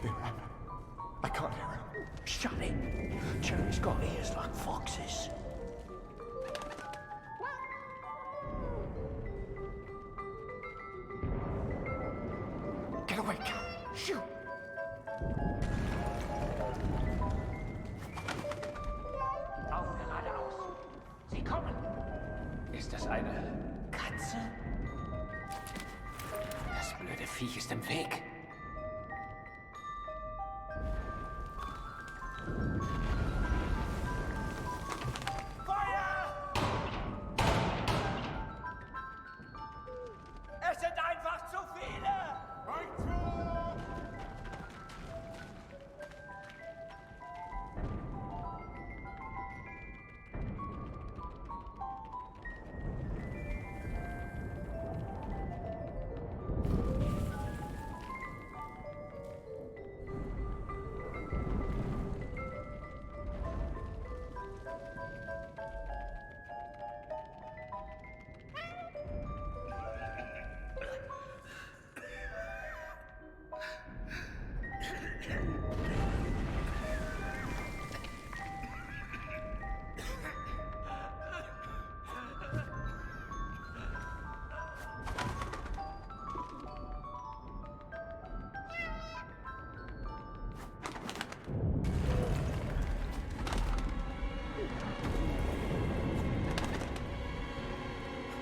They ran. I can't hear him. Shut it. Cherry's got ears like foxes. Get away, Cal. Shoot! Auf geradeaus. Sie kommen. Ist das eine Katze? Das blöde Viech ist im Weg. Feuer! Es sind einfach zu viele!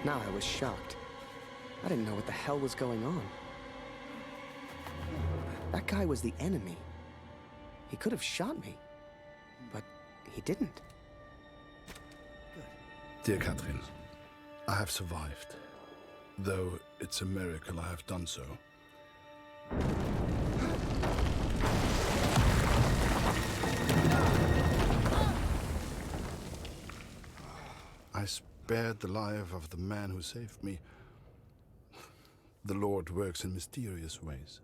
Now I was shocked. I didn't know what the hell was going on. That guy was the enemy. He could have shot me, but he didn't. Dear Catherine, I have survived. Though it's a miracle I have done so. I spared the life of the man who saved me. The Lord works in mysterious ways.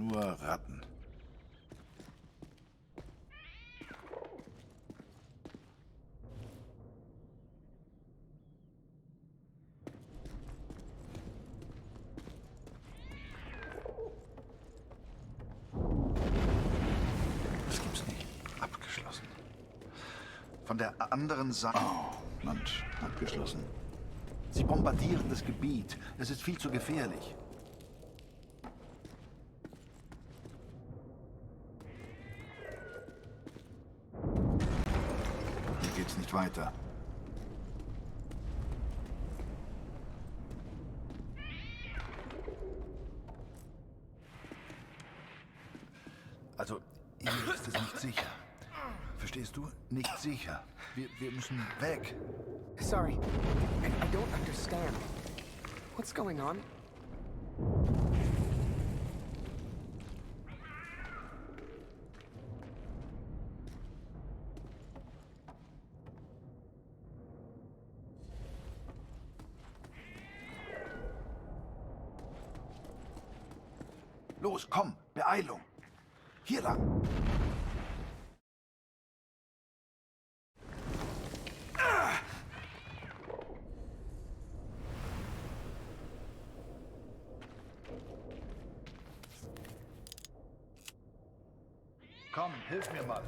Nur Ratten. Das gibt's nicht. Abgeschlossen. Von der anderen Seite... Oh, Mensch, abgeschlossen. Sie bombardieren das Gebiet. Es ist viel zu gefährlich. Hier geht's nicht weiter. Also, hier ist es nicht sicher. Verstehst du? Nicht sicher. Wir müssen weg. Sorry, I don't understand. What's going on? Los, komm, Beeilung. Hier lang. Komm, hilf mir mal.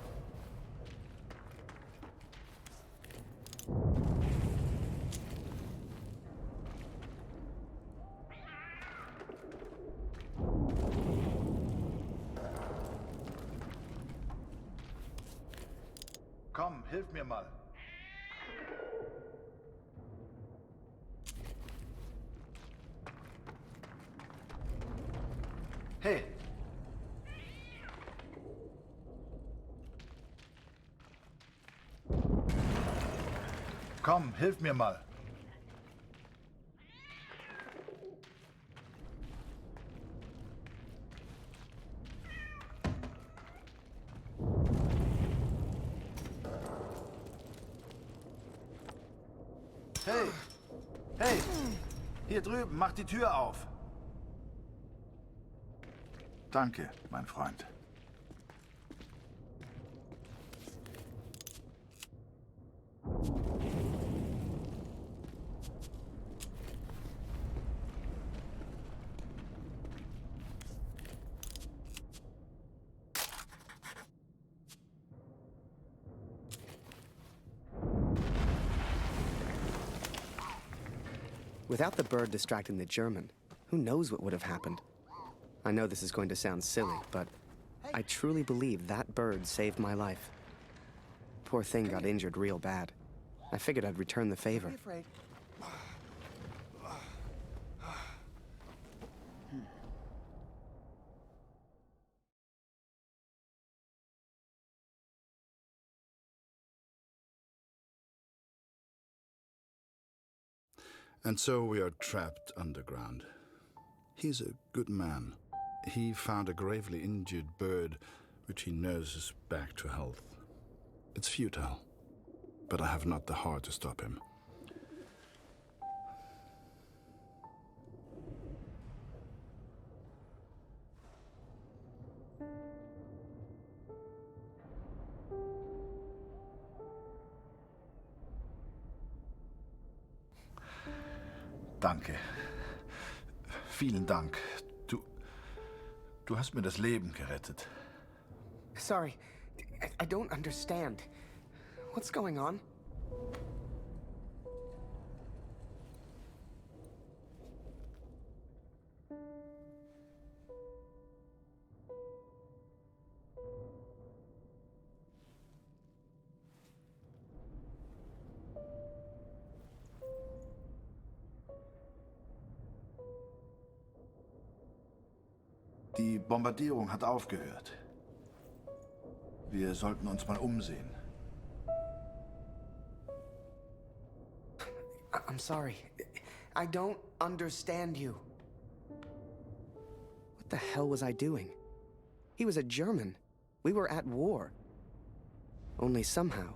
Komm, hilf mir mal. Hey. Komm, hilf mir mal. Hey! Hey! Hier drüben, mach die Tür auf. Danke, mein Freund. Without the bird distracting the German, who knows what would have happened? I know this is going to sound silly, but I truly believe that bird saved my life. Poor thing got injured real bad. I figured I'd return the favor. Don't be afraid. And so we are trapped underground. He's a good man. He found a gravely injured bird, which he nurses back to health. It's futile, but I have not the heart to stop him. Danke. Vielen Dank. Du hast mir das Leben gerettet. Sorry, I don't understand. What's going on? Die Bombardierung hat aufgehört. Wir sollten uns mal umsehen. I'm sorry. I don't understand you. What the hell was I doing? He was a German. We were at war. Only somehow,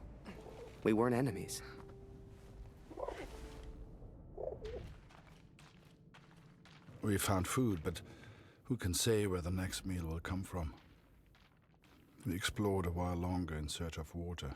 we weren't enemies. We found food, but Who can say where the next meal will come from? We explored a while longer in search of water.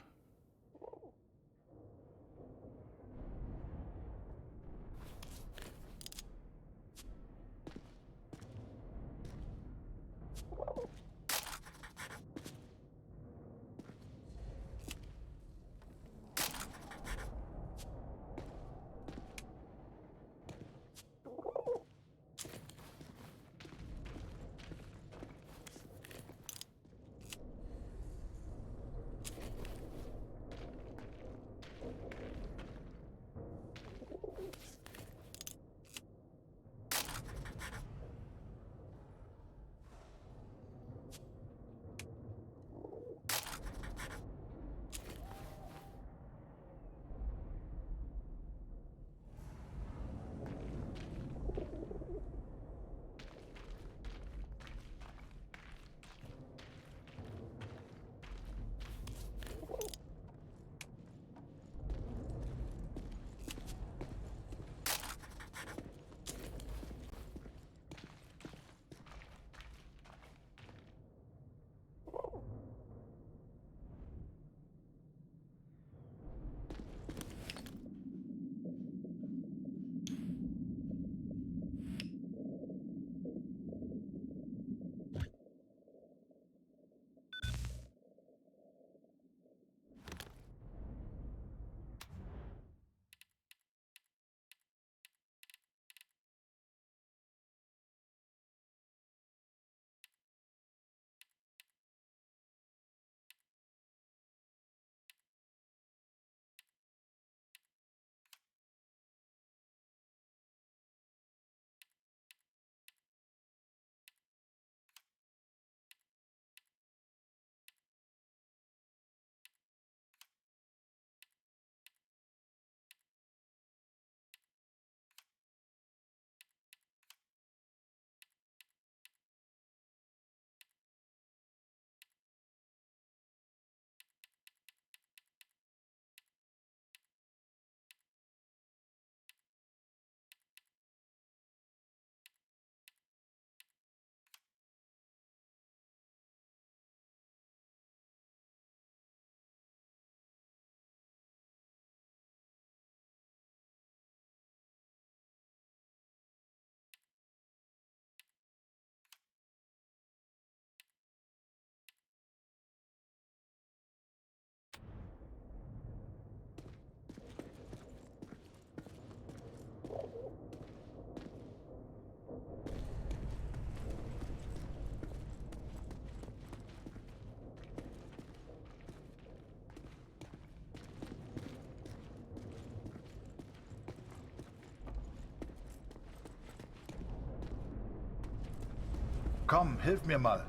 Komm, hilf mir mal.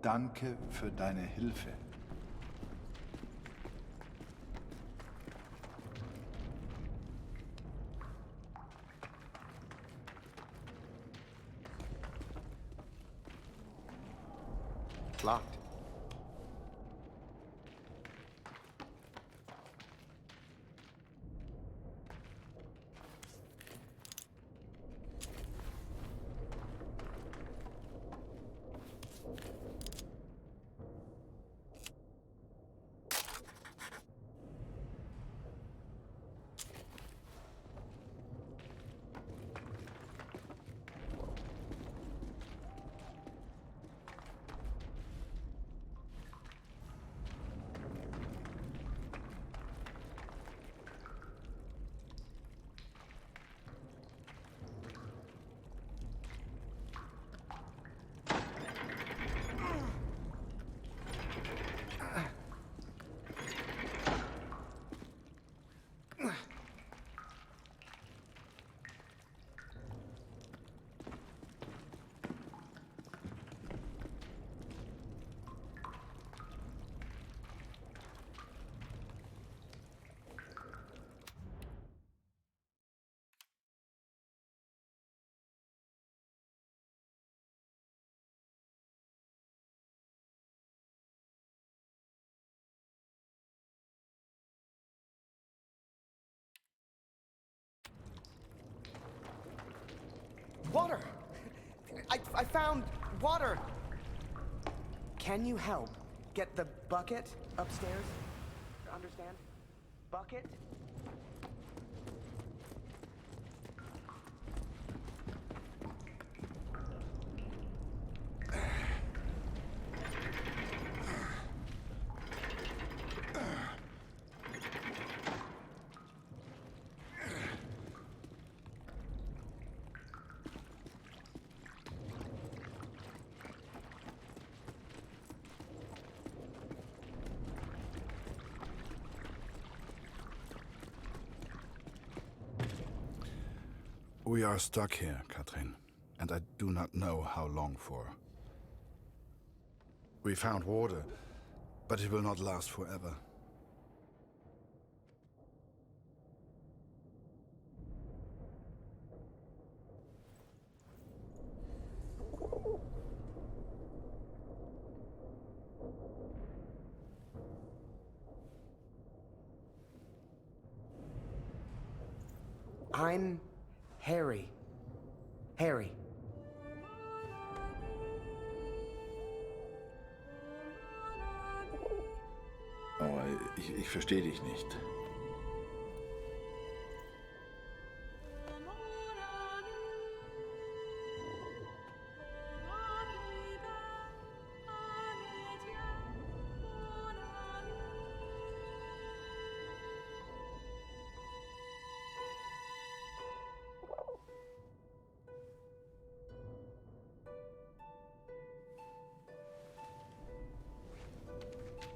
Danke für deine Hilfe. Locked. Water! I found water! Can you help get the bucket upstairs? Understand? Bucket? We are stuck here, Katrin, and I do not know how long for. We found water, but it will not last forever. I'm Harry. Harry. Oh, ich verstehe dich nicht.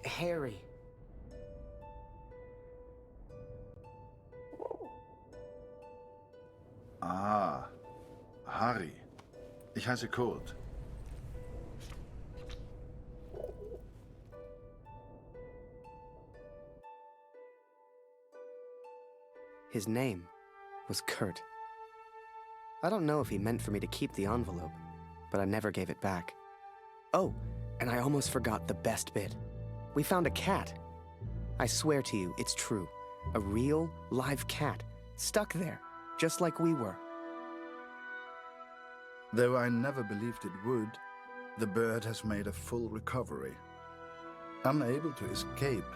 Harry. Ah, Harry. Ich heiße Kurt. His name was Kurt. I don't know if he meant for me to keep the envelope, but I never gave it back. Oh, and I almost forgot the best bit. We found a cat. I swear to you, it's true. A real, live cat, stuck there, just like we were. Though I never believed it would, the bird has made a full recovery. Unable to escape,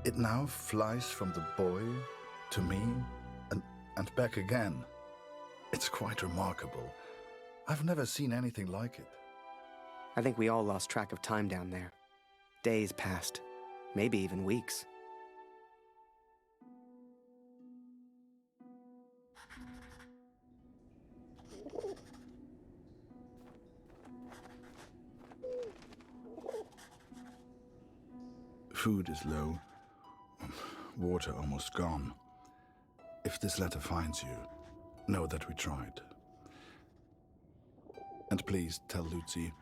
it now flies from the boy to me and back again. It's quite remarkable. I've never seen anything like it. I think we all lost track of time down there. Days passed, maybe even weeks. Food is low, water almost gone. If this letter finds you, know that we tried. And please tell Lucy.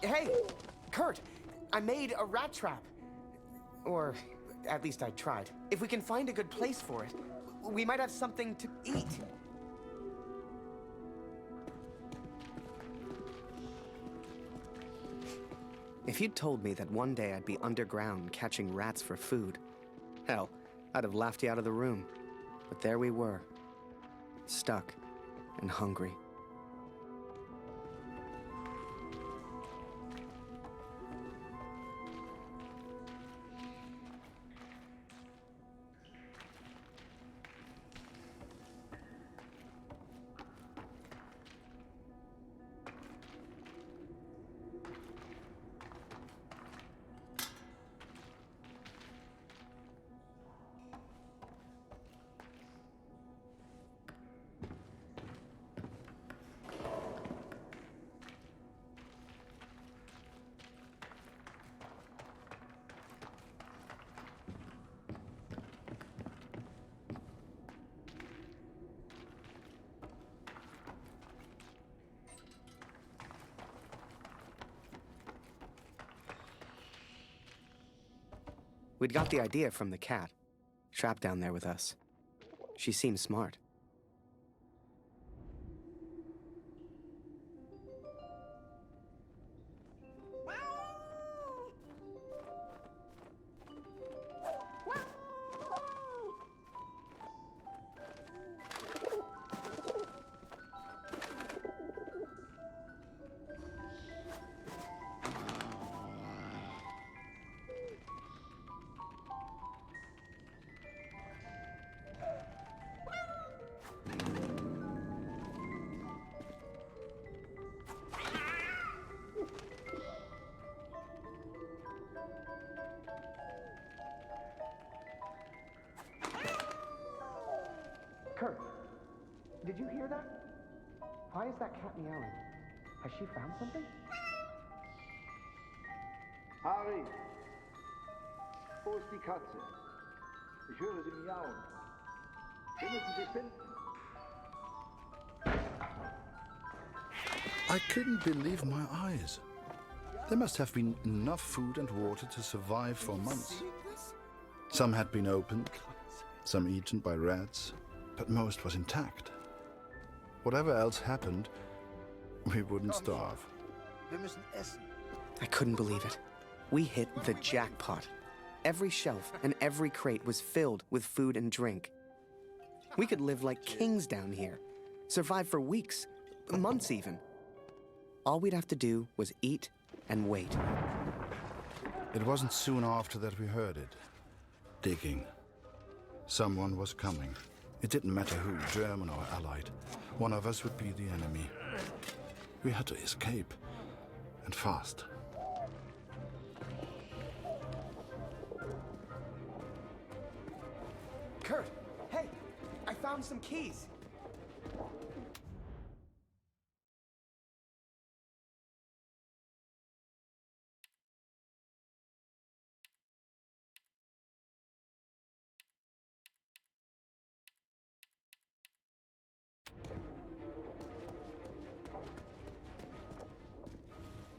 Hey, Kurt, I made a rat trap. Or, at least I tried. If we can find a good place for it, we might have something to eat. If you'd told me that one day I'd be underground catching rats for food, hell, I'd have laughed you out of the room. But there we were, stuck and hungry. We'd got the idea from the cat, trapped down there with us. She seemed smart. Kurt, did you hear that? Why is that cat meowing? Has she found something? Harry, wo ist die Katze? Ich höre sie miauen. Wir müssen sie finden. I couldn't believe my eyes. There must have been enough food and water to survive for months. Some had been opened, some eaten by rats, but most was intact. Whatever else happened, we wouldn't starve. Wir müssen essen. I couldn't believe it. We hit the jackpot. Every shelf and every crate was filled with food and drink. We could live like kings down here, survive for weeks, months even. All we'd have to do was eat and wait. It wasn't soon after that we heard it. Digging. Someone was coming. It didn't matter who, German or Allied. One of us would be the enemy. We had to escape, and fast. Kurt, hey, I found some keys.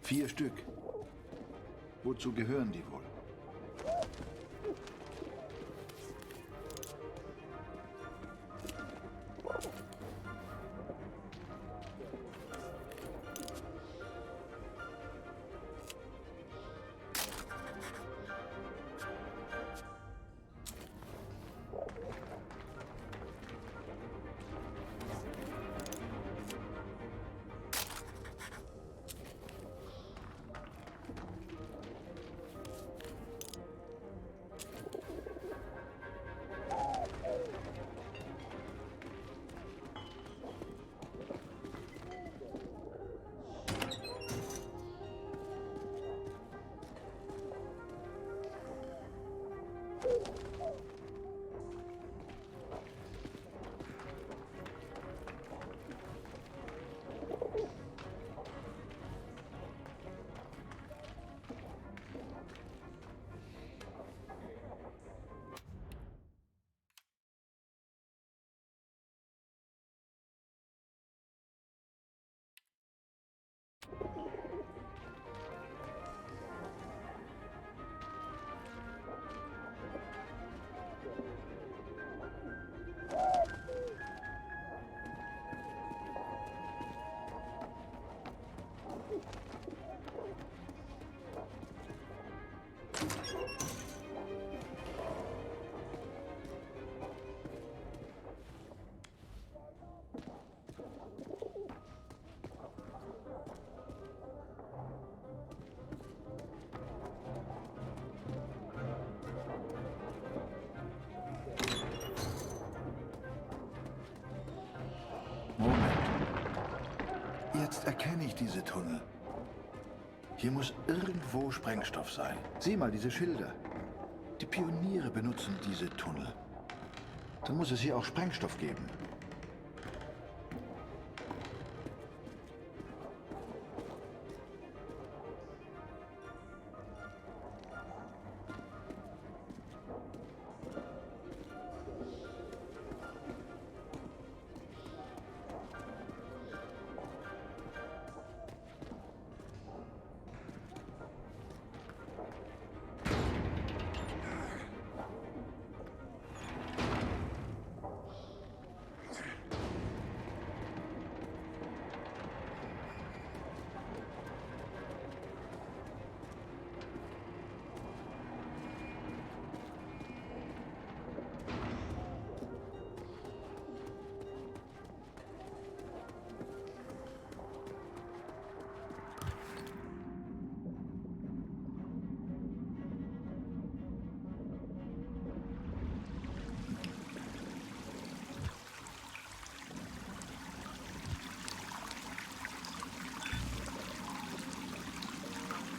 Vier Stück. Wozu gehören die wohl? Jetzt erkenne ich diese Tunnel. Hier muss irgendwo Sprengstoff sein. Sieh mal diese Schilder. Die Pioniere benutzen diese Tunnel. Dann muss es hier auch Sprengstoff geben.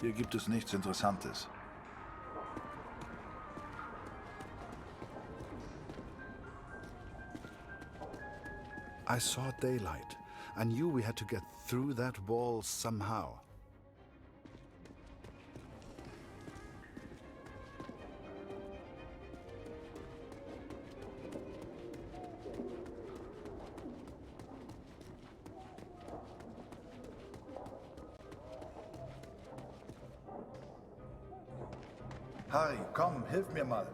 Hier gibt es nichts Interessantes. I saw daylight. I knew we had to get through that wall somehow. Harry, komm, hilf mir mal.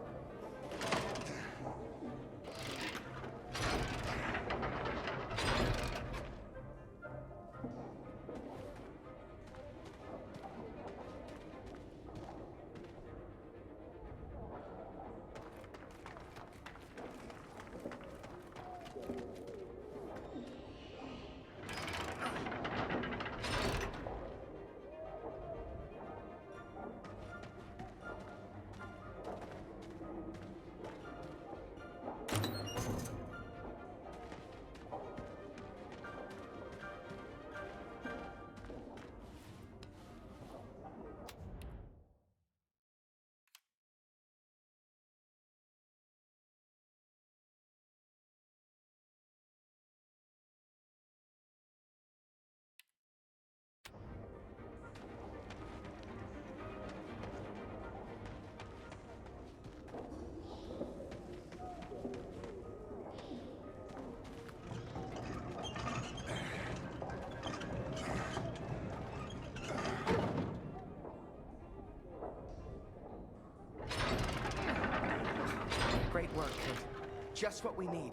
Great work, Kurt. Just what we need.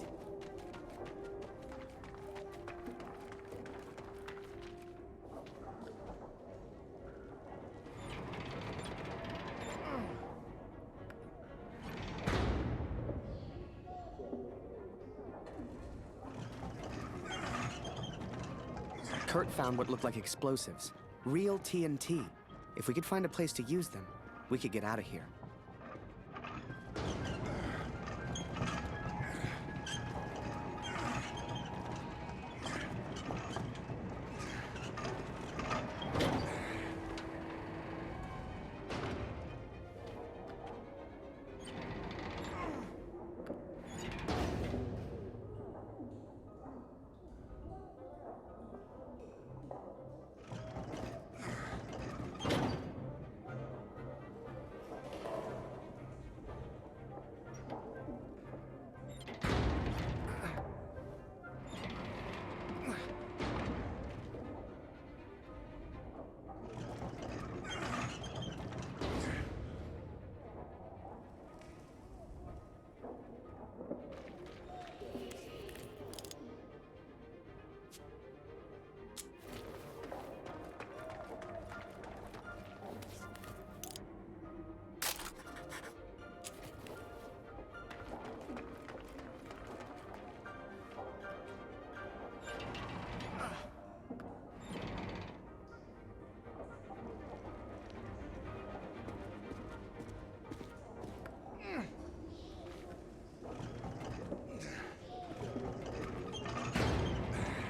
Kurt found what looked like explosives. Real TNT. If we could find a place to use them, we could get out of here.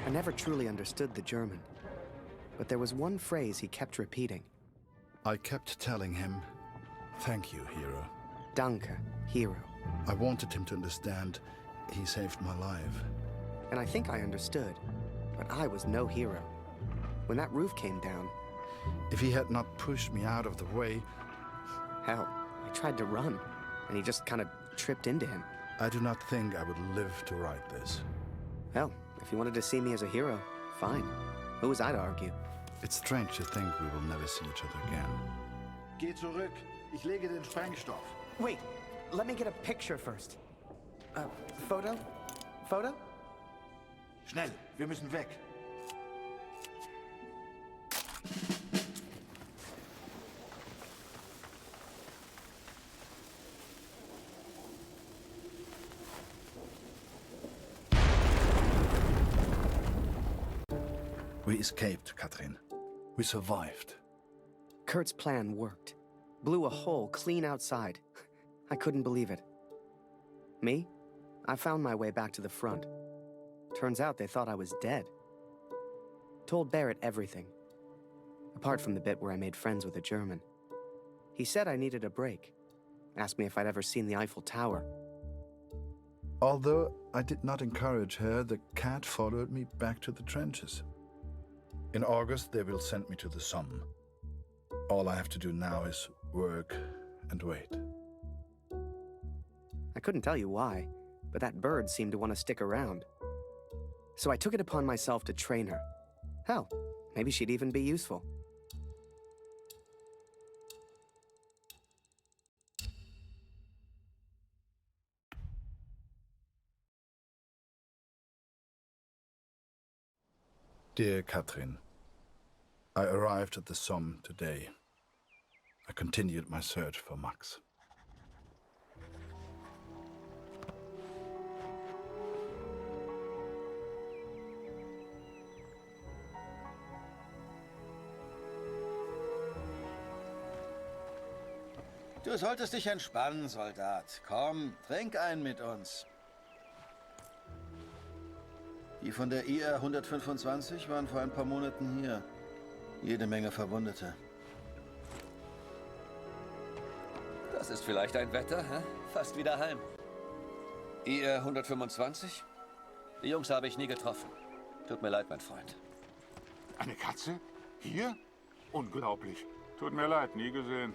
I never truly understood the German, but there was one phrase he kept repeating. I kept telling him, "Thank you, hero." Danke, hero. I wanted him to understand he saved my life. And I think I understood, but I was no hero. When that roof came down, If he had not pushed me out of the way, hell, I tried to run, and he just kind of tripped into him. I do not think I would live to write this. Hell, if you wanted to see me as a hero, fine. Who was I to argue? It's strange to think we will never see each other again. Geh zurück. Ich lege den Sprengstoff. Wait, let me get a picture first. Photo? Photo? Schnell, wir müssen weg. We escaped, Katrin. We survived. Kurt's plan worked. Blew a hole clean outside. I couldn't believe it. Me? I found my way back to the front. Turns out they thought I was dead. Told Barrett everything. apart from the bit where I made friends with a German. He said I needed a break, asked me if I'd ever seen the Eiffel Tower. Although I did not encourage her, the cat followed me back to the trenches. In August, they will send me to the Somme. All I have to do now is work and wait. I couldn't tell you why, but that bird seemed to want to stick around. So I took it upon myself to train her. Hell, maybe she'd even be useful. Dear Katrin, I arrived at the Somme today. I continued my search for Max. Du solltest dich entspannen, Soldat. Komm, trink einen mit uns. Die von der IR 125 waren vor ein paar Monaten hier. Jede Menge Verwundete. Das ist vielleicht ein Wetter, hä? Fast wieder heim. IR 125? Die Jungs habe ich nie getroffen. Tut mir leid, mein Freund. Eine Katze? Hier? Unglaublich. Tut mir leid, nie gesehen.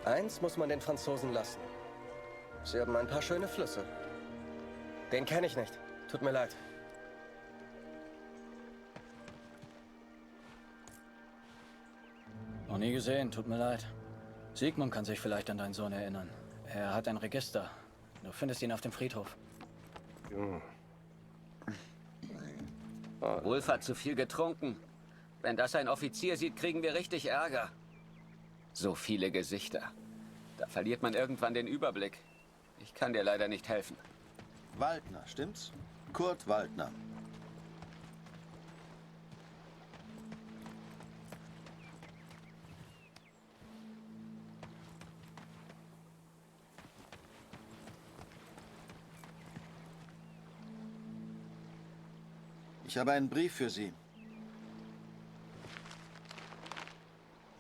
Eins muss man den Franzosen lassen. Sie haben ein paar schöne Flüsse. Den kenne ich nicht. Tut mir leid. Noch nie gesehen, tut mir leid. Sigmund kann sich vielleicht an deinen Sohn erinnern. Er hat ein Register. Du findest ihn auf dem Friedhof. Wolf hat zu viel getrunken. Wenn das ein Offizier sieht, kriegen wir richtig Ärger. So viele Gesichter. Da verliert man irgendwann den Überblick. Ich kann dir leider nicht helfen. Waldner, stimmt's? Kurt Waldner. Ich habe einen Brief für Sie.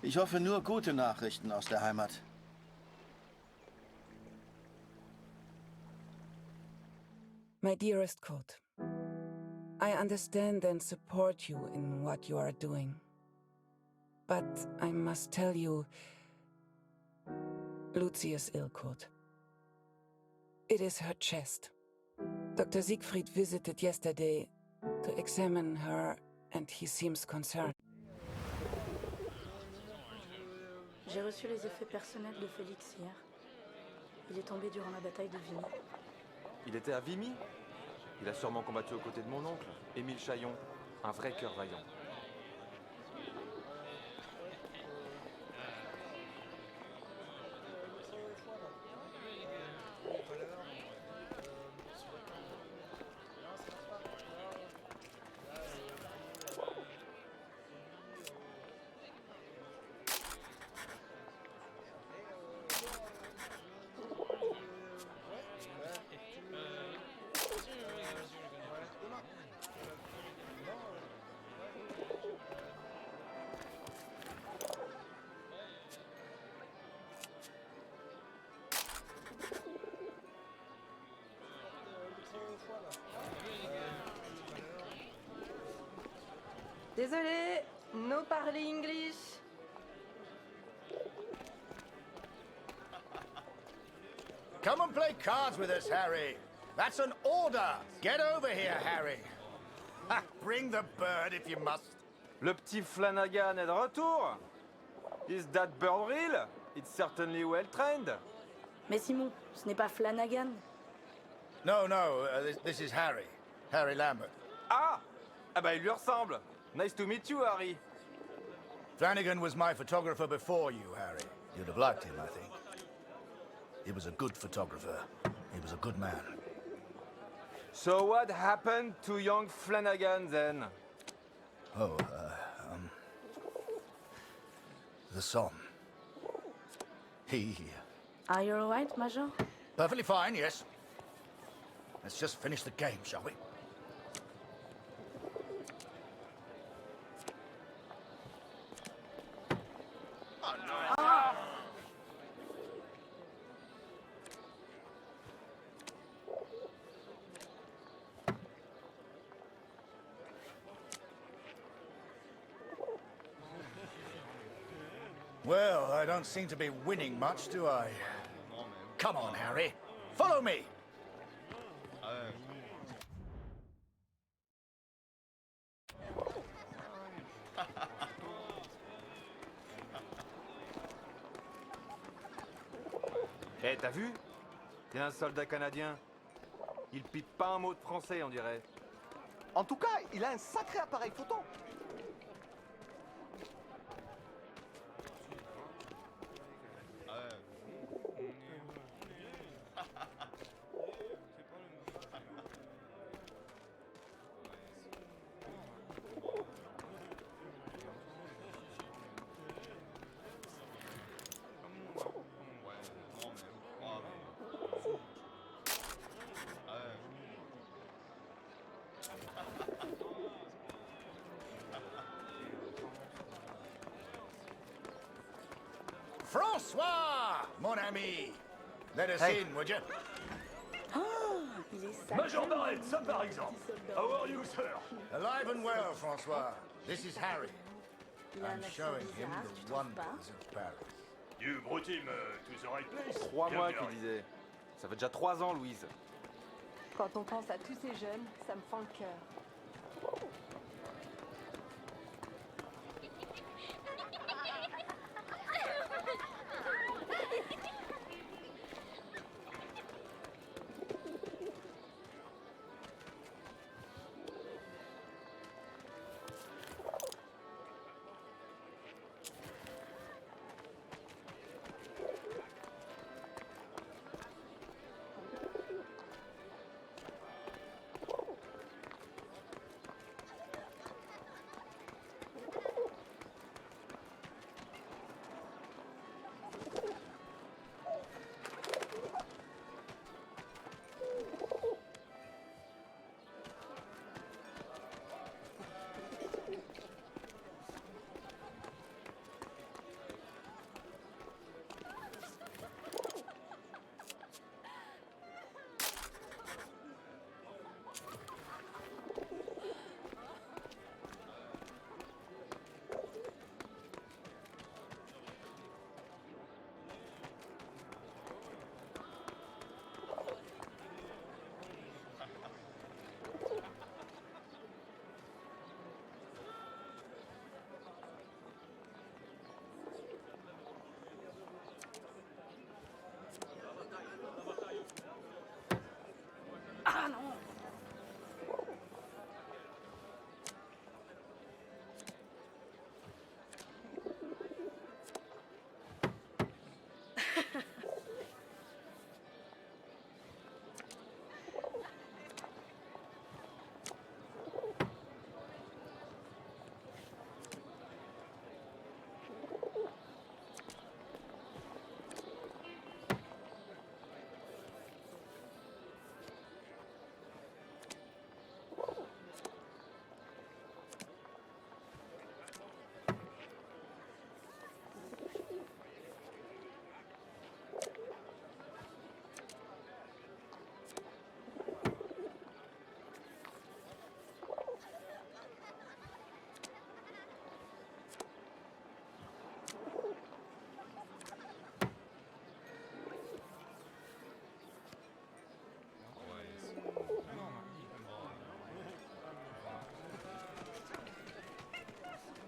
Ich hoffe nur gute Nachrichten aus der Heimat. My dearest Kurt, I understand and support you in what you are doing. But I must tell you, Lucy is ill, Kurt. It is her chest. Dr. Siegfried visited yesterday to examine her, and he seems concerned. J'ai reçu les effets personnels de Félix hier. Il est tombé durant la bataille de Vimy. Il était à Vimy? Il a sûrement combattu aux côtés de mon oncle, Émile Chaillon, un vrai cœur vaillant. Désolé, no parler English. Come and play cards with us, Harry. That's an order. Get over here, Harry. Ha, bring the bird if you must. Le petit Flanagan est de retour. Is that bird real? It's certainly well trained. Mais Simon, ce n'est pas Flanagan. No, this is Harry. Harry Lambert. Ah! Ah bah il lui ressemble. Nice to meet you, Harry. Flanagan was my photographer before you, Harry. You'd have liked him, I think. He was a good photographer. He was a good man. So what happened to young Flanagan then? Oh, the son. He... Are you alright, Major? Perfectly fine, yes. Let's just finish the game, shall we? Well, I don't seem to be winning much, do I? Come on, Harry. Follow me. Eh, t'as vu? T'es un soldat canadien. Il pipe pas un mot de français, on dirait. En tout cas, il a un sacré appareil photo. François, mon ami. Let us in, would you? Major Barrett, ça par exemple. How are you, sir? Alive and well, François. This is Harry. I'm showing him the wonders of Paris. You brought him to the right place. 3 mois qu'il disait. Ça fait déjà 3 ans, Louise. Quand on pense à tous ces jeunes, ça me fend le cœur.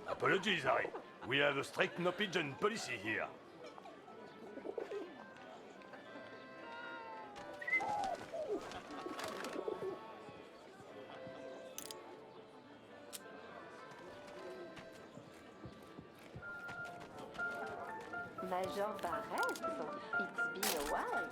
Apologies, Harry. We have a strict no pigeon policy here. Major Barrett, it's been a while.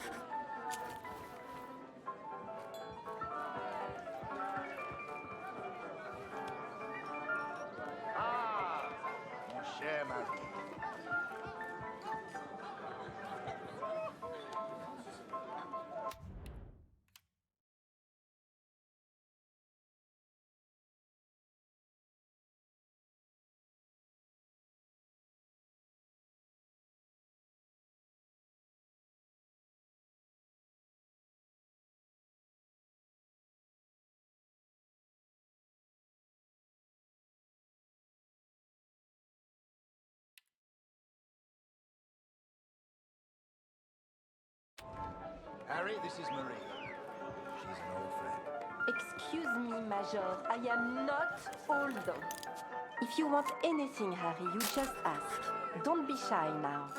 Harry, this is Marie. She's an old friend. Excuse me, Major. I am not old. If you want anything, Harry, you just ask. Don't be shy now.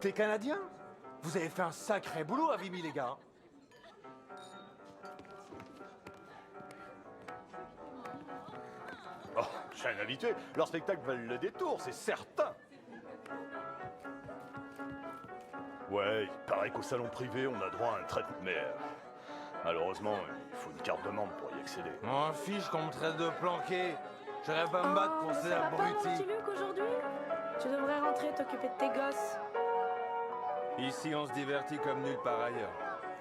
T'es canadien? Vous avez fait un sacré boulot à Vimy, les gars. Oh, je suis un habitué. Leurs spectacles valent le détour, c'est certain. Ouais, il paraît qu'au salon privé, on a droit à un traitement. Mais malheureusement, il faut une carte de membre pour y accéder. M'en fiche qu'on me traite de planqué. J'aurais pas me battre pour ces Ça va pas, mon abrutis. petit Luc, aujourd'hui? Tu devrais rentrer t'occuper de tes gosses. Ici, on se divertit comme nulle part ailleurs.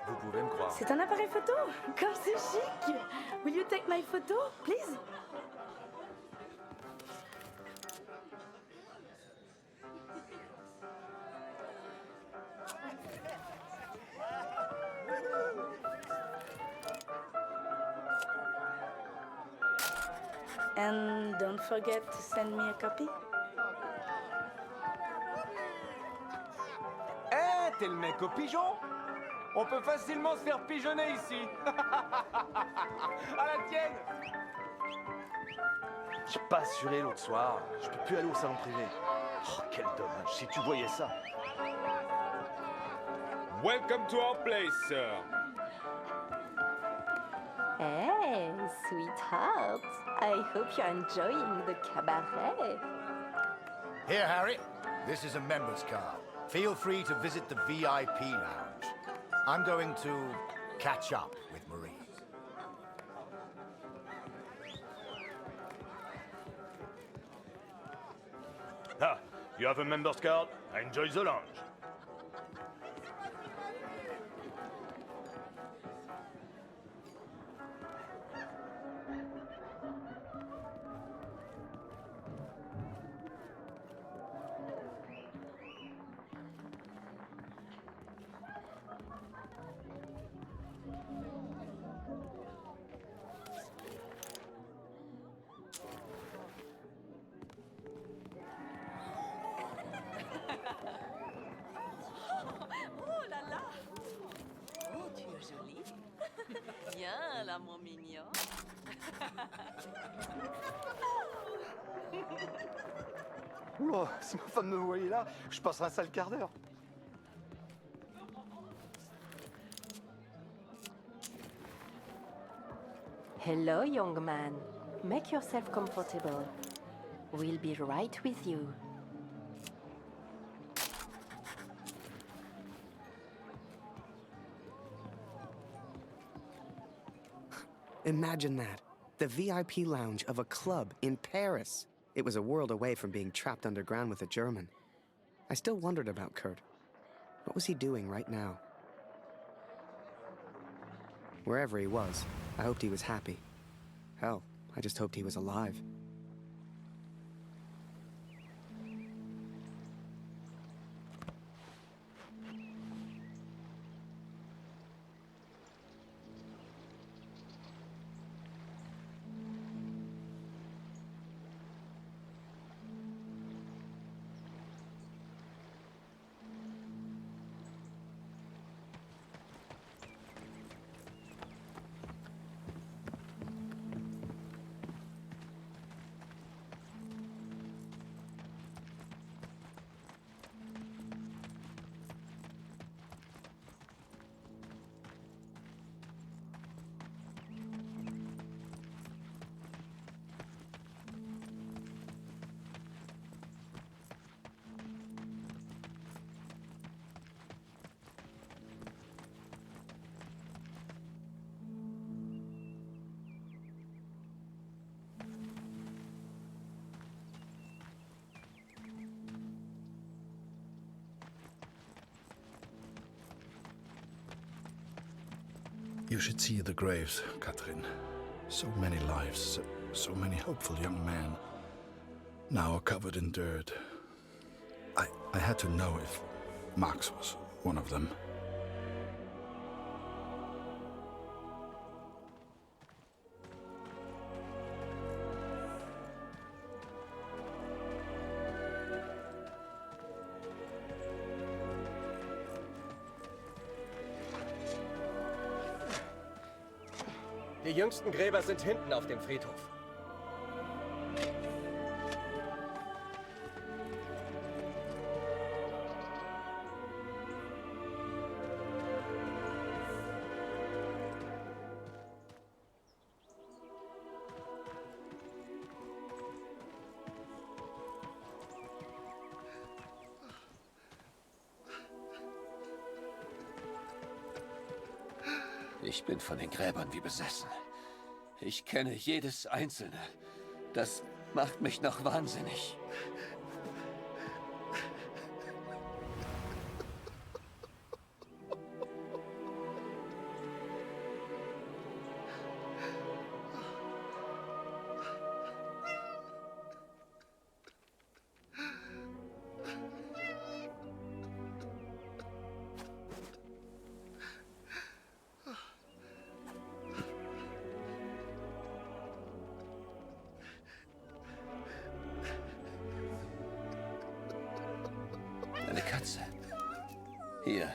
Vous pouvez me croire. C'est un appareil photo? Comme c'est chic! Will you take my photo, please? And don't forget to send me a copy. Eh, t'es le mec au pigeon? On peut facilement se faire pigeonner ici. À la tienne. J'ai pas assuré l'autre soir. Je peux plus aller au salon privé. Oh, quel dommage. Si tu voyais ça. Welcome to our place, sir. Hey, sweetheart. I hope you're enjoying the cabaret. Here, Harry. This is a member's card. Feel free to visit the VIP lounge. I'm going to catch up with Marie. Ah, you have a member's card? Enjoy the lounge. Oh là là! Oh, tu es jolie. Viens là, mon mignon. Oula, si ma femme me voyait là, je passerais un sale quart d'heure. Hello, young man. Make yourself comfortable. We'll be right with you. Imagine that. The VIP lounge of a club in Paris. It was a world away from being trapped underground with a German. I still wondered about Kurt. What was he doing right now? Wherever he was, I hoped he was happy. Hell, I just hoped he was alive. You should see the graves, Catherine. So many lives, so many hopeful young men, now are covered in dirt. I had to know if Max was one of them. Die jüngsten Gräber sind hinten auf dem Friedhof. Ich bin von den Gräbern wie besessen. Ich kenne jedes einzelne. Das macht mich noch wahnsinnig. Eine Katze. Hier.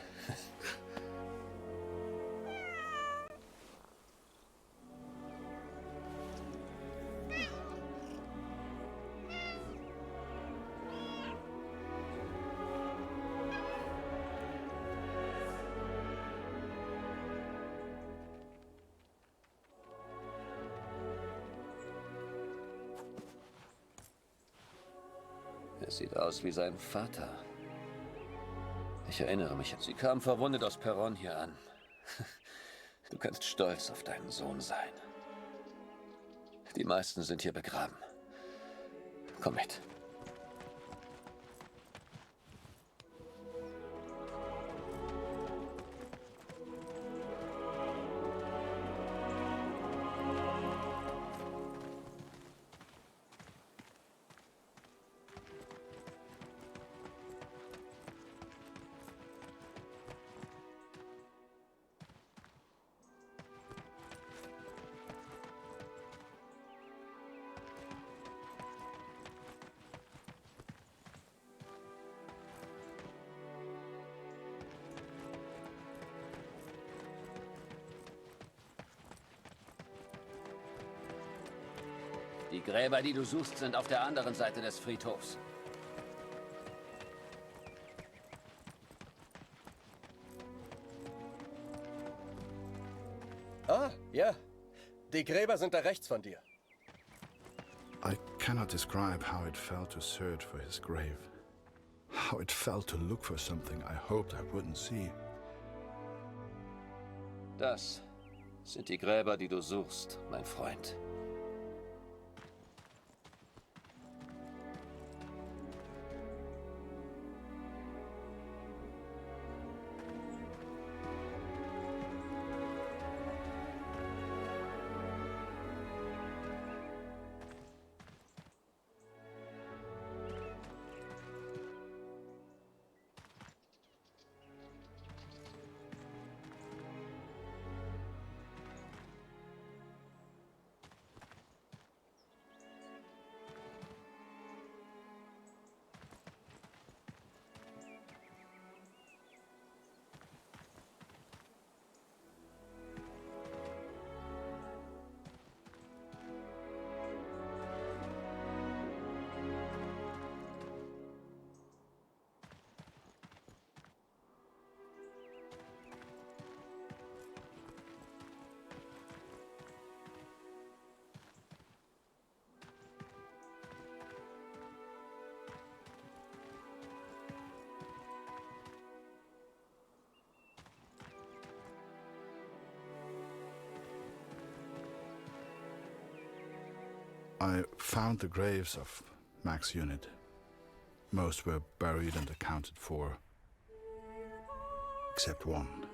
Er sieht aus wie sein Vater. Ich erinnere mich, sie kam verwundet aus Perron hier an. Du kannst stolz auf deinen Sohn sein. Die meisten sind hier begraben. Komm mit. Die Gräber, die du suchst, sind auf der anderen Seite des Friedhofs. Ah, ja. Die Gräber sind da rechts von dir. I cannot describe how it felt to search for his grave. How it felt to look for something I hoped I wouldn't see. Das sind die Gräber, die du suchst, mein Freund. I found the graves of Mac's unit. Most were buried and accounted for, except one,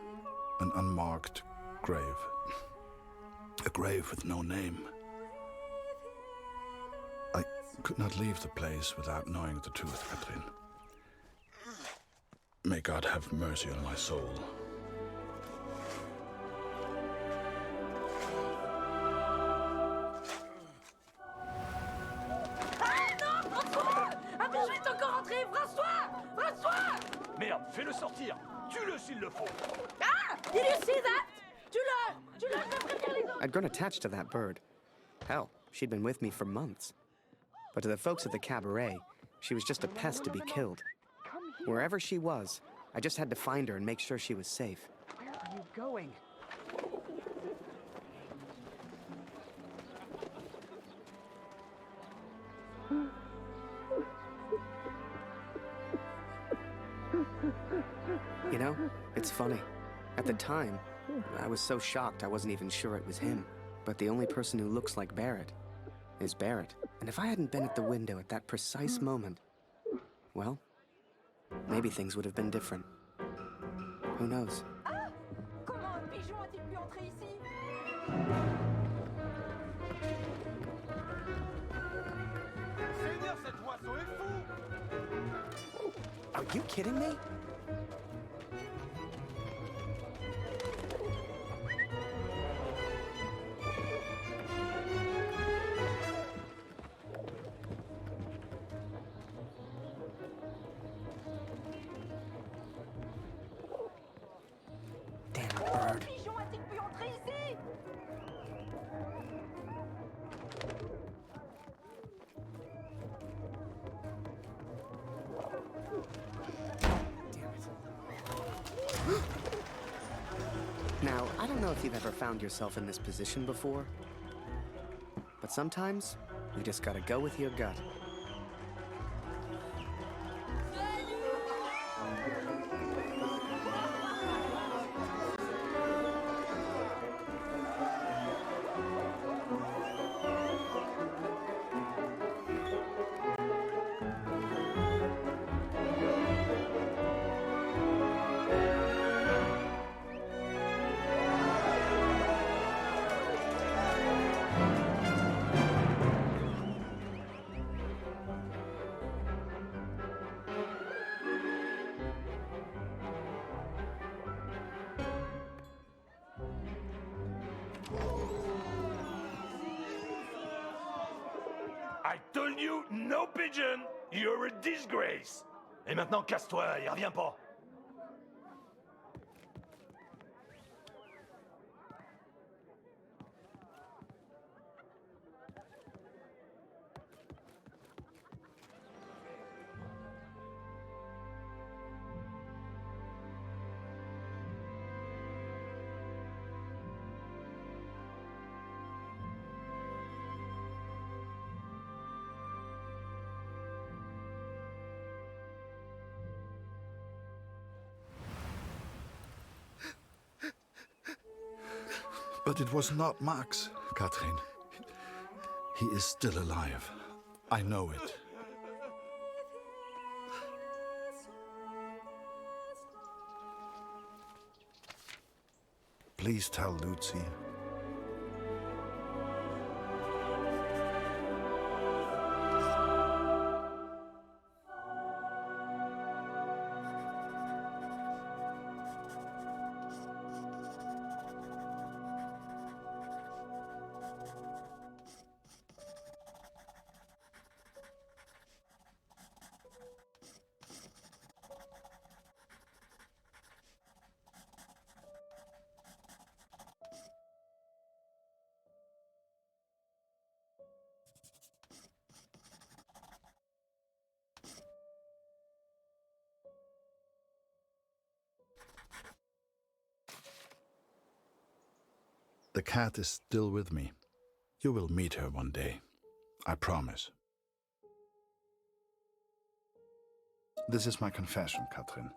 an unmarked grave. A grave with no name. I could not leave the place without knowing the truth, Catherine. May God have mercy on my soul. Fais-le sortir! Tue-le s'il le faut! Ah! Did you see that? I'd grown attached to that bird. Hell, she'd been with me for months. But to the folks at the cabaret, she was just a pest to be killed. Wherever she was, I just had to find her and make sure she was safe. Where are you going? You know, it's funny. At the time, I was so shocked I wasn't even sure it was him. But the only person who looks like Barrett is Barrett. And if I hadn't been at the window at that precise moment, well, maybe things would have been different. Who knows? Ah! Comment un pigeon a-t-il pu entrer ici? Seigneur, cet oiseau est fou! Are you kidding me? Now, I don't know if you've ever found yourself in this position before, but sometimes you just gotta go with your gut. I told you, no pigeon! You're a disgrace! Et maintenant, casse-toi et reviens pas! But it was not Max, Katrin. He is still alive. I know it. Please tell Lucy. The cat is still with me. You will meet her one day. I promise. This is my confession, Katrin.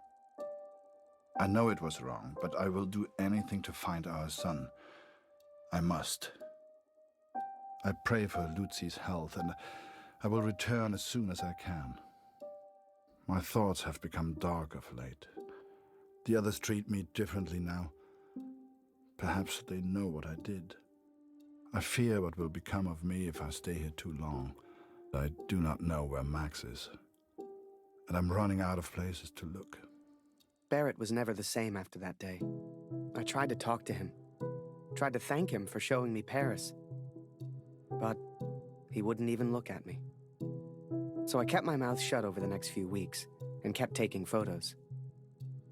I know it was wrong, but I will do anything to find our son. I must. I pray for Lucy's health, and I will return as soon as I can. My thoughts have become dark of late. The others treat me differently now. Perhaps they know what I did. I fear what will become of me if I stay here too long. I do not know where Max is, and I'm running out of places to look. Barrett was never the same after that day. I tried to talk to him, tried to thank him for showing me Paris, but he wouldn't even look at me. So I kept my mouth shut over the next few weeks and kept taking photos.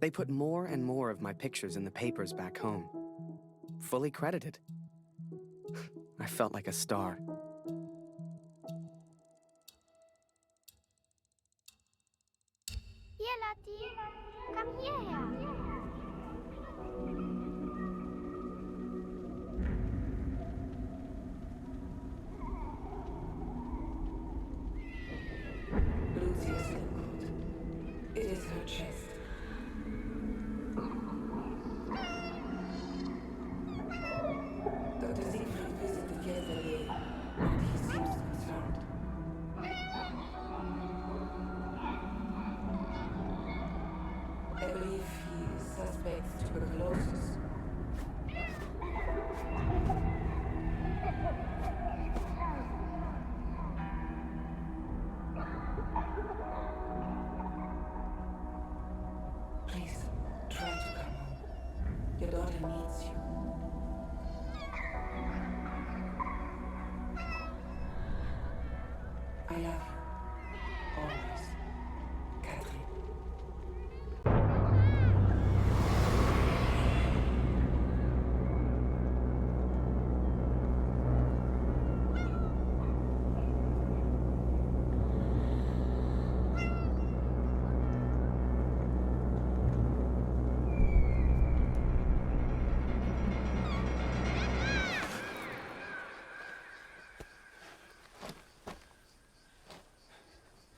They put more and more of my pictures in the papers back home. Fully credited. I felt like a star. Here, Lottie. Come here. Lucy is still good. It is her chest.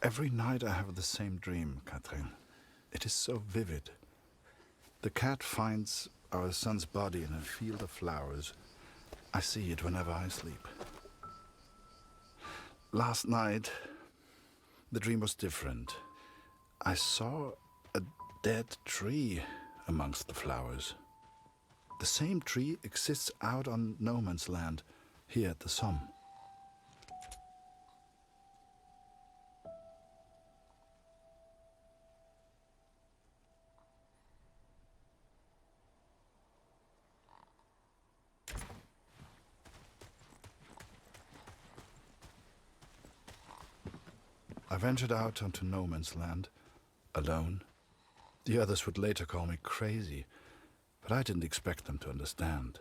Every night I have the same dream, Catherine. It is so vivid. The cat finds our son's body in a field of flowers. I see it whenever I sleep. Last night, the dream was different. I saw a dead tree amongst the flowers. The same tree exists out on no man's land, here at the Somme. I ventured out onto no man's land, alone. The others would later call me crazy, but I didn't expect them to understand.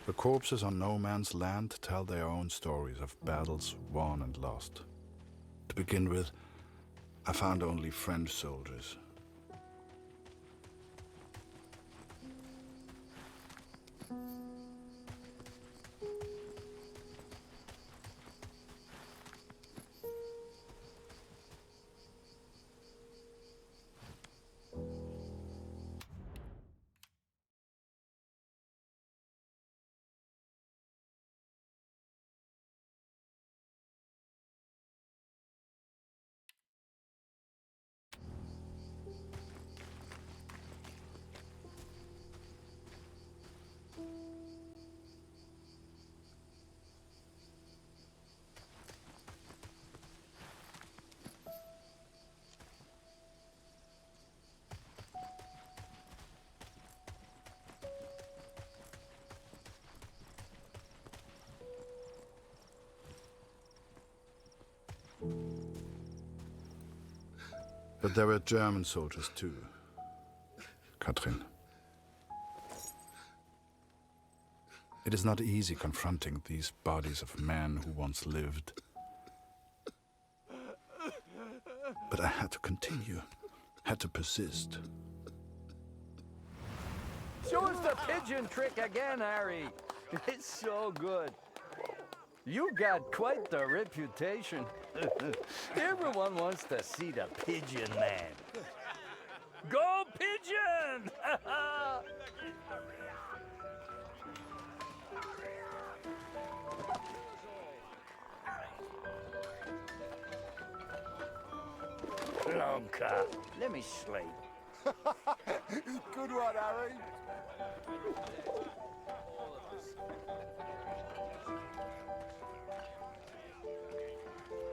The corpses on no man's land tell their own stories of battles won and lost. To begin with, I found only French soldiers. But there were German soldiers too, Katrin. It is not easy confronting these bodies of men who once lived. But I had to continue, had to persist. Show us the pigeon trick again, Harry. It's so good. You got quite the reputation. Everyone wants to see the Pigeon Man. Go Pigeon! Blanca, let me sleep. Good one, Harry.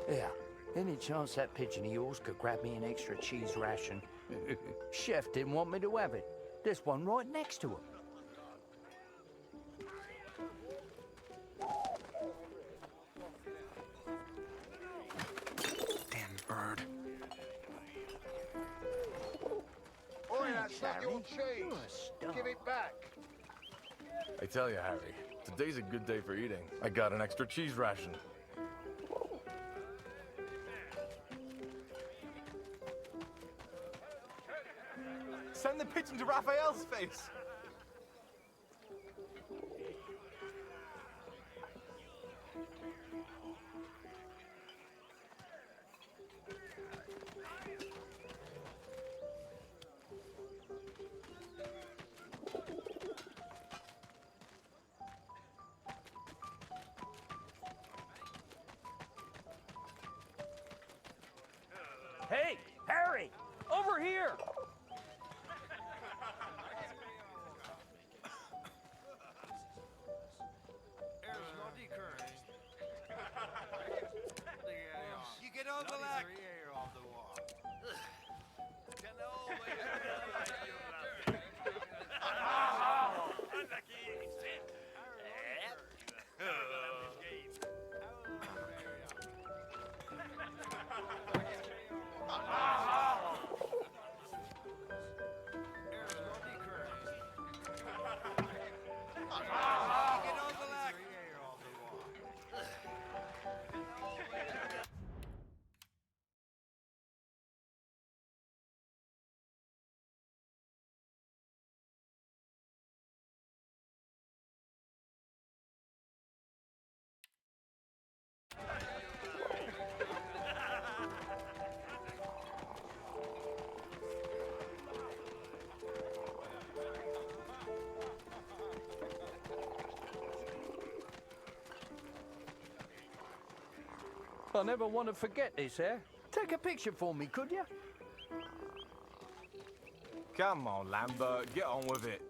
Yeah, any chance that pigeon of yours could grab me an extra cheese ration? Chef didn't want me to have it. There's one right next to him. Damn bird. Oi, that's not your cheese. Give it back. I tell you, Harry, today's a good day for eating. I got an extra cheese ration. Send the pigeon to Raphael's face. Hey, Harry, over here! I'll never want to forget this, eh? Take a picture for me, could you? Come on, Lambert, get on with it.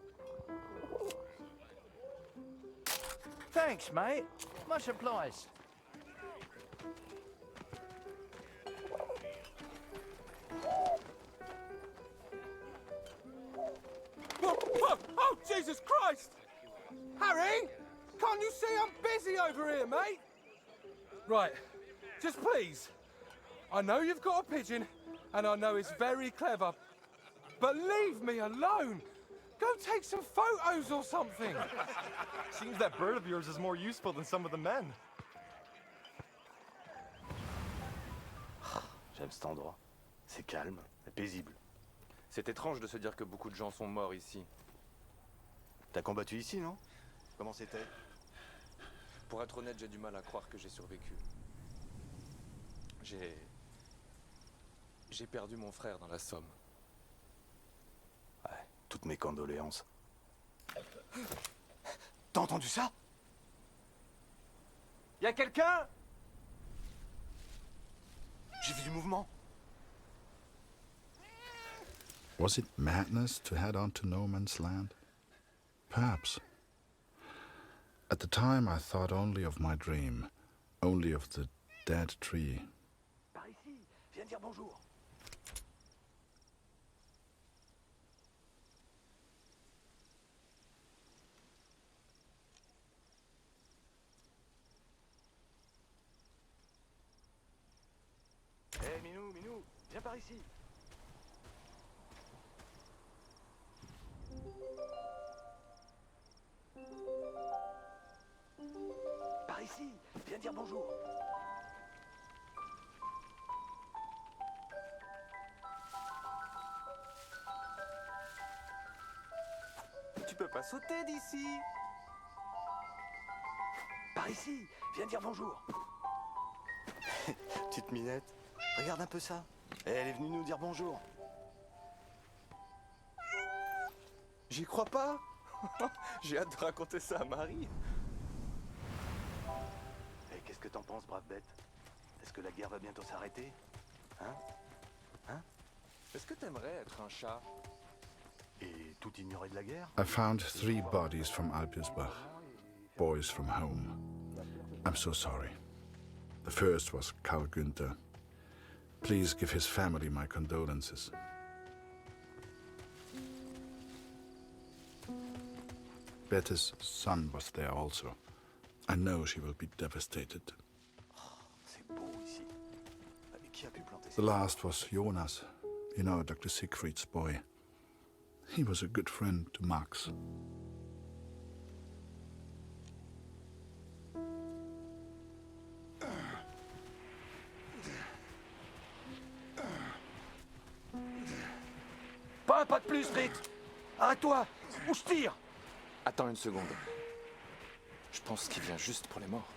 Thanks, mate. Much obliged. Oh, Jesus Christ! Harry! Can't you see I'm busy over here, mate? Right, just please. I know you've got a pigeon, and I know it's very clever, but leave me alone! Go take some photos or something! Seems that bird of yours is more useful than some of the men. J'aime cet endroit. C'est calme et paisible. C'est étrange de se dire que beaucoup de gens sont morts ici. T'as combattu ici, non? Comment c'était? Pour être honnête, j'ai du mal à croire que j'ai survécu. J'ai perdu mon frère dans la Somme. Ouais, toutes mes condoléances. T'as entendu ça? Y'a quelqu'un? J'ai vu du mouvement. Was it madness to head on to no man's land? Perhaps. At the time, I thought only of my dream, only of the dead tree. Par ici, viens dire bonjour. Hé, Minou, viens par ici. Par ici, viens dire bonjour. Tu peux pas sauter d'ici. Par ici, viens dire bonjour. Petite minette, regarde un peu ça. Elle est venue nous dire bonjour. J'y crois pas. J'ai hâte de raconter ça à Marie. Et qu'est-ce que t'en penses, brave bête? Est-ce que la guerre va bientôt s'arrêter? Hein? Est-ce que t'aimerais être un chat? Et tout ignorer de la guerre? I found 3 bodies from Alpirsbach, boys from home. I'm so sorry. The first was Karl Günther. Please give his family my condolences. Bette's son was there also. I know she will be devastated. C'est beau ici. Qui a pu planter ça? The last was Jonas, you know, Dr. Siegfried's boy. He was a good friend to Max. Pas un pas de plus, Strix! Arrête-toi! Ou je tire! Attends une seconde. Je pense qu'il vient juste pour les morts.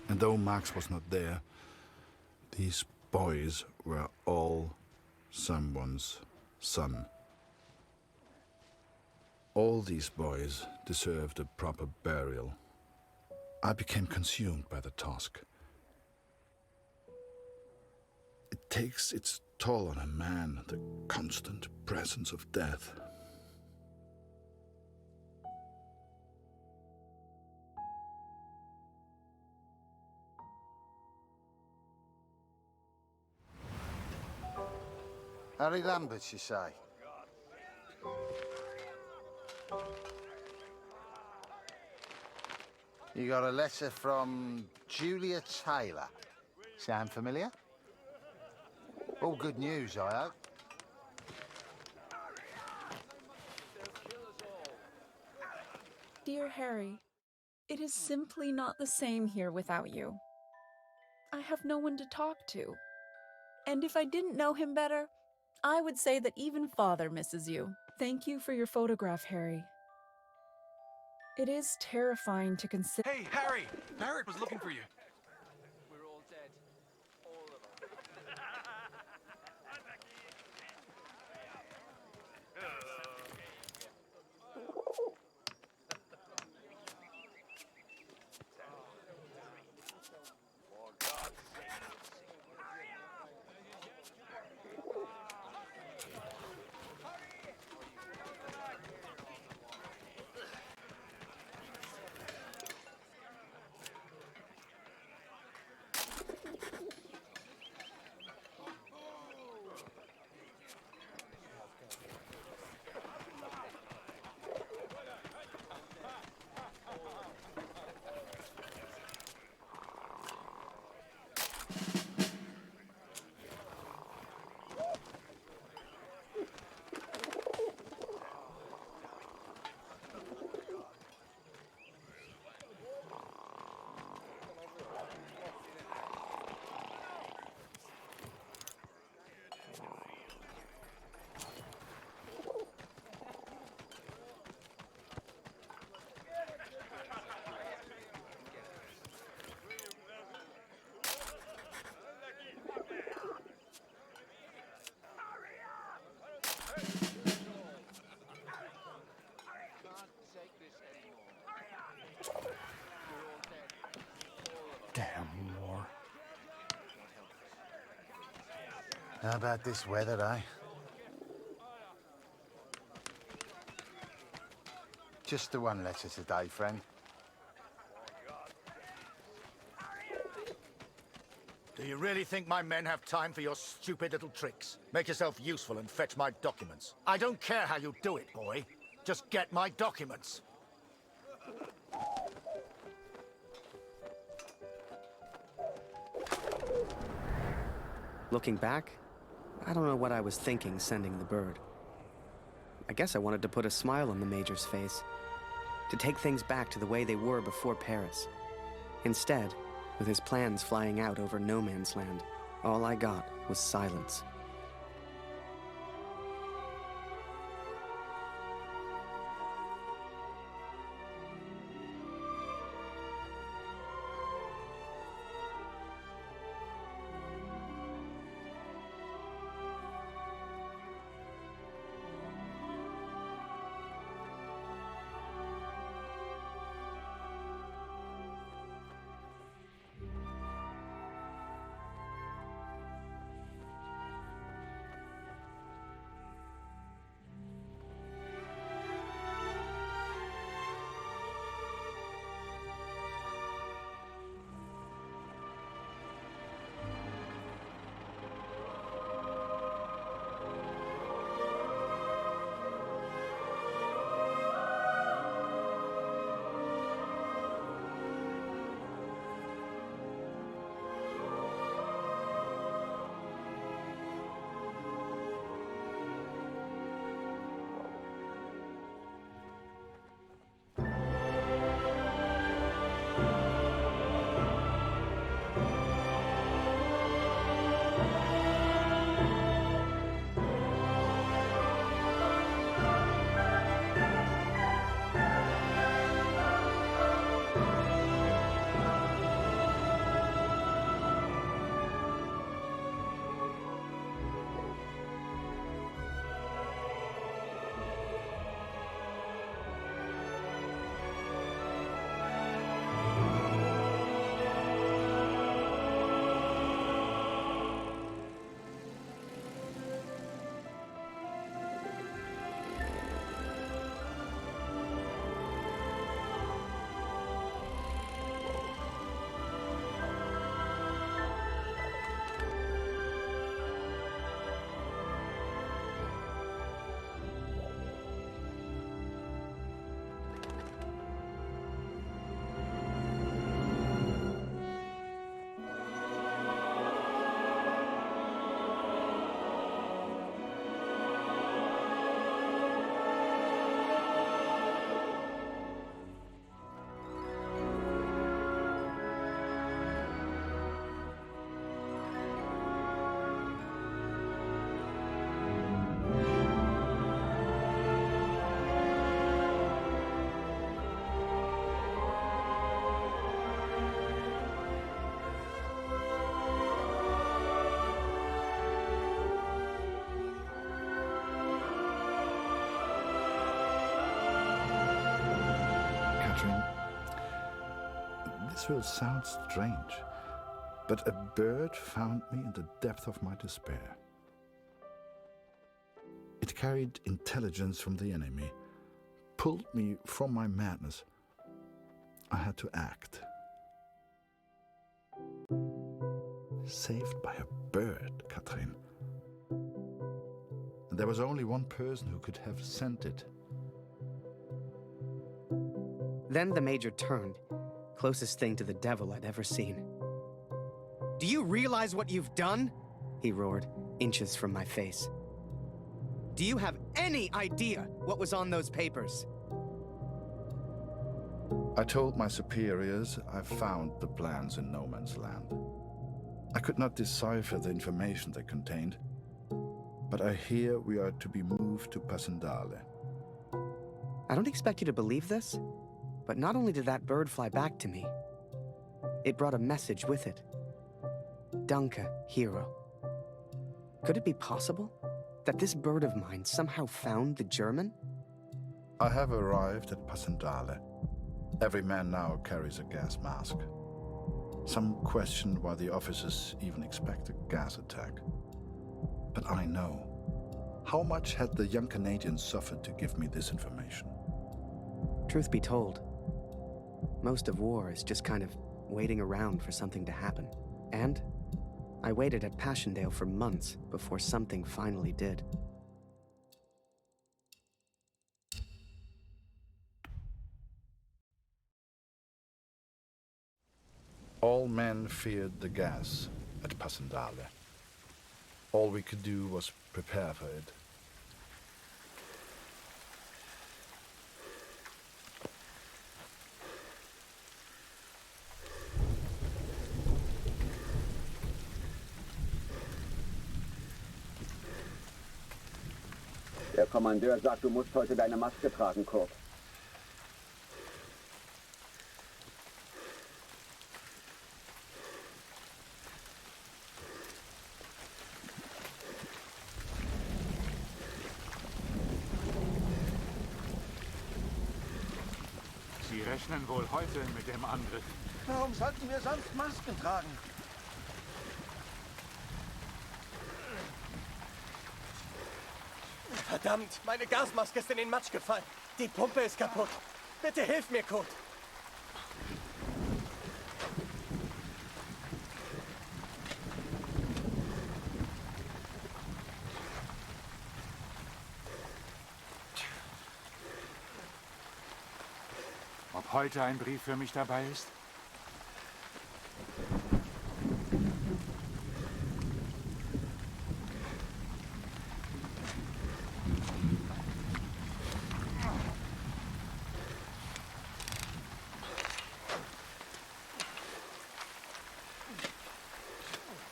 And though Max was not there, these boys were all someone's son. All these boys deserved a proper burial. I became consumed by the task. It takes its toll on a man, the constant presence of death. Harry Lambert, you say? You got a letter from Julia Taylor. Sound familiar? All good news, I hope. Dear Harry, it is simply not the same here without you. I have no one to talk to. And if I didn't know him better, I would say that even Father misses you. Thank you for your photograph, Harry. It is terrifying to consider. Hey, Harry! Barrett was looking for you. We're all dead. All of us. Damn war. How about this weather, eh? Just the one letter today, friend. Do you really think my men have time for your stupid little tricks? Make yourself useful and fetch my documents. I don't care how you do it, boy. Just get my documents. Looking back, I don't know what I was thinking sending the bird. I guess I wanted to put a smile on the Major's face, to take things back to the way they were before Paris. Instead, with his plans flying out over no man's land, all I got was silence. This will sound strange, but a bird found me in the depth of my despair. It carried intelligence from the enemy, pulled me from my madness. I had to act. Saved by a bird, Katrin. And there was only one person who could have sent it. Then the Major turned, closest thing to the devil I'd ever seen. "Do you realize what you've done?" he roared, inches from my face. "Do you have any idea what was on those papers?" I told my superiors I found the plans in no man's land. I could not decipher the information they contained, but I hear we are to be moved to Pasendale. I don't expect you to believe this, but not only did that bird fly back to me, it brought a message with it. Danke, hero. Could it be possible that this bird of mine somehow found the German? I have arrived at Pasendale. Every man now carries a gas mask. Some question why the officers even expect a gas attack. But I know. How much had the young Canadian suffered to give me this information? Truth be told, most of war is just kind of waiting around for something to happen. And I waited at Passchendaele for months before something finally did. All men feared the gas at Passchendaele. All we could do was prepare for it. Der Kommandeur sagt, du musst heute deine Maske tragen, Kurt. Sie rechnen wohl heute mit dem Angriff. Warum sollten wir sonst Masken tragen? Verdammt, meine Gasmaske ist in den Matsch gefallen. Die Pumpe ist kaputt. Bitte hilf mir, Kurt. Ob heute ein Brief für mich dabei ist?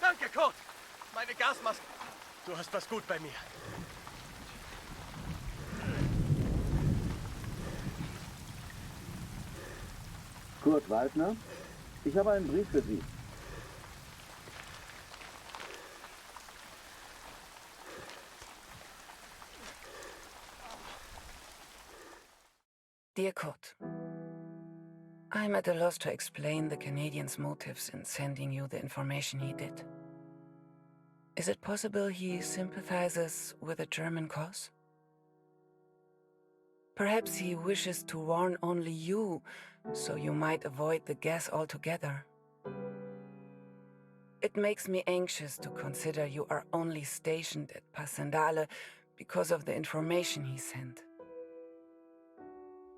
Danke, Kurt. Meine Gasmaske. Du hast was gut bei mir. Kurt Waldner, ich habe einen Brief für Sie. Dear Kurt, I'm at a loss to explain the Canadian's motives in sending you the information he did. Is it possible he sympathizes with the German cause? Perhaps he wishes to warn only you, so you might avoid the gas altogether. It makes me anxious to consider you are only stationed at Passchendaele because of the information he sent.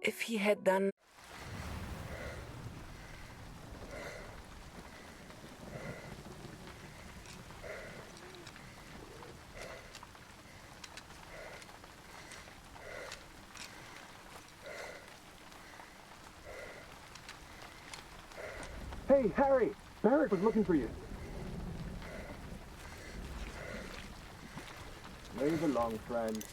If he had done... Hey, Harry! Barrett was looking for you. Move along, friend.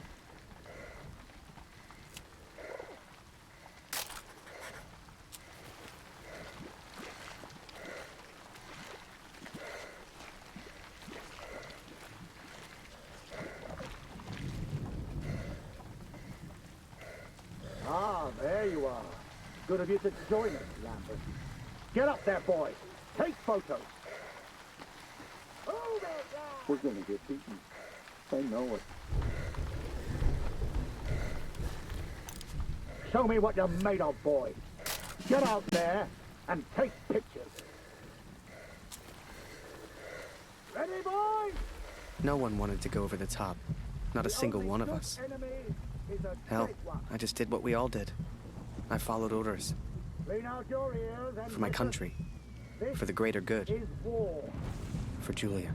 Ah, there you are. Good of you to join us, Lambert. Get up there, boy. Take photos. We're gonna get beaten. I know it. Show me what you're made of, boy. Get out there and take pictures. Ready, boys? No one wanted to go over the top. Not a single one of us. Hell, I just did what we all did. I followed orders. Clean out your ears and For my country. For the greater good. is war. For Julia.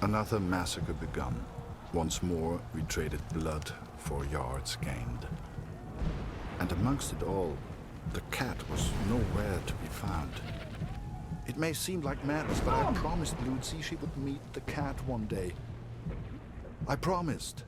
Another massacre begun. Once more, we traded blood for yards gained. And amongst it all, the cat was nowhere to be found. It may seem like madness, but I promised Lucy she would meet the cat one day. I promised.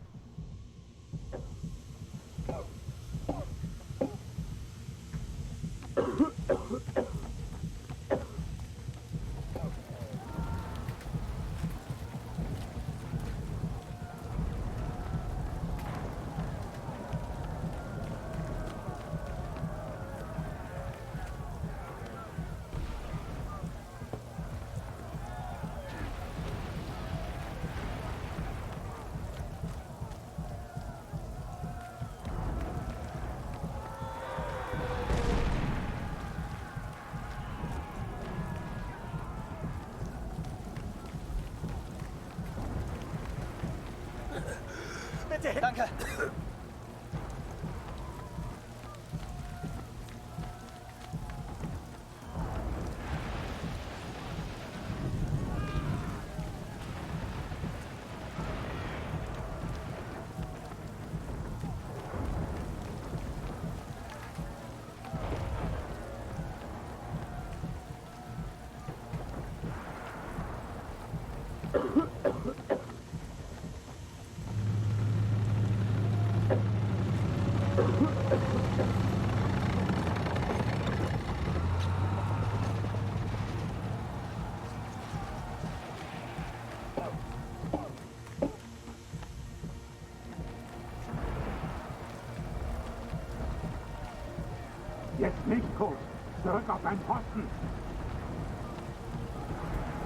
bitte hin. Danke. Jetzt nicht, Kurs. Zurück auf deinen Posten.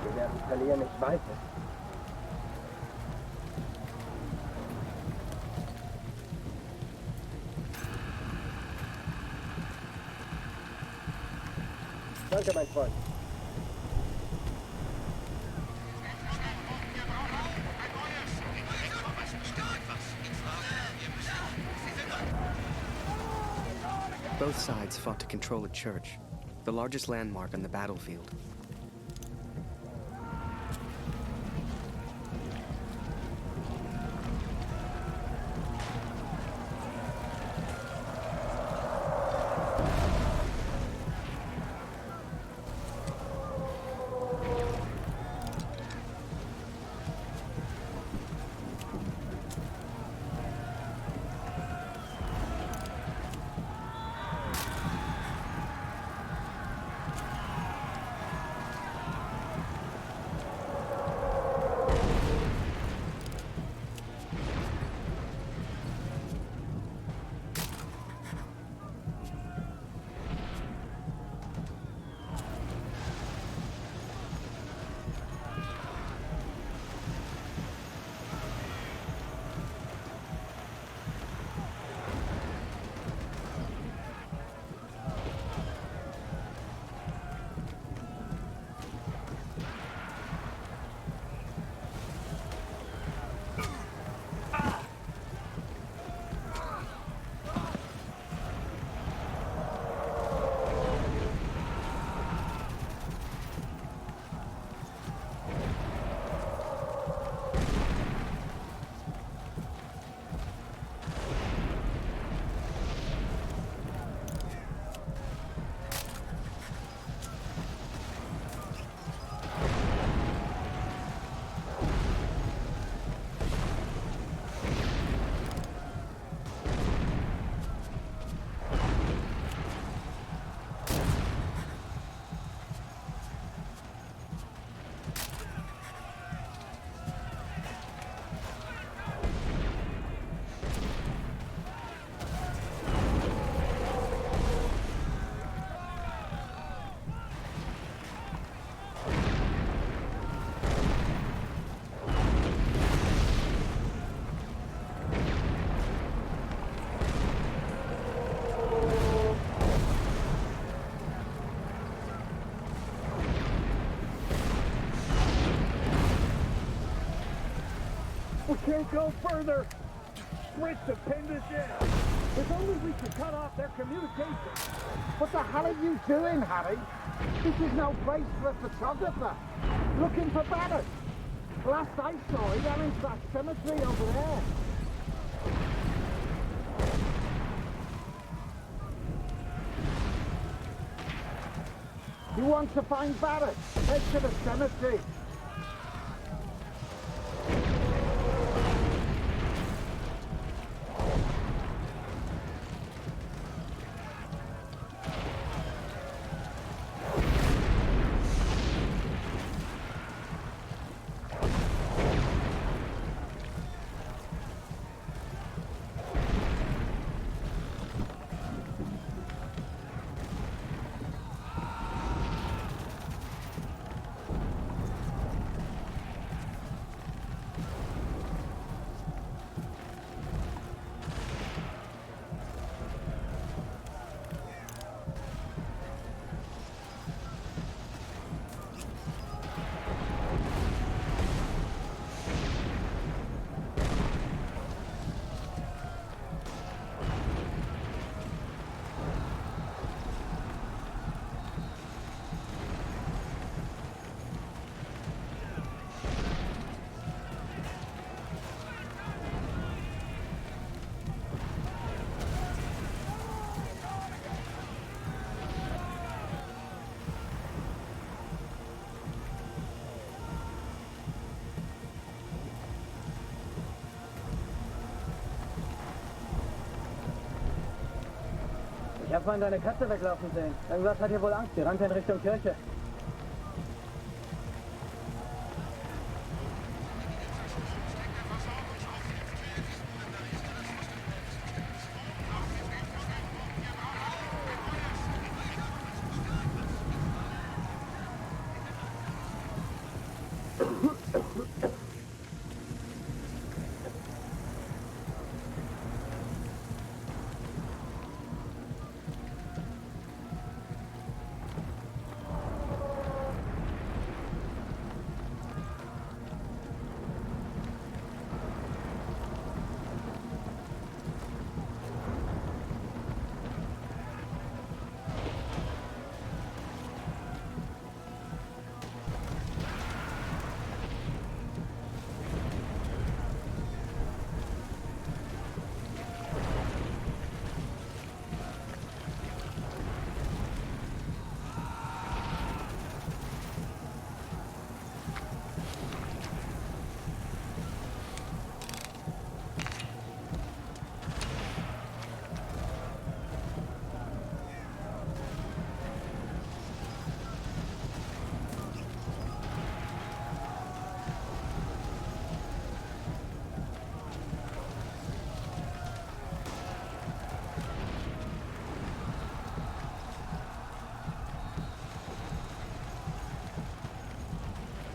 Wir werden verlieren, ich weiß es. Danke, mein Freund. Both sides fought to control a church, the largest landmark on the battlefield. We can't go further. Strix have pinned us in. If only we could cut off their communication. What the hell are you doing, Harry? This is no place for a photographer. Looking for Barrett. Last I saw, he ran into that cemetery over there. You want to find Barrett? Head to the cemetery. Ich habe vorhin deine Katze weglaufen sehen. Irgendwas hat ihr wohl Angst. Die rannte in Richtung Kirche.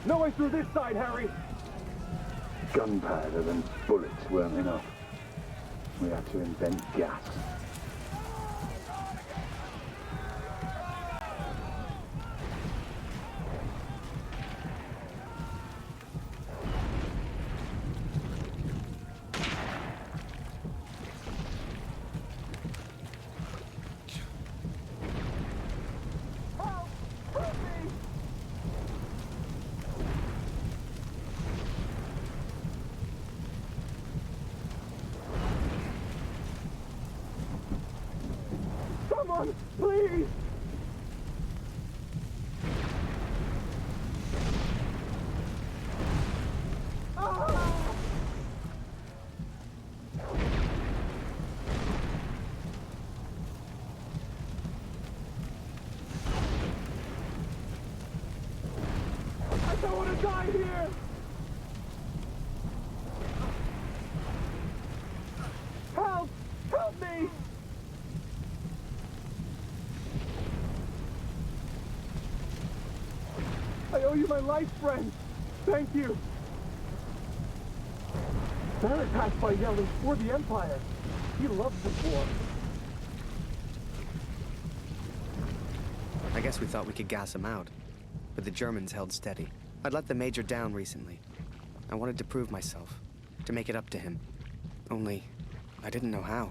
No way through this side, Harry! Gunpowder and bullets weren't enough. We had to invent gas. Someone, please! I don't want to die here! Help! Help me! I owe you my life, friend. Thank you. Barrett passed by yelling, "For the Empire." He loves this war. I guess we thought we could gas him out, but the Germans held steady. I'd let the Major down recently. I wanted to prove myself, to make it up to him. Only, I didn't know how.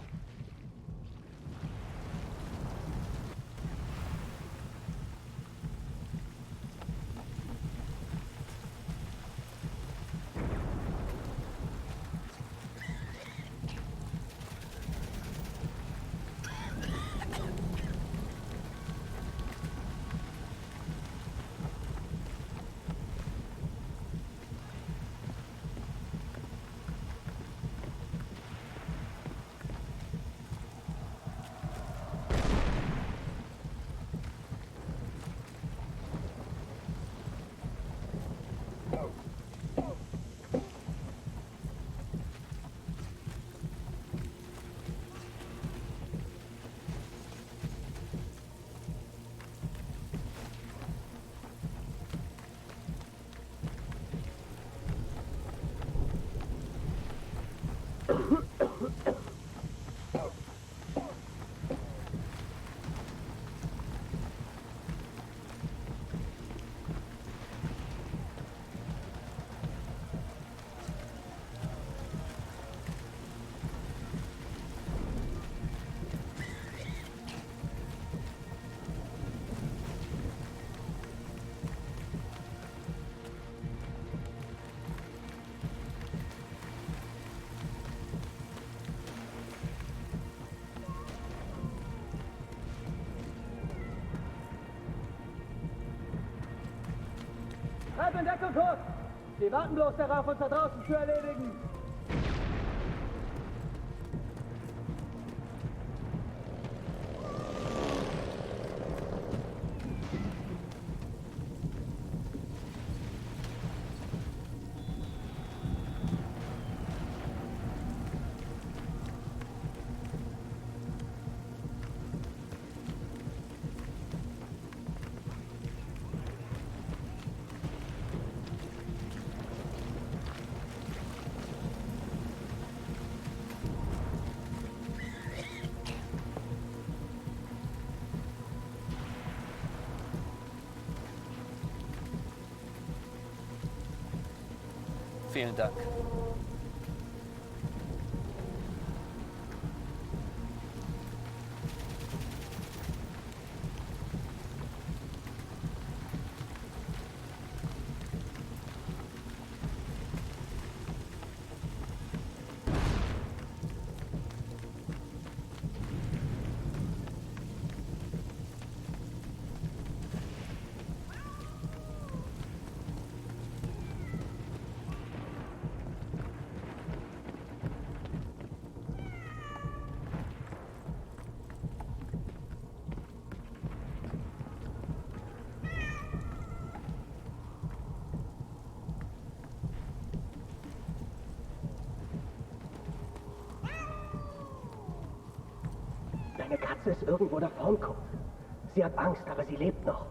Halt den Deckel kurz! Sie warten bloß darauf, uns da draußen zu erledigen. Vielen Dank. Deine Katze ist irgendwo da vorn, Kumpel. Sie hat Angst, aber sie lebt noch.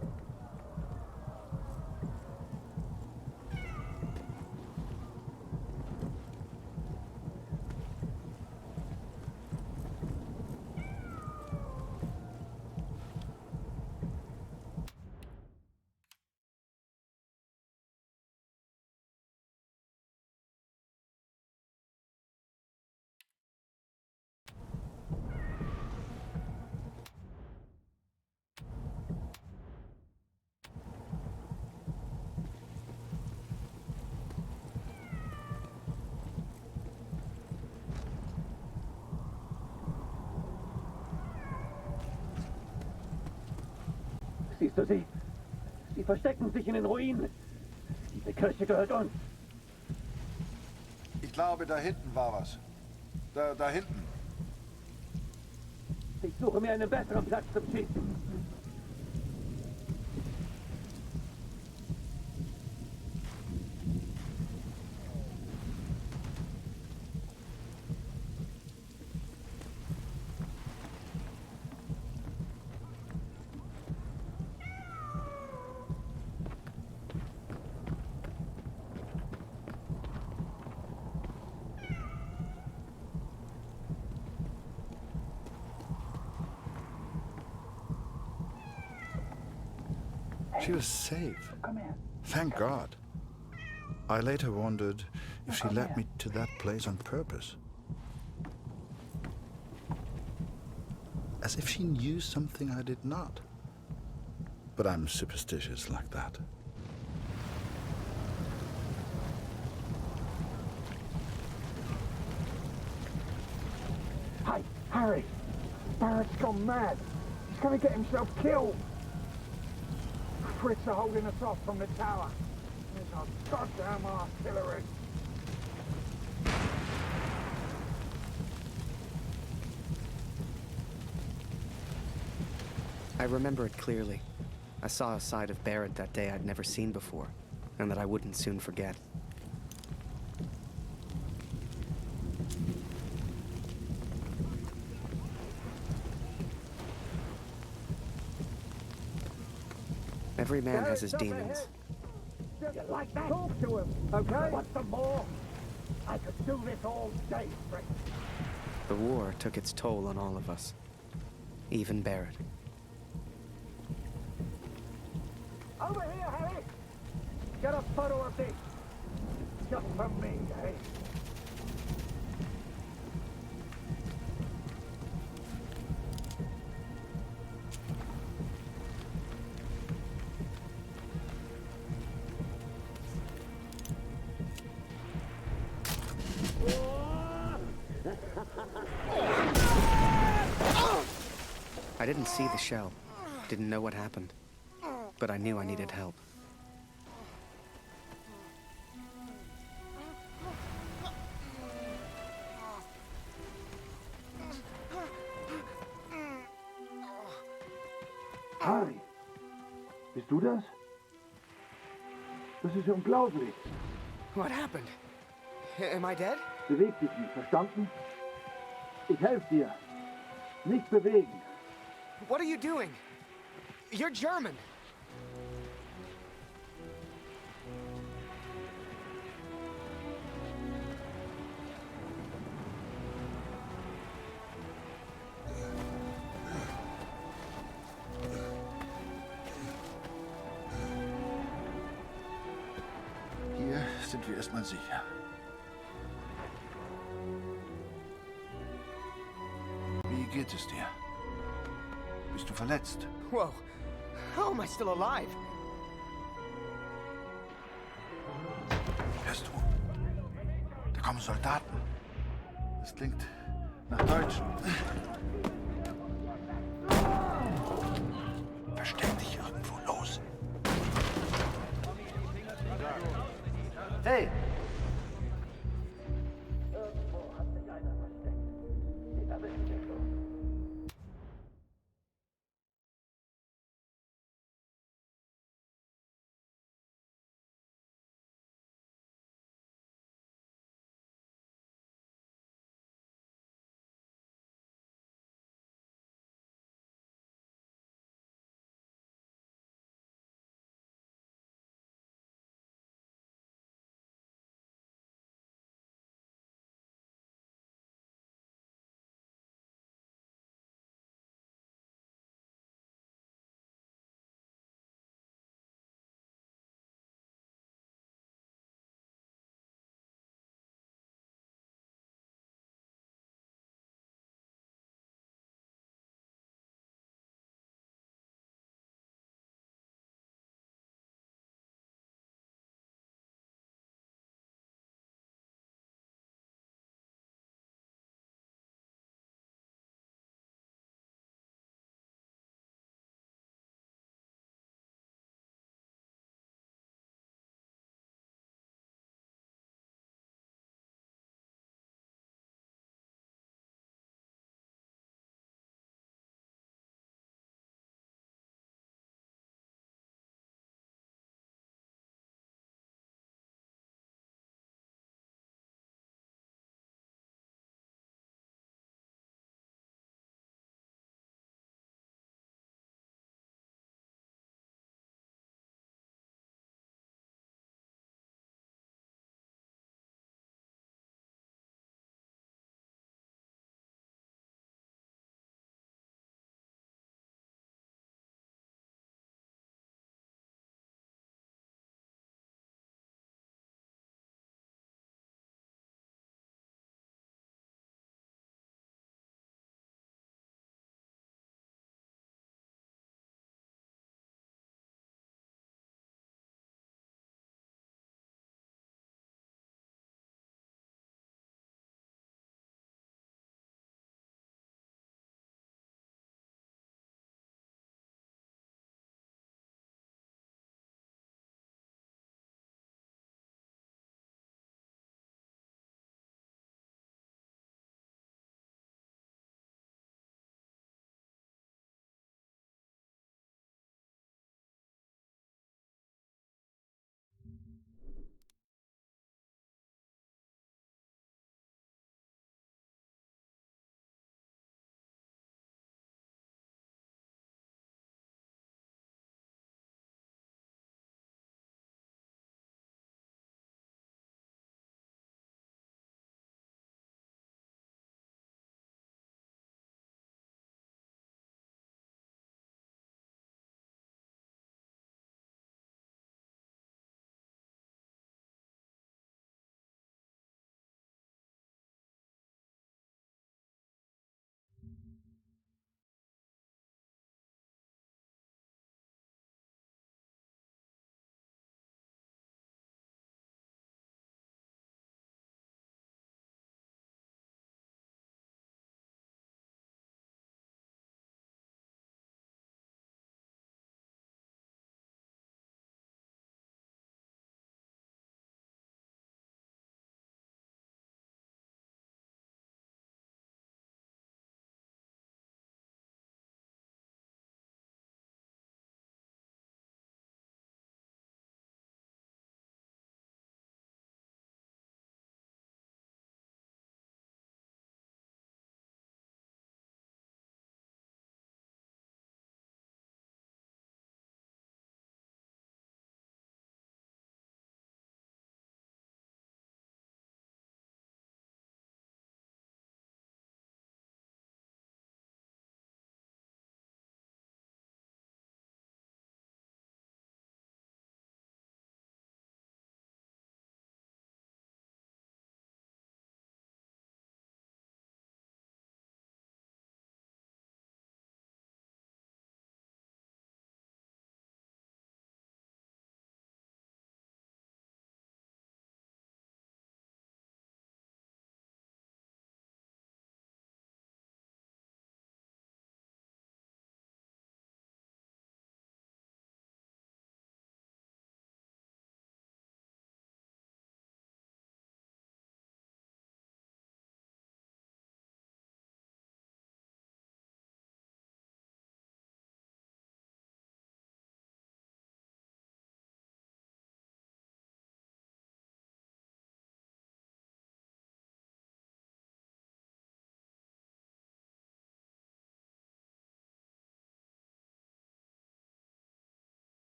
Siehst du sie? Sie verstecken sich in den Ruinen. Diese Kirche gehört uns. Ich glaube, da hinten war was. Da hinten. Ich suche mir einen besseren Platz zum Schießen. She was safe. Thank God. I later wondered if she led me to that place on purpose. As if she knew something I did not. But I'm superstitious like that. Hey, Harry! Barrett's gone mad. He's gonna get himself killed. Brits are holding us off from the tower. There's our goddamn artillery. I remember it clearly. I saw a side of Barrett that day I'd never seen before, and that I wouldn't soon forget. Every man has his demons. You like that? Talk to him, okay? What's the more? I could do this all day, Strix. The war took its toll on all of us. Even Barrett. Over here, Harry! Get a photo of this. Just for me, eh? I didn't see the shell, didn't know what happened, but I knew I needed help. Harry, bist du das? Das ist unglaublich. What happened? Am I dead? Beweg dich nicht, verstanden? Ich helfe dir. Nicht bewegen. What are you doing? You're German. Hier sind sind wir erstmal sicher. Wie geht es dir? Bist du verletzt? Whoa. How am I still alive? Hörst du? Da kommen Soldaten. Das klingt nach Deutschen. Versteck dich irgendwo los. Hey!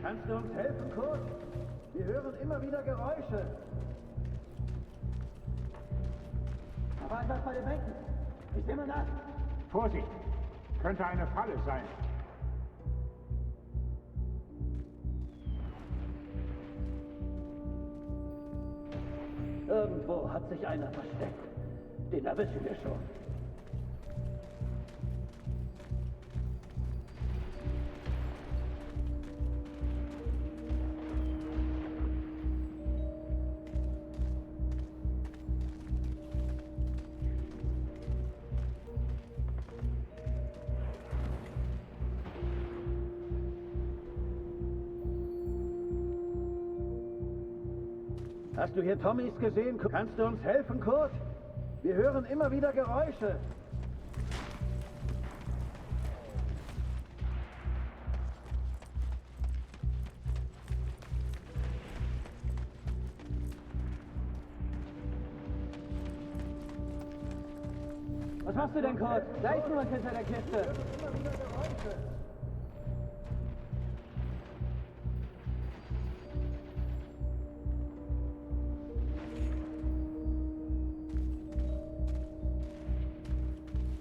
Kannst du uns helfen, Kurt? Wir hören immer wieder Geräusche. Da war etwas bei den Bänken. Ist jemand da? Vorsicht! Könnte eine Falle sein. Irgendwo hat sich einer versteckt. Den erwischen wir schon. Hast du hier Tommys gesehen? Kannst du uns helfen, Kurt? Wir hören immer wieder Geräusche. Was machst du denn, Kurt? Da ist jemand hinter der Kiste.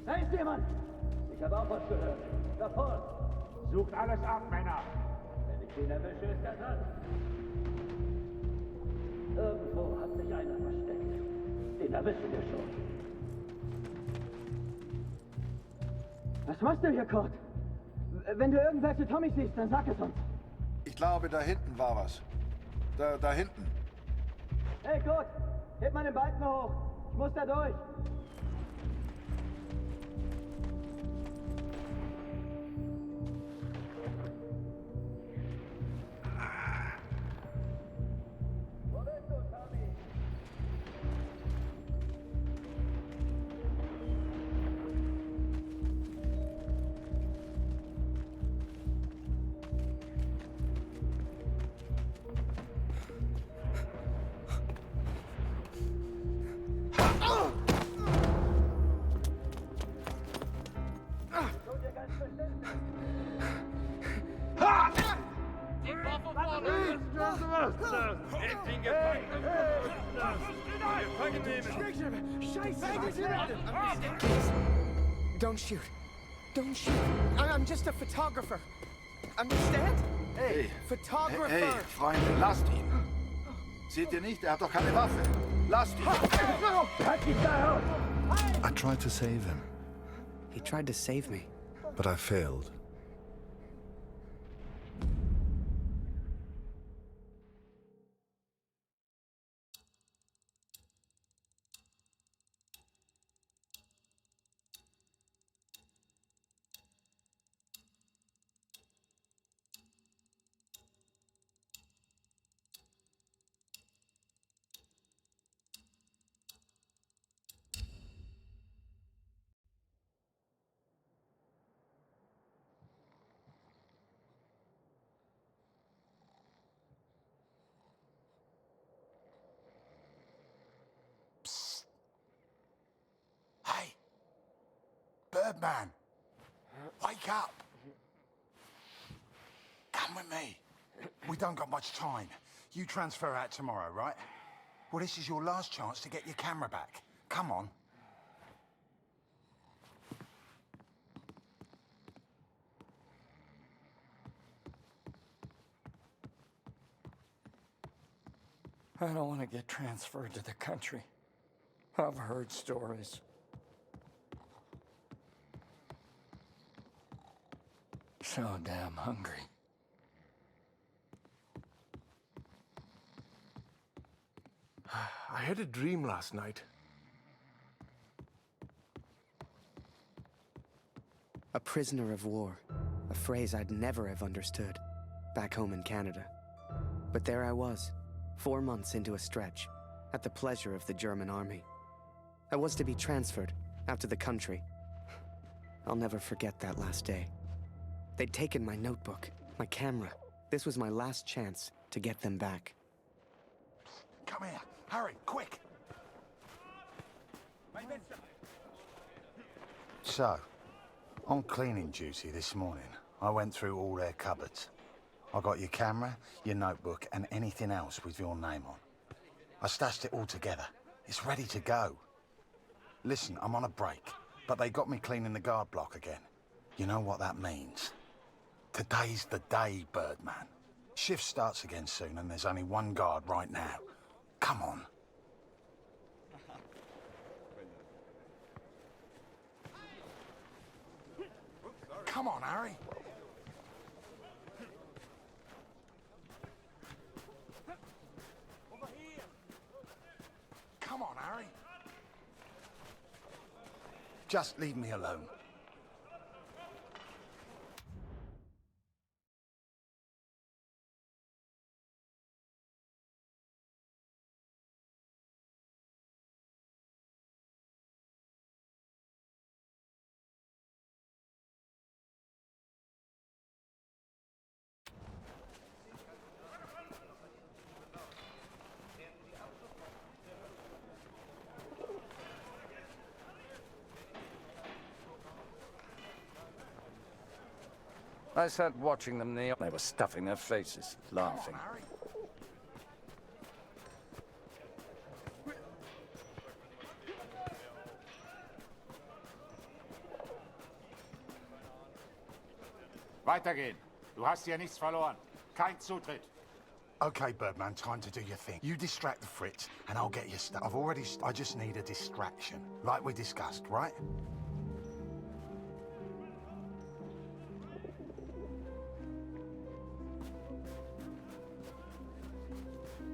Da ist jemand! Ich habe auch was gehört. Da vorne! Sucht alles ab, Männer! Wenn ich den erwische, ist er dran. Irgendwo hat sich einer versteckt. Den erwischen wir schon. Was machst du hier, Kurt? Wenn du irgendwelche Tommys siehst, dann sag es uns. Ich glaube, da hinten war was. Da hinten. Hey, Kurt! Heb mal den Balken hoch! Ich muss da durch! Don't shoot. Don't shoot. I'm just a photographer. Understand? Hey. Photographer. Hey, Freunde, lasst ihn. Seht ihr nicht? Er hat doch keine Waffe. Lasst ihn. I tried to save him. He tried to save me. But I failed. Birdman, wake up. Come with me. We don't got much time. You transfer out tomorrow, right? Well, this is your last chance to get your camera back. Come on. I don't want to get transferred to the country. I've heard stories. So damn hungry. I had a dream last night. A prisoner of war. A phrase I'd never have understood back home in Canada. But there I was, 4 months into a stretch, at the pleasure of the German army. I was to be transferred out to the country. I'll never forget that last day. They'd taken my notebook, My camera. This was my last chance to get them back. Come here. Hurry, quick. So, on cleaning duty this morning, I went through all their cupboards. I got your camera, your notebook, and anything else with your name on. I stashed it all together. It's ready to go. Listen, I'm on a break, but they got me cleaning the guard block again. You know what that means? Today's the day, Birdman. Shift starts again soon, and there's only one guard right now. Come on. Come on, Harry. Come on, Harry. Just leave me alone. I sat watching them kneel. They were stuffing their faces, laughing. Weitergehen. Du hast hier nichts verloren. Kein Zutritt. Okay, Birdman, time to do your thing. You distract the Fritz, and I'll get your stuff. I just need a distraction, like we discussed, right?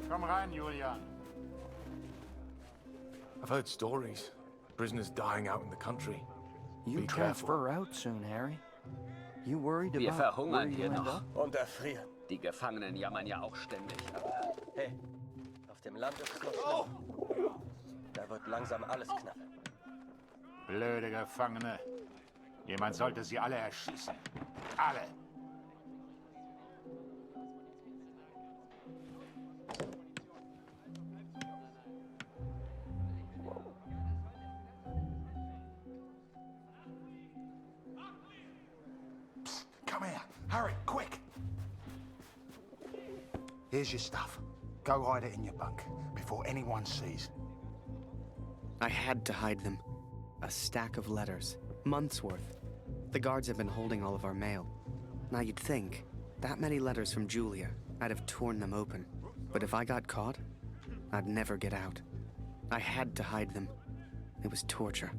Komm rein, Julian. I've heard stories. Prisoners dying out in the country. You Be transfer out soon, Harry. You worried Wir about where verhungern you hier end noch. up? Und erfrieren. Die Gefangenen jammern ja auch ständig. Aber Hey, auf dem Land ist es noch schlimm. Da wird langsam alles knapp. blöde Gefangene. Jemand sollte sie alle erschießen. Alle. Come here. Hurry, quick. Here's your stuff. Go hide it in your bunk before anyone sees. I had to hide them. A stack of letters. Months' worth. The guards have been holding all of our mail. Now you'd think, that many letters from Julia, I'd have torn them open. But if I got caught, I'd never get out. I had to hide them. It was torture.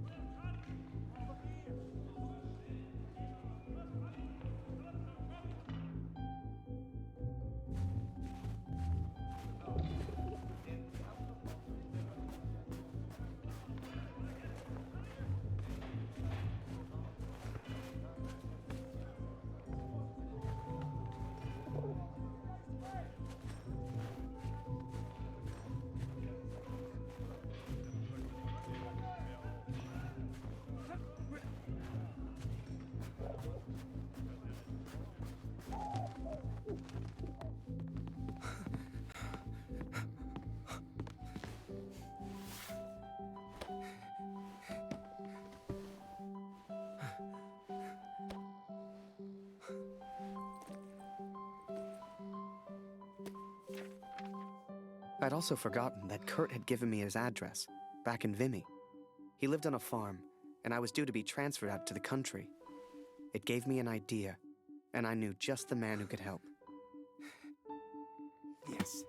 I'd also forgotten that Kurt had given me his address, back in Vimy. He lived on a farm, and I was due to be transferred out to the country. It gave me an idea, and I knew just the man who could help. Yes.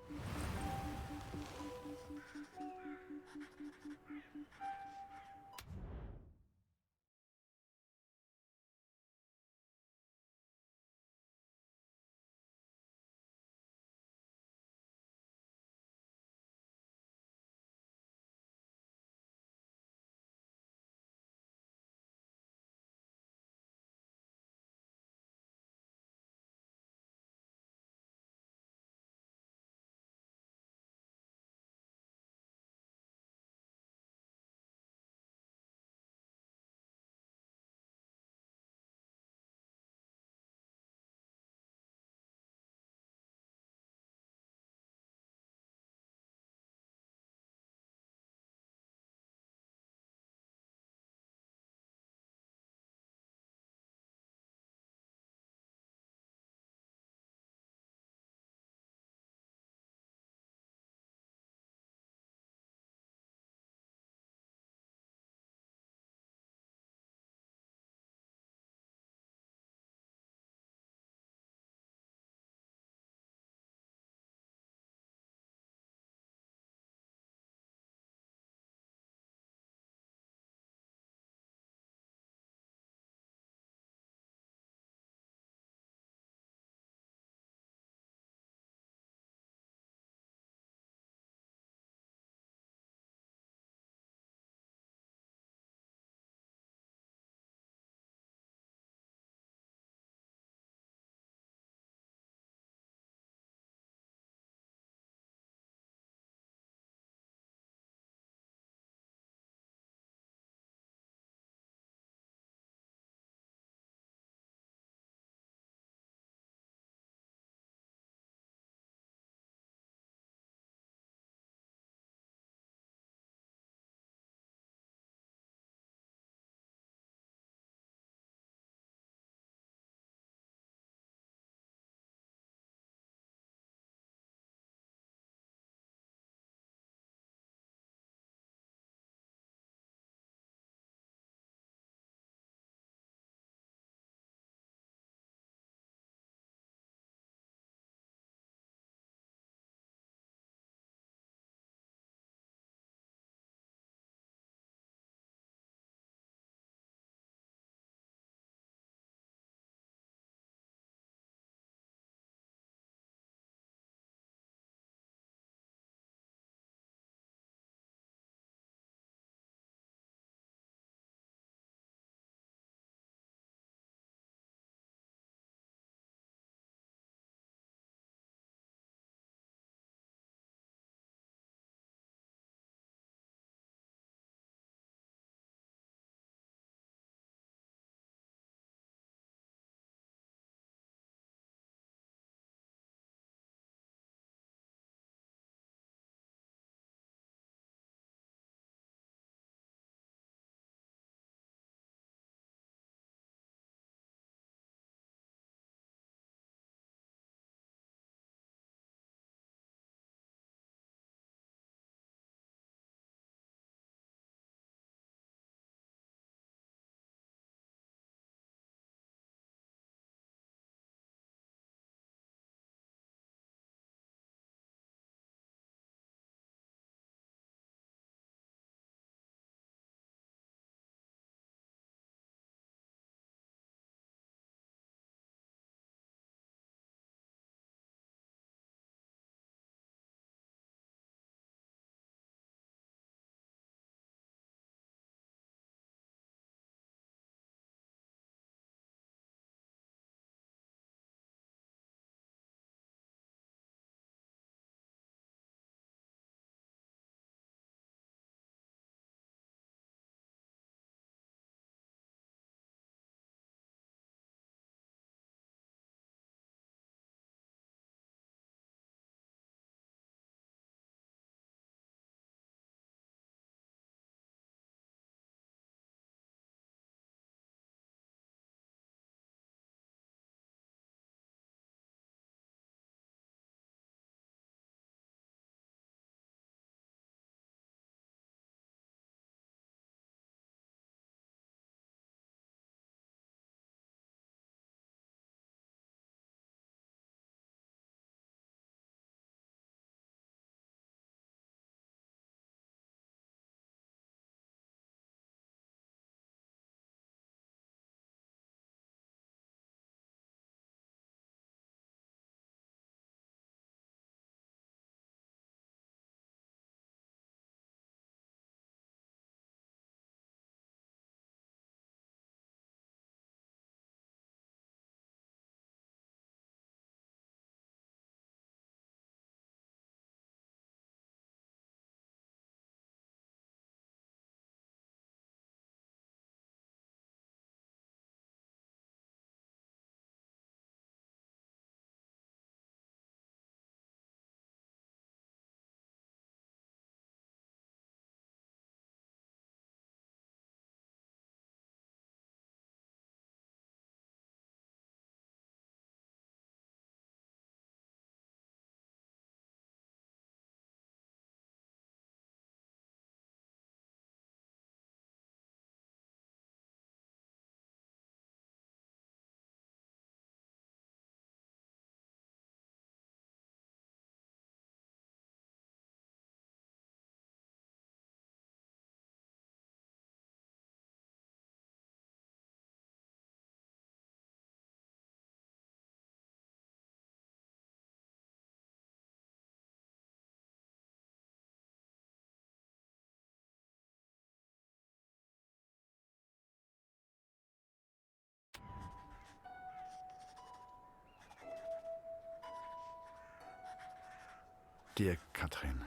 Dear Katrin,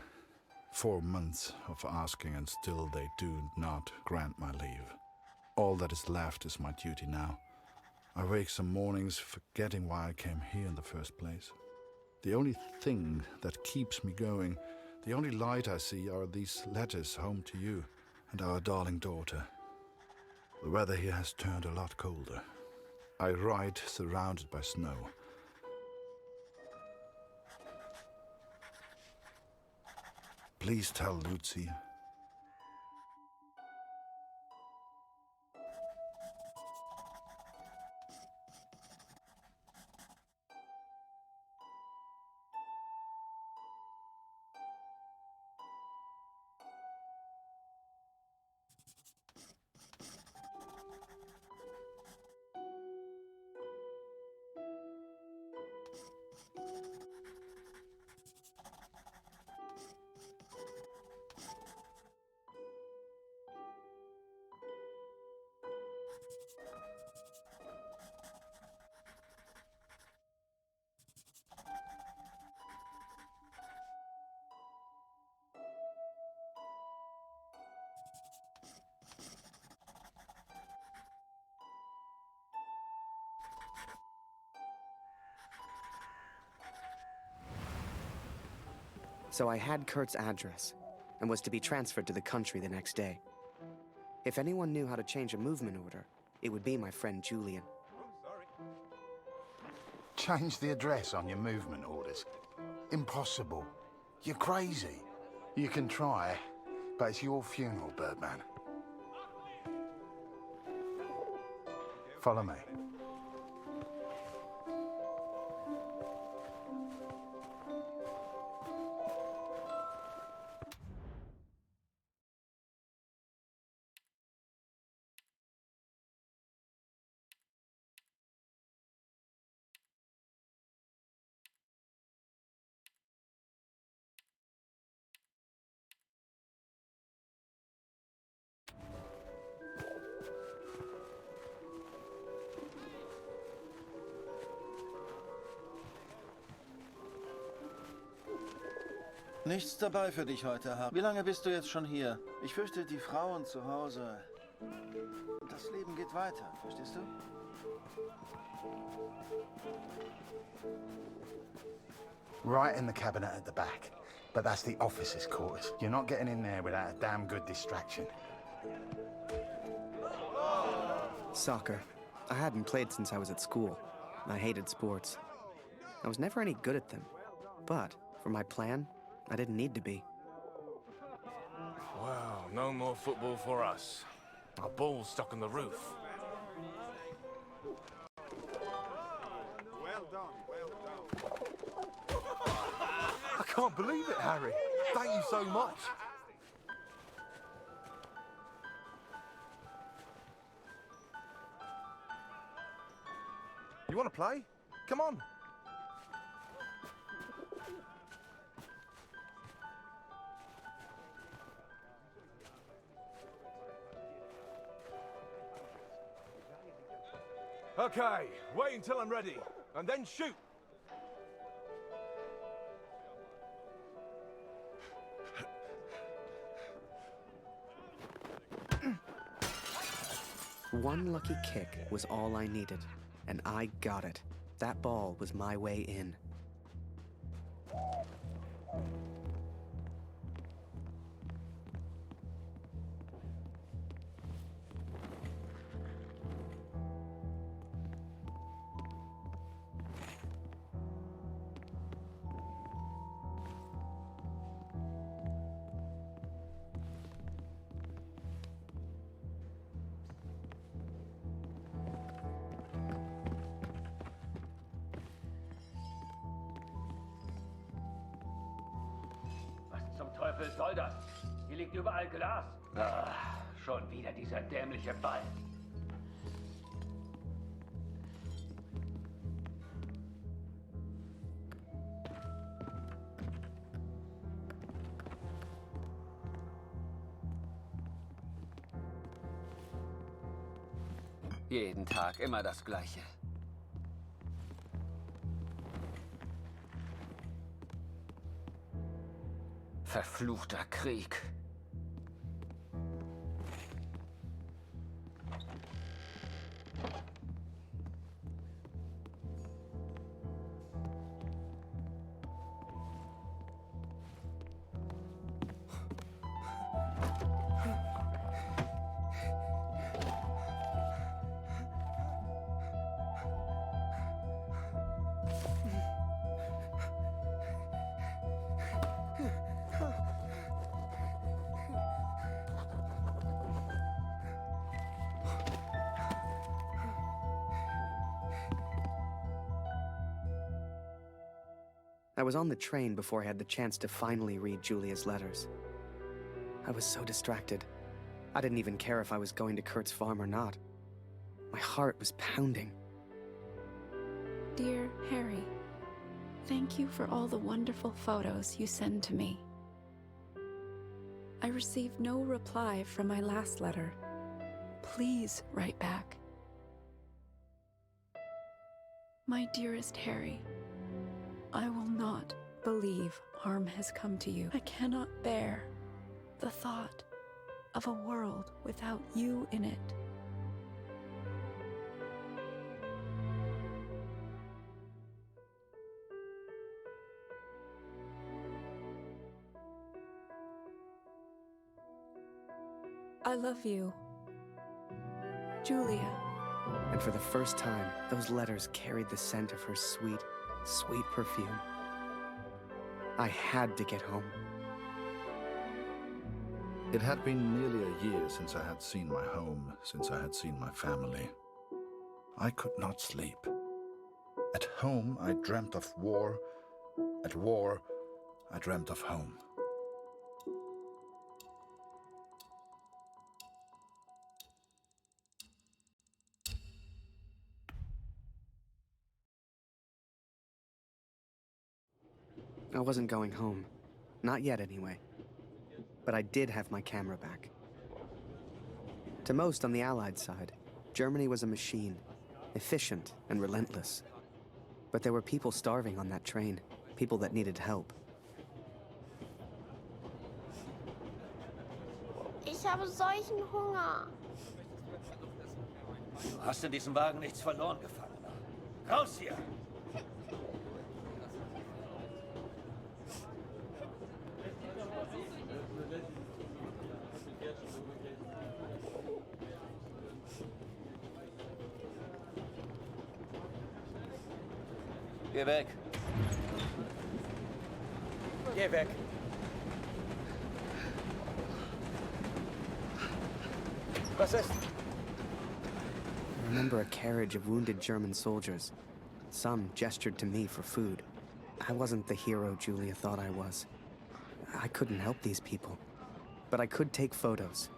4 months of asking and still they do not grant my leave. All that is left is my duty now. I wake some mornings forgetting why I came here in the first place. The only thing that keeps me going, the only light I see are these letters home to you and our darling daughter. The weather here has turned a lot colder. I ride surrounded by snow. Please tell Lucy. So I had Kurt's address, and was to be transferred to the country the next day. If anyone knew how to change a movement order, it would be my friend Julian. Change the address on your movement orders? Impossible. You're crazy. You can try, but it's your funeral, Birdman. Follow me. Nichts dabei für dich heute, Harry. Wie lange bist du jetzt schon hier? Ich fürchte, die Frauen zu Hause... Das Leben geht weiter, verstehst du? Right in the cabinet at the back. But that's the officer's quarters. You're not getting in there without a damn good distraction. Soccer. I hadn't played since I was at school. I hated sports. I was never any good at them. But, for my plan, I didn't need to be. Well, no more football for us. Our ball's stuck on the roof. Well done, well done. I can't believe it, Harry. Thank you so much. You want to play? Come on. Okay, wait until I'm ready, and then shoot! One lucky kick was all I needed, and I got it. That ball was my way in. Teufel soll das? Hier liegt überall Glas. Ah, schon wieder dieser dämliche Ball. Jeden Tag immer das Gleiche. Verfluchter Krieg. I was on the train before I had the chance to finally read Julia's letters. I was so distracted. I didn't even care if I was going to Kurt's farm or not. My heart was pounding. Dear Harry, thank you for all the wonderful photos you send to me. I received no reply from my last letter. Please write back. My dearest Harry, I will not believe harm has come to you. I cannot bear the thought of a world without you in it. I love you, Julia. And for the first time, those letters carried the scent of her sweet, sweet perfume. I had to get home. It had been nearly a year since I had seen my home, since I had seen my family. I could not sleep. At home, I dreamt of war. At war, I dreamt of home. I wasn't going home. Not yet, anyway. But I did have my camera back. To most on the Allied side, Germany was a machine, efficient and relentless. But there were people starving on that train, people that needed help. Ich habe solchen Hunger. Du hast in diesem Wagen nichts verloren, Gefangener. Raus hier! Geh weg. Geh weg. Was ist? I remember a carriage of wounded German soldiers. Some gestured to me for food. I wasn't the hero Julia thought I was. I couldn't help these people. But I could take photos.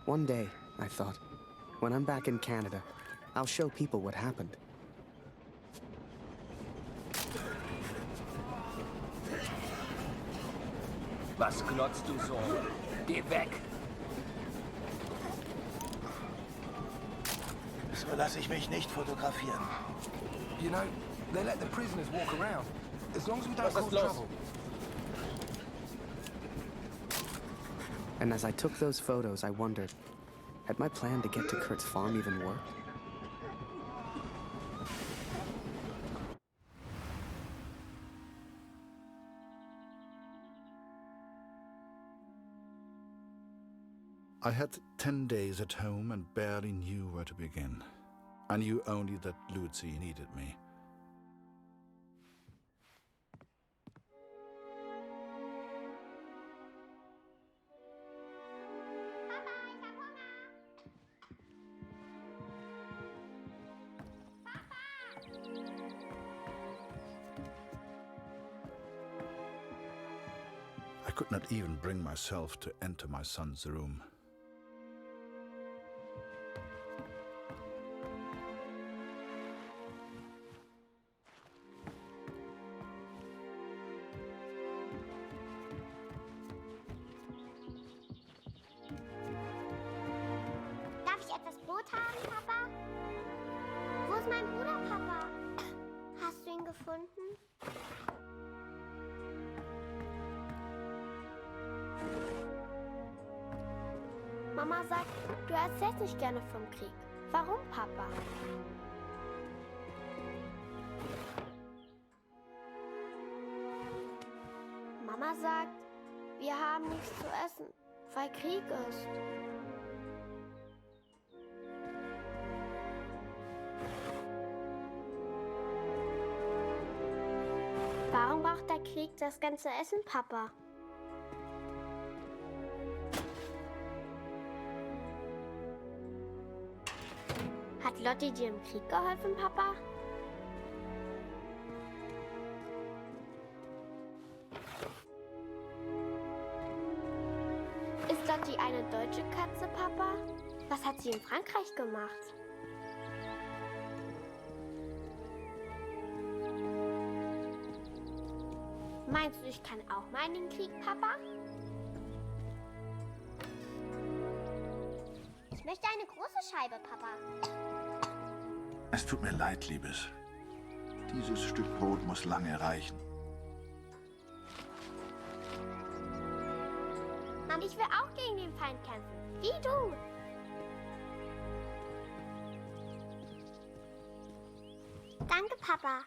One day, I thought, when I'm back in Canada, I'll show people what happened. Was glotzt du so? Geh weg! So lasse ich mich nicht fotografieren. You know, they let the prisoners walk around. As long as we don't cause trouble. And as I took those photos, I wondered, had my plan to get to Kurt's farm even worked? I had 10 days at home and barely knew where to begin. I knew only that Lucy needed me. I could not even bring myself to enter my son's room. Darf ich etwas Brot haben, Papa? Wo ist mein Bruder, Papa? Hast du ihn gefunden? Mama sagt, du erzählst nicht gerne vom Krieg. Warum, Papa? Mama sagt, wir haben nichts zu essen, weil Krieg ist. Warum braucht der Krieg das ganze Essen, Papa? Hat Lotti dir im Krieg geholfen, Papa? Ist Lotti eine deutsche Katze, Papa? Was hat sie in Frankreich gemacht? Meinst du, ich kann auch mal in den Krieg, Papa? Ich möchte eine große Scheibe, Papa. Es tut mir leid, Liebes. Dieses Stück Brot muss lange reichen. Mann, ich will auch gegen den Feind kämpfen. Wie du. Danke, Papa.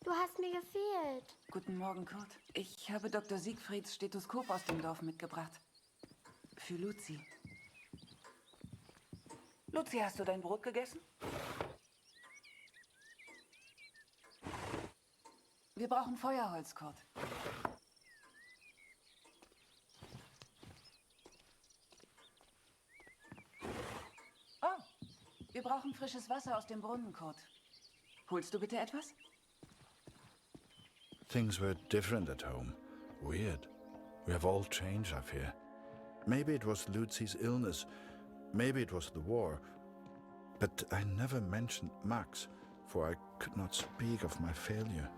Du hast mir gefehlt. Guten Morgen, Kurt. Ich habe Dr. Siegfrieds Stethoskop aus dem Dorf mitgebracht. Für Luzi. Luzi, hast du dein Brot gegessen? Wir brauchen Feuerholz, Kurt. Oh, wir brauchen frisches Wasser aus dem Brunnen, Kurt. Holst du bitte etwas? Things were different at home. Weird. We have all changed, I fear. Maybe it was Lucy's illness. Maybe it was the war. But I never mentioned Max, for I could not speak of my failure.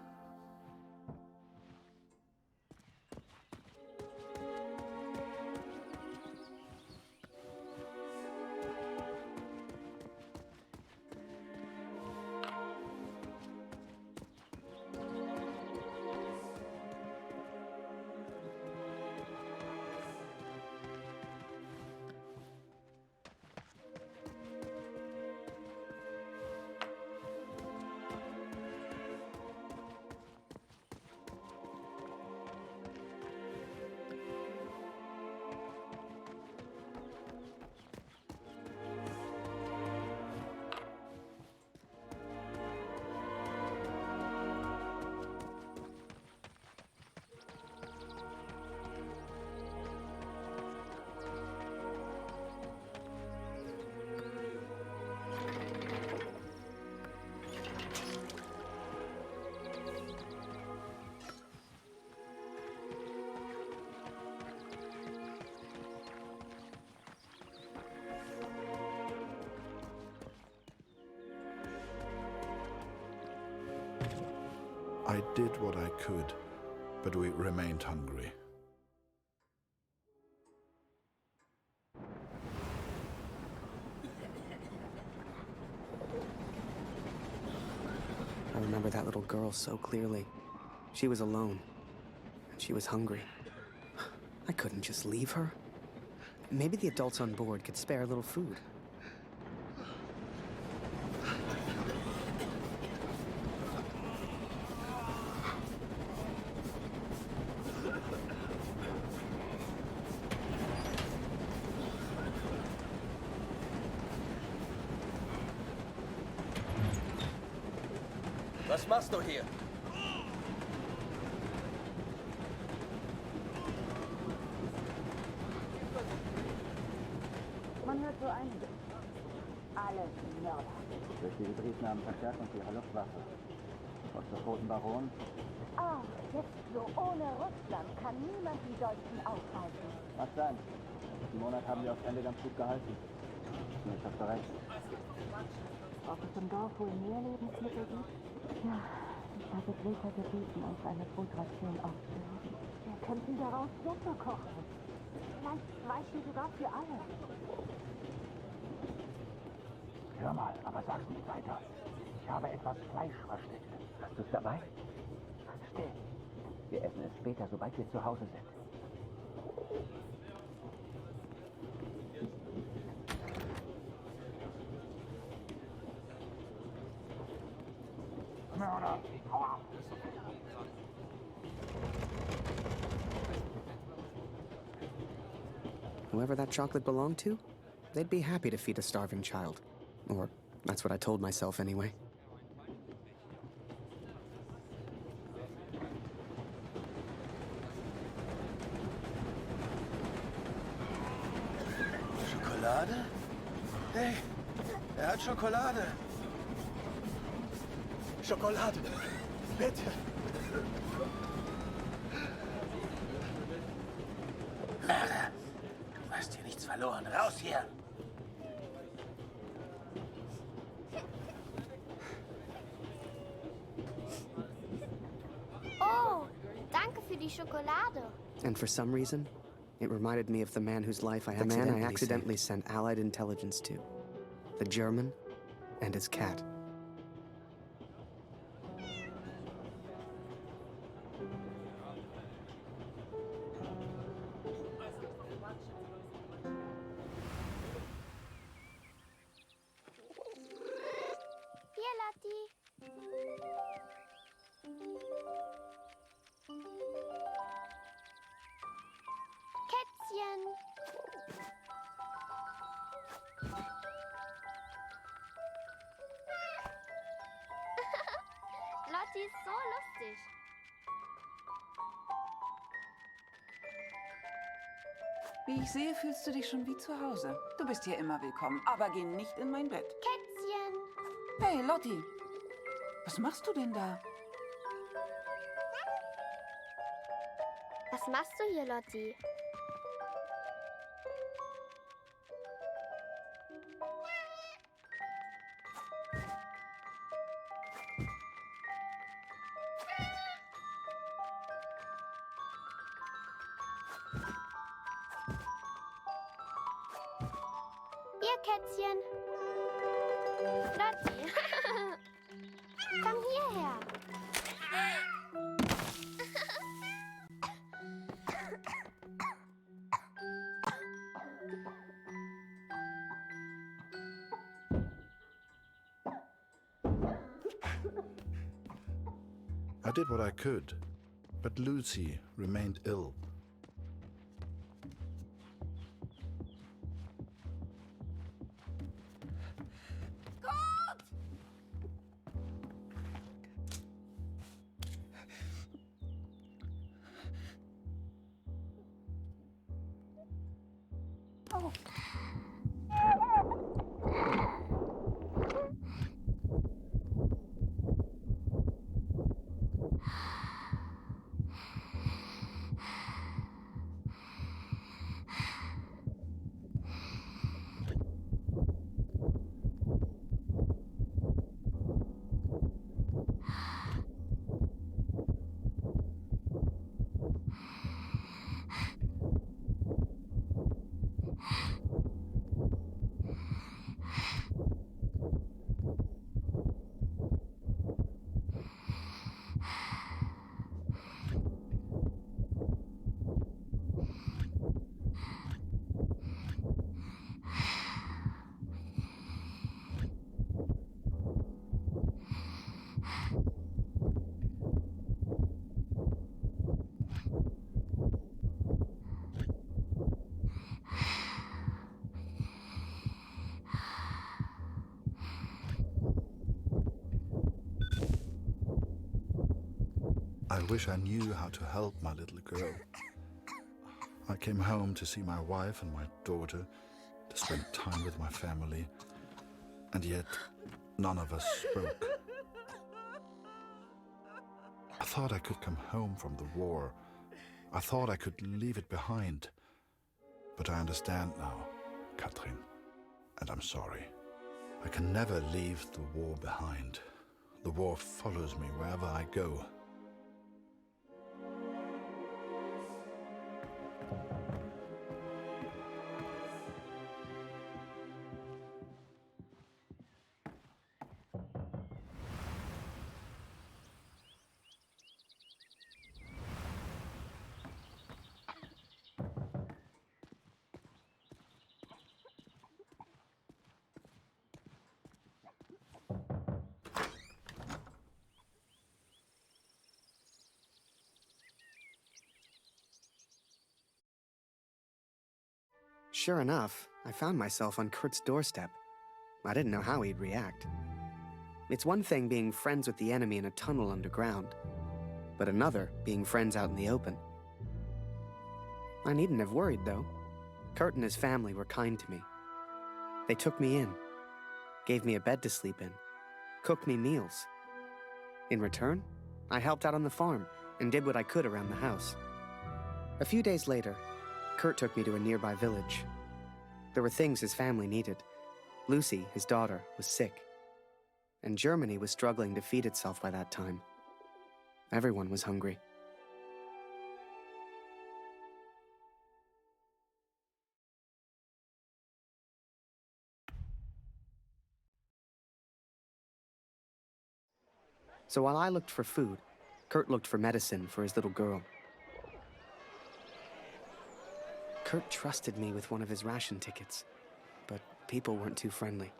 I did what I could, but we remained hungry. I remember that little girl so clearly. She was alone, and she was hungry. I couldn't just leave her. Maybe the adults on board could spare a little food. Was machst du hier? Man hört so einiges. Alles Mörder. Durch die Betriebnahmen Verstärkung ihrer Luftwaffe. Und zur Roten Baron? Ah, jetzt so ohne Russland kann niemand die Deutschen aufhalten. Mag sein. Diesen Monat haben wir aufs Ende ganz gut gehalten. Mir ist das bereit. Ob es im Dorf wohl mehr Lebensmittel gibt? Ja, ich habe Peter gebeten, uns eine Brotration aufzuheben. Wir könnten daraus Suppe kochen. Vielleicht Fleisch sogar für alle. Hör mal, aber sag's nicht weiter. Ich habe etwas Fleisch versteckt. Hast du es dabei? Still. Wir essen es später, sobald wir zu Hause sind. Whoever that chocolate belonged to, they'd be happy to feed a starving child. Or that's what I told myself anyway. Schokolade? Hey, hat Schokolade. Schokolade, bitte. Mara, du hast hier nichts verloren. Raus hier! Oh, danke für die Schokolade. And for some reason, it reminded me of the man whose life I accidentally sent Allied intelligence to. The German and his cat. Hier, Lotti. Kätzchen. Lotti ist so lustig. Wie ich sehe, fühlst du dich schon wie zu Hause. Du bist hier immer willkommen, aber geh nicht in mein Bett. Kätzchen. Hey, Lotti. Was machst du denn da? Was machst du hier, Lotti? Hier, Kätzchen. Lotti. Komm hierher. I did what I could, but Lucy remained ill. I wish I knew how to help my little girl. I came home to see my wife and my daughter, to spend time with my family, and yet none of us spoke. I thought I could come home from the war. I thought I could leave it behind. But I understand now, Katrin, and I'm sorry. I can never leave the war behind. The war follows me wherever I go. Sure enough, I found myself on Kurt's doorstep. I didn't know how he'd react. It's one thing being friends with the enemy in a tunnel underground, but another being friends out in the open. I needn't have worried, though. Kurt and his family were kind to me. They took me in, gave me a bed to sleep in, cooked me meals. In return, I helped out on the farm and did what I could around the house. A few days later, Kurt took me to a nearby village. There were things his family needed. Lucy, his daughter, was sick. And Germany was struggling to feed itself by that time. Everyone was hungry. So while I looked for food, Kurt looked for medicine for his little girl. Kurt trusted me with one of his ration tickets, but people weren't too friendly.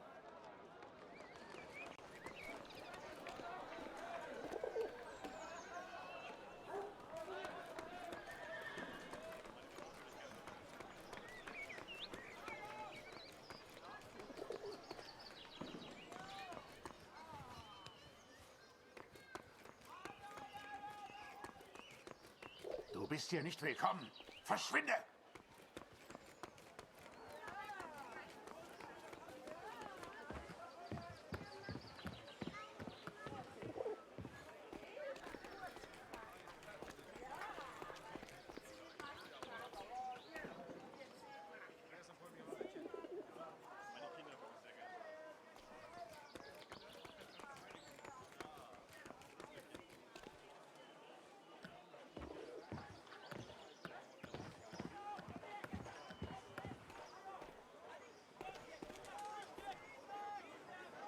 Du bist hier nicht willkommen. Verschwinde!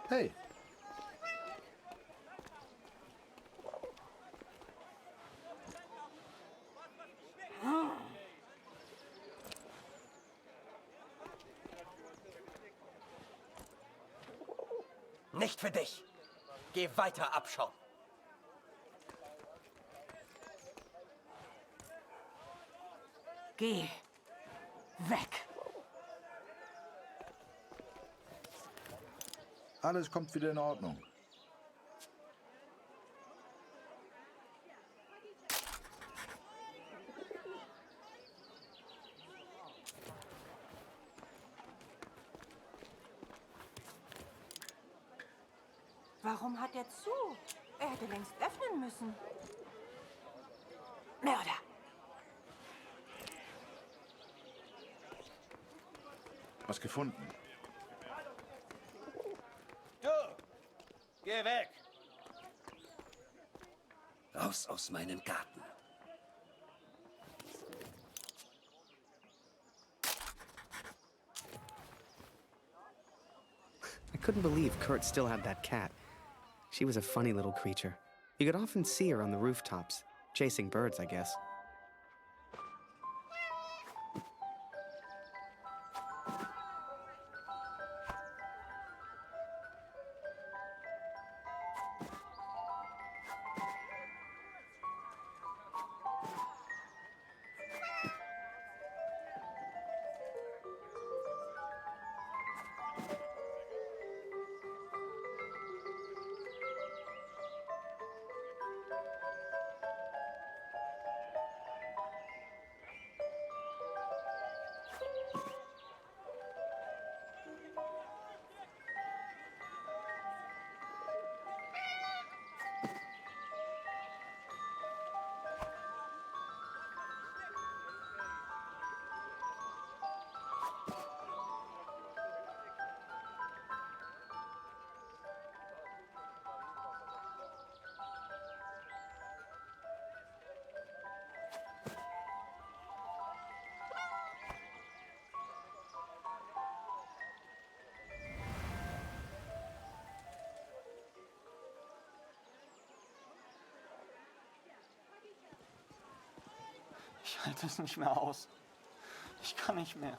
Hey. Nicht für dich. Geh weiter, Abschaum. Geh weg. Alles kommt wieder in Ordnung. Warum hat er zu? Er hätte längst öffnen müssen. Mörder! Was gefunden? Du! Geh weg! Raus aus meinem Garten. I couldn't believe Kurt still had that cat. She was a funny little creature. You could often see her on the rooftops, chasing birds, I guess. Ich halte es nicht mehr aus. Ich kann nicht mehr.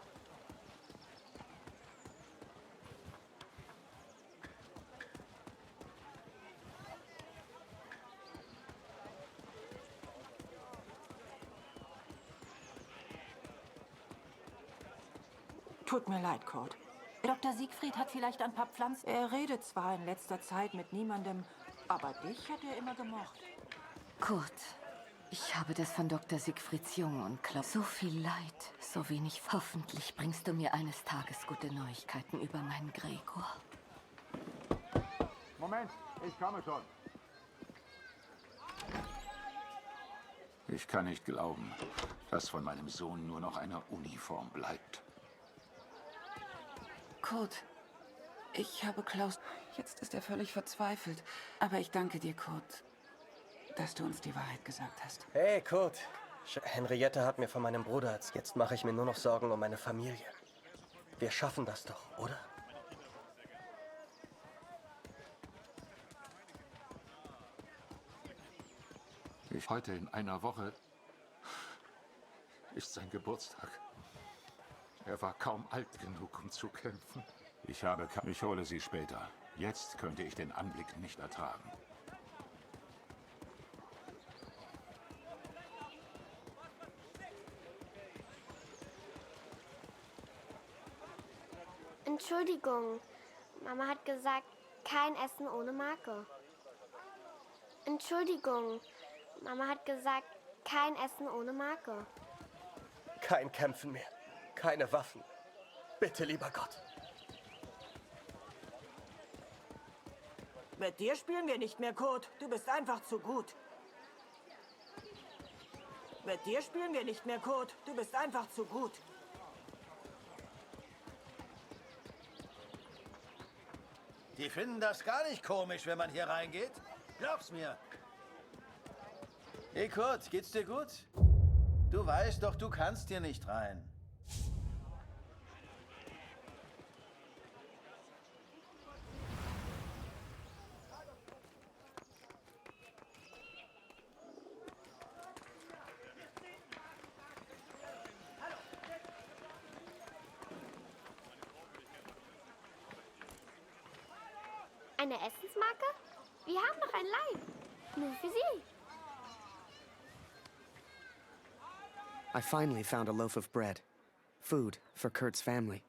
Tut mir leid, Kurt. Dr. Siegfried hat vielleicht ein paar Pflanzen... Er redet zwar in letzter Zeit mit niemandem, aber dich hat er immer gemocht. Kurt, ich habe das von Dr. Siegfrieds Jungen und Klaus. So viel Leid, so wenig. Hoffentlich bringst du mir eines Tages gute Neuigkeiten über meinen Gregor. Moment, ich komme schon. Ich kann nicht glauben, dass von meinem Sohn nur noch eine Uniform bleibt. Kurt, ich habe Klaus... Jetzt ist er völlig verzweifelt. Aber ich danke dir, Kurt, dass du uns die Wahrheit gesagt hast. Hey, Kurt. Henriette hat mir von meinem Bruder erzählt. Jetzt mache ich mir nur noch Sorgen um meine Familie. Wir schaffen das doch, oder? Heute in einer Woche ist sein Geburtstag. Er war kaum alt genug, um zu kämpfen. Ich hole sie später. Jetzt könnte ich den Anblick nicht ertragen. Entschuldigung, Mama hat gesagt, kein Essen ohne Marke. Entschuldigung, Mama hat gesagt, kein Essen ohne Marke. Kein Kämpfen mehr. Keine Waffen. Bitte, lieber Gott. Mit dir spielen wir nicht mehr, Kurt. Du bist einfach zu gut. Mit dir spielen wir nicht mehr, Kurt. Du bist einfach zu gut. Die finden das gar nicht komisch, wenn man hier reingeht. Glaub's mir. Hey Kurt, geht's dir gut? Du weißt doch, du kannst hier nicht rein. Eine Essensmarke? Wir haben noch ein Leih. Nur für Sie. I finally found a loaf of bread. Food for Kurt's family.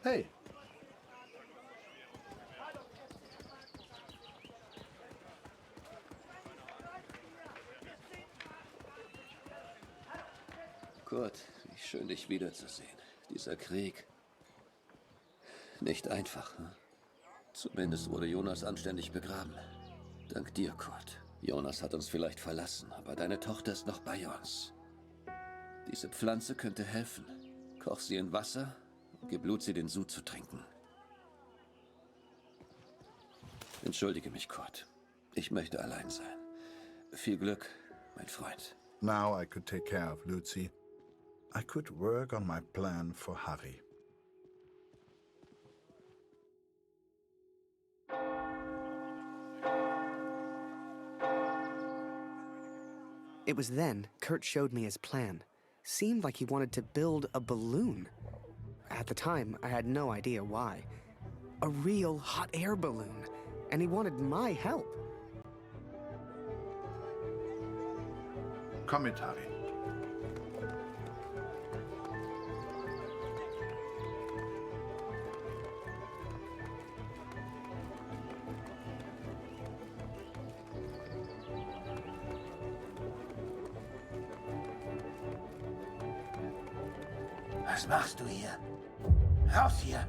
Hey. Kurt, wie schön, dich wiederzusehen. Dieser Krieg. Nicht einfach, hm? Zumindest wurde Jonas anständig begraben. Dank dir, Kurt. Jonas hat uns vielleicht verlassen, aber deine Tochter ist noch bei uns. Diese Pflanze könnte helfen. Koch sie in Wasser und gib Luzi den Sud zu trinken. Entschuldige mich, Kurt. Ich möchte allein sein. Viel Glück, mein Freund. Now I could take care of Luzi. I could work on my plan for Harry. It was then Kurt showed me his plan. Seemed like he wanted to build a balloon. At the time, I had no idea why. A real hot air balloon. And he wanted my help. Komm mit, Harry. Was machst du hier? Raus hier!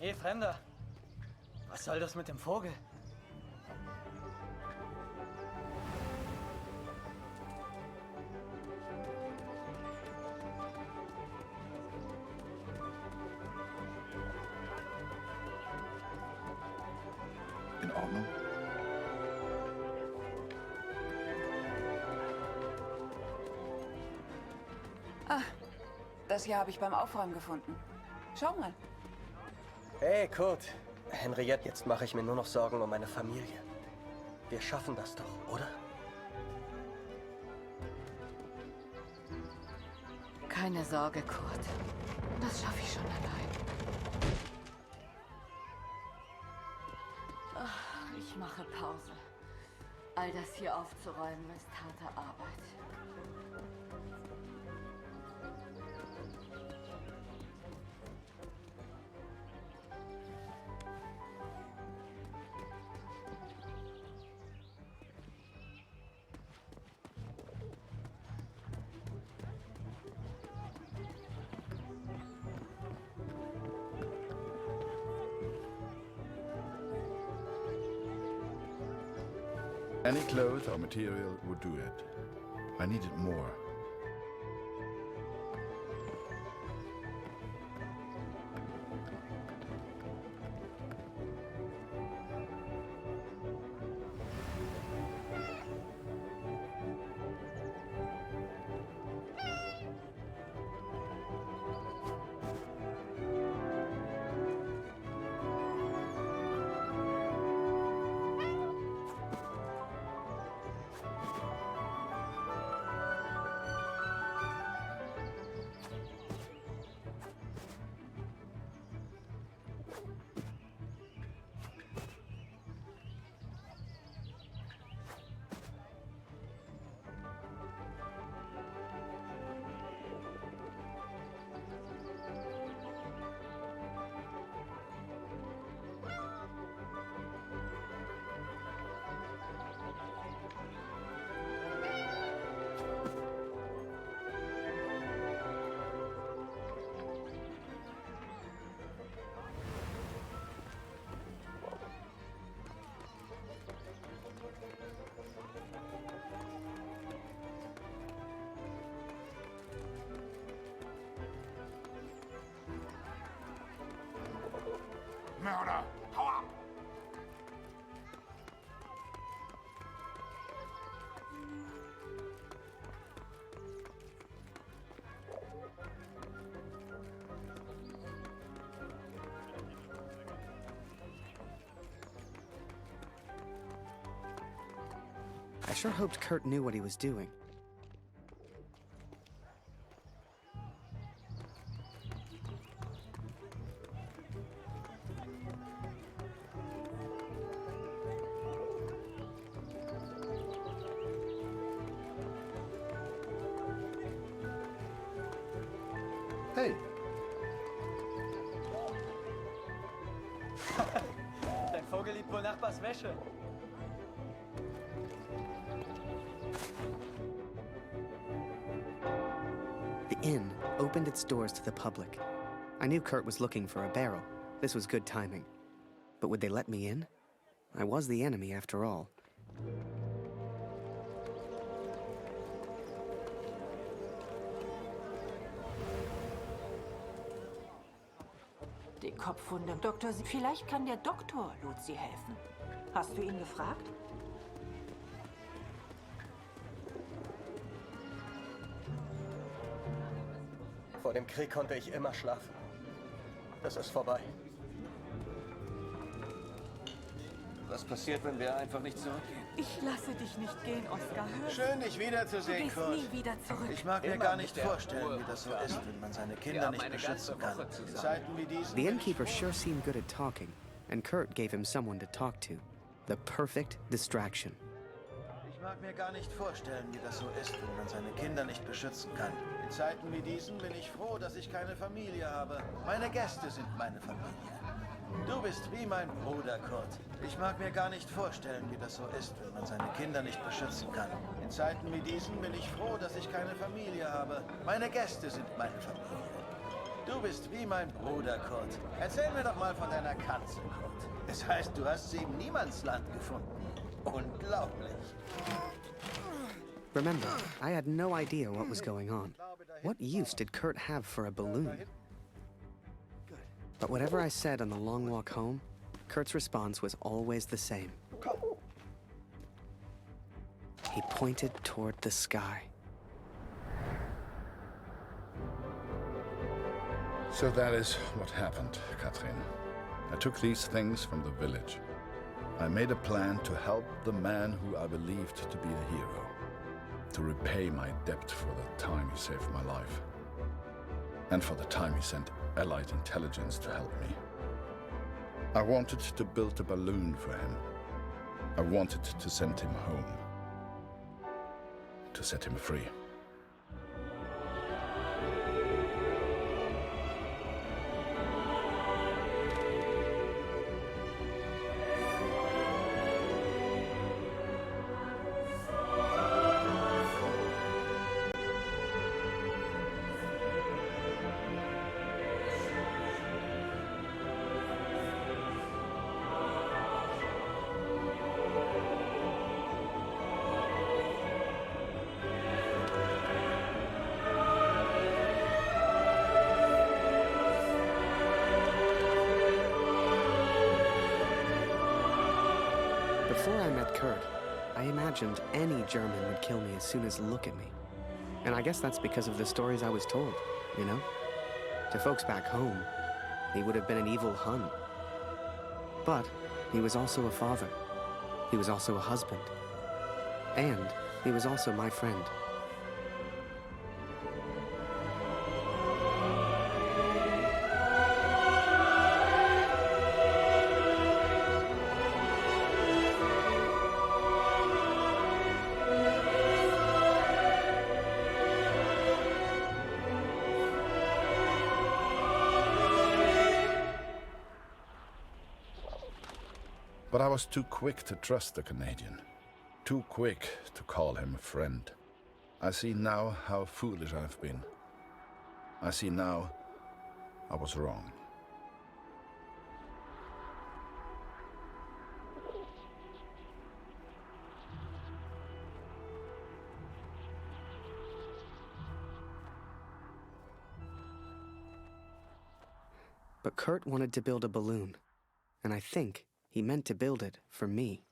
Hey, Fremder. Was soll das mit dem Vogel? In Ordnung? Ah, das hier habe ich beim Aufräumen gefunden. Schau mal. Hey, Kurt. Henriette, jetzt mache ich mir nur noch Sorgen um meine Familie. Wir schaffen das doch, oder? Keine Sorge, Kurt. Das schaffe ich schon allein. Ich mache Pause. All das hier aufzuräumen ist harte Arbeit. Any cloth or material would do it. I needed more. Mörder, hau ab! I sure hoped Kurt knew what he was doing. Hey. Dein Vogel liebt wohl Nachbars Wäsche. The inn opened its doors to the public. I knew Kurt was looking for a barrel. This was good timing. But would they let me in? I was the enemy after all. Die Kopfwunde, Doktor, vielleicht kann der Doktor Luzi helfen. Hast du ihn gefragt? Vor dem Krieg konnte ich immer schlafen. Das ist vorbei. Was passiert, wenn wir einfach nicht zurückgehen? Ich lasse dich nicht gehen, Oskar. Schön, dich wiederzusehen, Kurt. Kurt. Nie wieder zurück. Ich mag mir gar nicht vorstellen, wie das so ist, wenn man seine Kinder nicht beschützen kann. In Zeiten wie diesen... The innkeeper sure seemed good at talking, and Kurt gave him someone to talk to. The perfect distraction. Ich mag mir gar nicht vorstellen, wie das so ist, wenn man seine Kinder nicht beschützen kann. In Zeiten wie diesen bin ich froh, dass ich keine Familie habe. Meine Gäste sind meine Familie. Du bist wie mein Bruder, Kurt. Ich mag mir gar nicht vorstellen, wie das so ist, wenn man seine Kinder nicht beschützen kann. In Zeiten wie diesen bin ich froh, dass ich keine Familie habe. Meine Gäste sind meine Familie. Du bist wie mein Bruder, Kurt. Erzähl mir doch mal von deiner Katze, Kurt. Es heißt, du hast sie im Niemandsland gefunden. Unglaublich. Remember, I had no idea what was going on. What use did Kurt have for a balloon? But whatever I said on the long walk home, Kurt's response was always the same. He pointed toward the sky. So that is what happened, Catherine. I took these things from the village. I made a plan to help the man who I believed to be a hero, to repay my debt for the time he saved my life, and for the time he sent Allied intelligence to help me. I wanted to build a balloon for him, I wanted to send him home. To set him free. Before I met Kurt, I imagined any German would kill me as soon as look at me. And I guess that's because of the stories I was told, you know? To folks back home, he would have been an evil Hun. But he was also a father. He was also a husband. And he was also my friend. But I was too quick to trust the Canadian. Too quick to call him a friend. I see now how foolish I've been. I see now I was wrong. But Kurt wanted to build a balloon, and I think he meant to build it for me.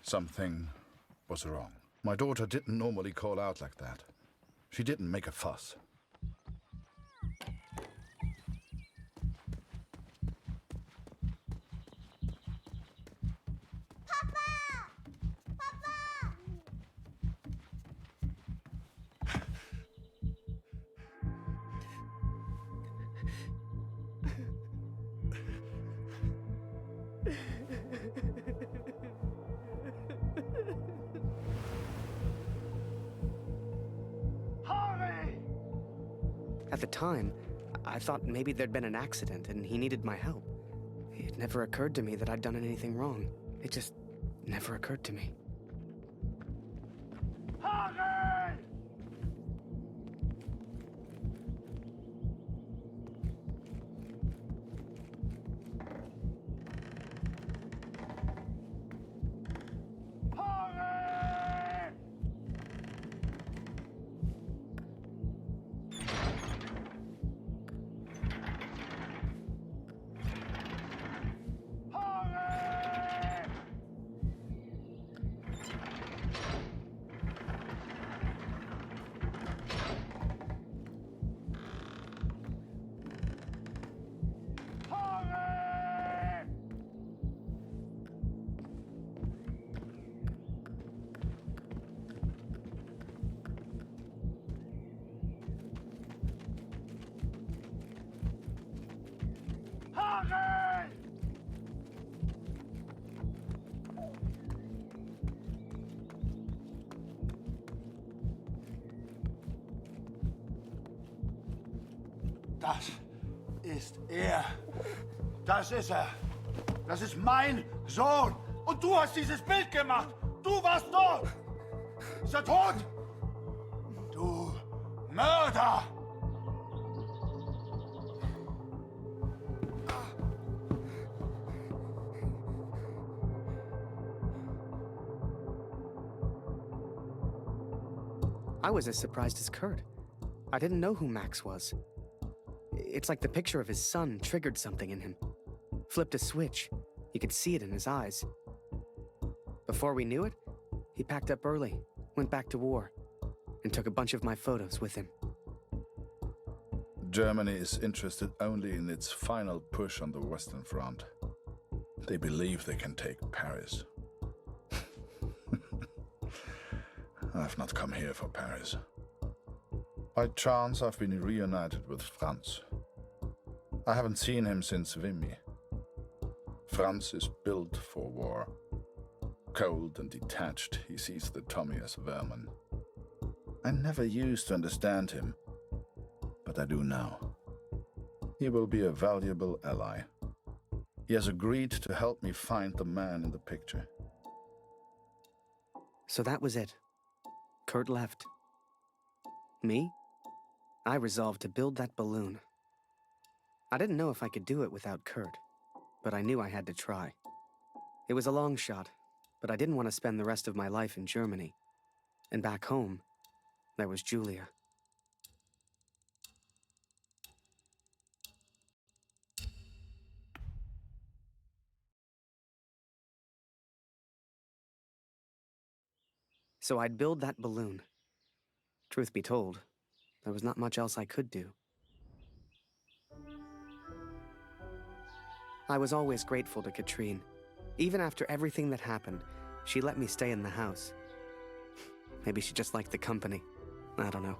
Something was wrong. My daughter didn't normally call out like that. She didn't make a fuss. At the time, I thought maybe there'd been an accident and he needed my help. It never occurred to me that I'd done anything wrong. It just never occurred to me. Das ist er. Das ist er. Das ist mein Sohn. Und du hast dieses Bild gemacht. Du warst dort. Ist er tot? Du Mörder! I was as surprised as Kurt. I didn't know who Max was. It's like the picture of his son triggered something in him. Flipped a switch. You could see it in his eyes. Before we knew it, he packed up early, went back to war, and took a bunch of my photos with him. Germany is interested only in its final push on the Western Front. They believe they can take Paris. I've not come here for Paris. By chance, I've been reunited with Franz. I haven't seen him since Vimy. Franz is built for war. Cold and detached, he sees the Tommy as vermin. I never used to understand him, but I do now. He will be a valuable ally. He has agreed to help me find the man in the picture. So that was it. Kurt left. Me? I resolved to build that balloon. I didn't know if I could do it without Kurt, but I knew I had to try. It was a long shot, but I didn't want to spend the rest of my life in Germany. And back home, there was Julia. So I'd build that balloon. Truth be told, there was not much else I could do. I was always grateful to Katrine. Even after everything that happened, she let me stay in the house. Maybe she just liked the company. I don't know.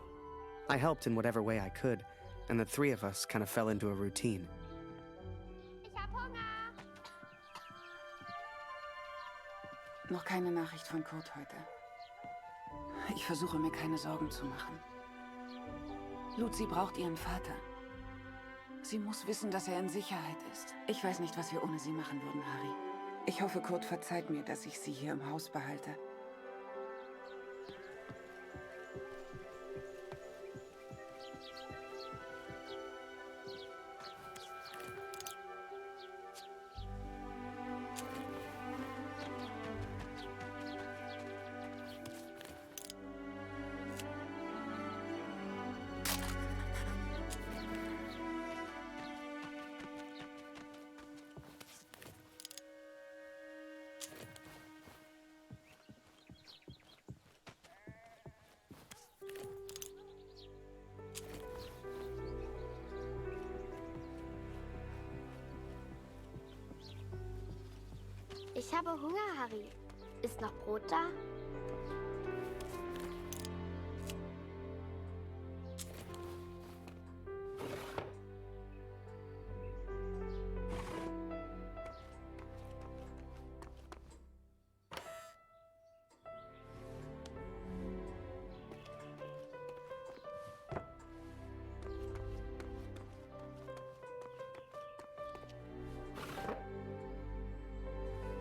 I helped in whatever way I could, and the three of us kind of fell into a routine. Ich hab Hunger. Noch keine Nachricht von Kurt heute. Ich versuche mir keine Sorgen zu machen. Luzi braucht ihren Vater. Sie muss wissen, dass er in Sicherheit ist. Ich weiß nicht, was wir ohne sie machen würden, Harry. Ich hoffe, Kurt verzeiht mir, dass ich sie hier im Haus behalte. Ich habe Hunger, Harry. Ist noch Brot da?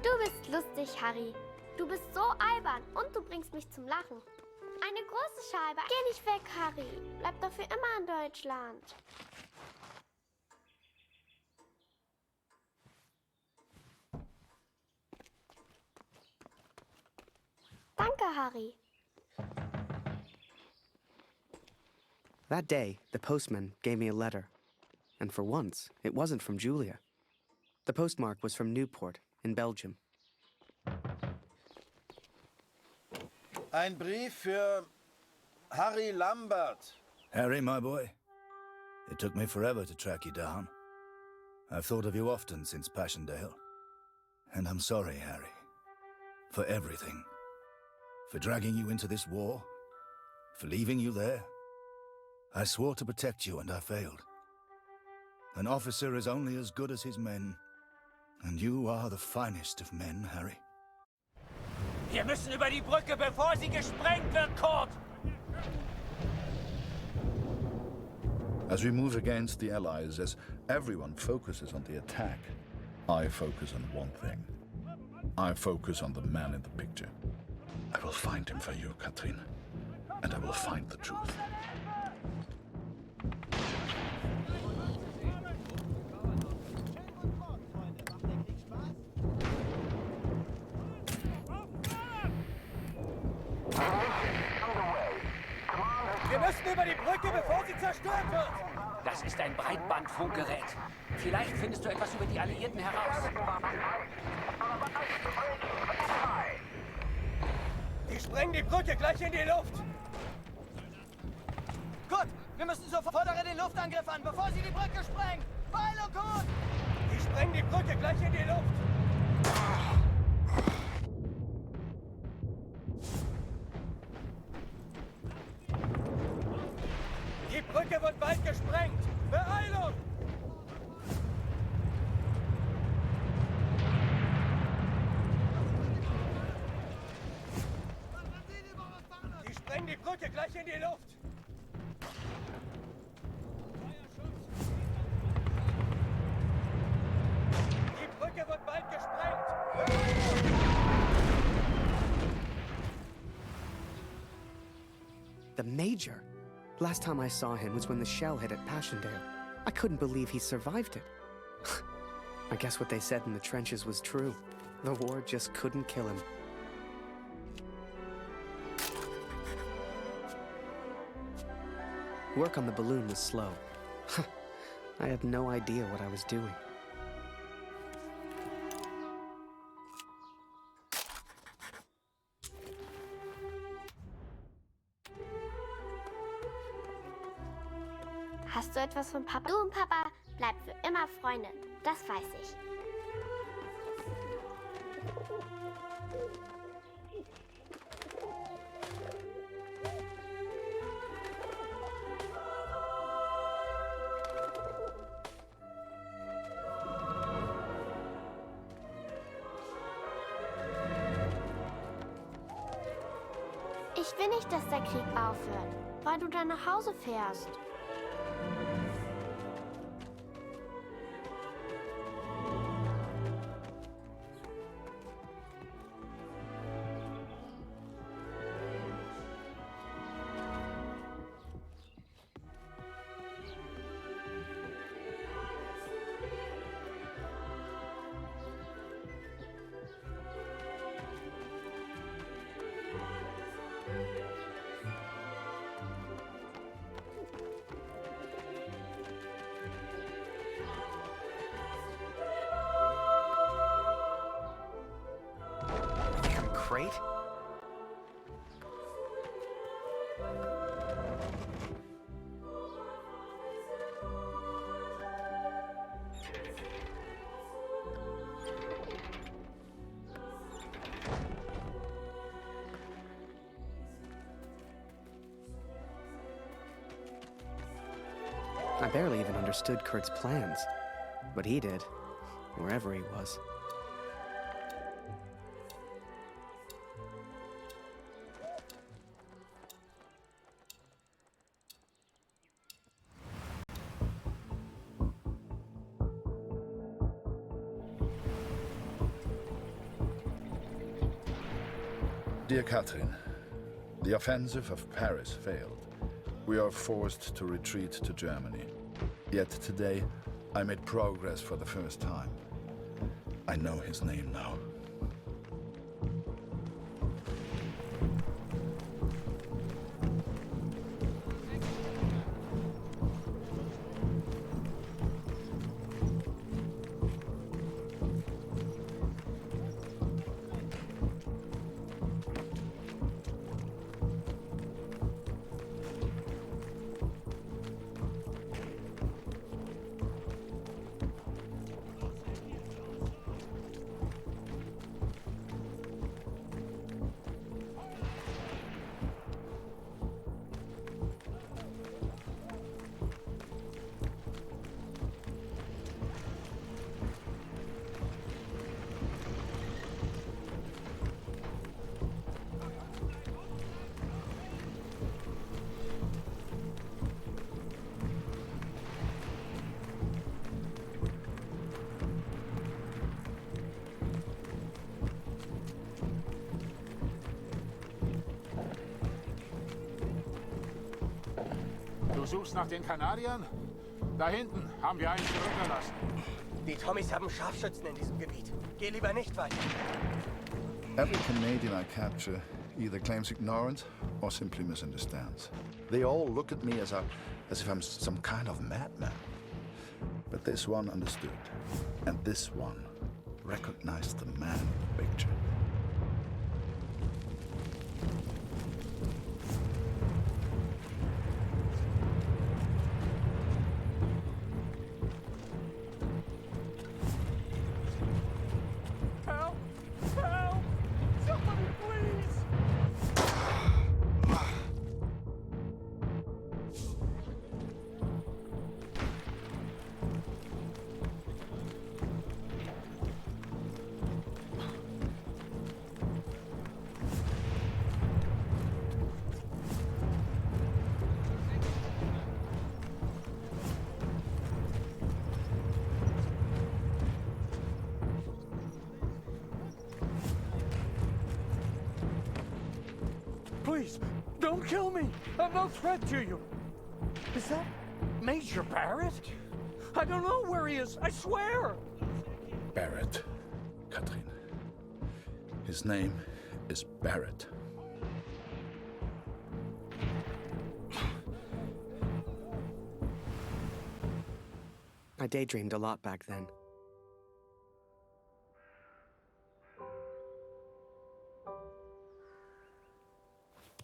Du bist lustig, Harry. Du bist so albern und du bringst mich zum Lachen. Eine große Scheibe. Geh nicht weg, Harry. Bleib doch für immer in Deutschland. Danke, Harry. That day, the postman gave me a letter. And for once, it wasn't from Julia. The postmark was from Newport, in Belgium. Ein Brief für Harry Lambert. Harry, my boy. It took me forever to track you down. I've thought of you often since Passchendaele. And I'm sorry, Harry. For everything. For dragging you into this war. For leaving you there. I swore to protect you and I failed. An officer is only as good as his men. And you are the finest of men, Harry. Wir müssen über die Brücke, bevor sie gesprengt wird, Kurt! As we move against the Allies, as everyone focuses on the attack, I focus on one thing. I focus on the man in the picture. I will find him for you, Katrin. And I will find the truth. über die Brücke, bevor sie zerstört wird! Das ist ein Breitbandfunkgerät. Vielleicht findest du etwas über die Alliierten heraus. Die sprengen die Brücke gleich in die Luft! Gut, wir müssen sofort fordere den Luftangriff an, bevor sie die Brücke sprengen! Beeilung, gut! Die sprengen die Brücke gleich in die Luft! Die Brücke wird bald gesprengt! Beeilung! Die sprengen die Brücke gleich in die Luft! Die Brücke wird bald gesprengt! The Major? Last time I saw him was when the shell hit at Passchendaele. I couldn't believe he survived it. I guess what they said in the trenches was true. The war just couldn't kill him. Work on the balloon was slow. I had no idea what I was doing. Hast du etwas von Papa? Du und Papa bleibt für immer Freunde. Das weiß ich. Ich will nicht, dass der Krieg aufhört, weil du dann nach Hause fährst. Crate? I barely even understood Kurt's plans, but he did, wherever he was. Dear Catherine, the offensive of Paris failed. We are forced to retreat to Germany. Yet today, I made progress for the first time. I know his name now. Du suchst nach den Kanadiern? Da hinten haben wir einen zurückgelassen. Die Tommies haben Scharfschützen in diesem Gebiet. Geh lieber nicht weiter. Every Canadian I capture either claims ignorance or simply misunderstands. They all look at me as if I'm some kind of madman. But this one understood, and this one recognized the man in the picture. Help! Help! Somebody, please! Please, don't kill me! I'm no threat to you! Is that Major Barrett? I don't know where he is, I swear! Barrett, Katrin. His name is Barrett. I daydreamed a lot back then.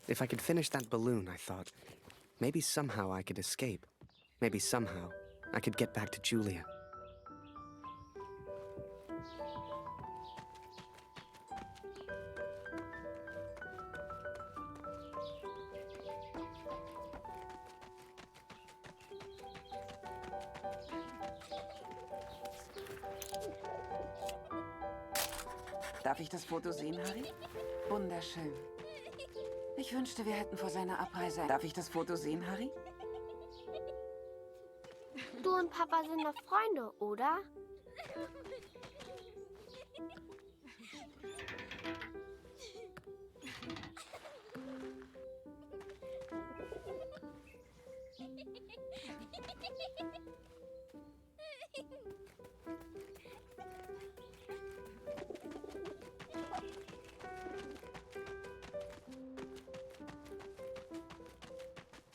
If I could finish that balloon, I thought, maybe somehow I could escape. Maybe somehow I could get back to Julia. Darf ich das Foto sehen, Harry? Wunderschön. Ich wünschte, wir hätten vor seiner Abreise... Darf ich das Foto sehen, Harry? Du und Papa sind noch Freunde, oder?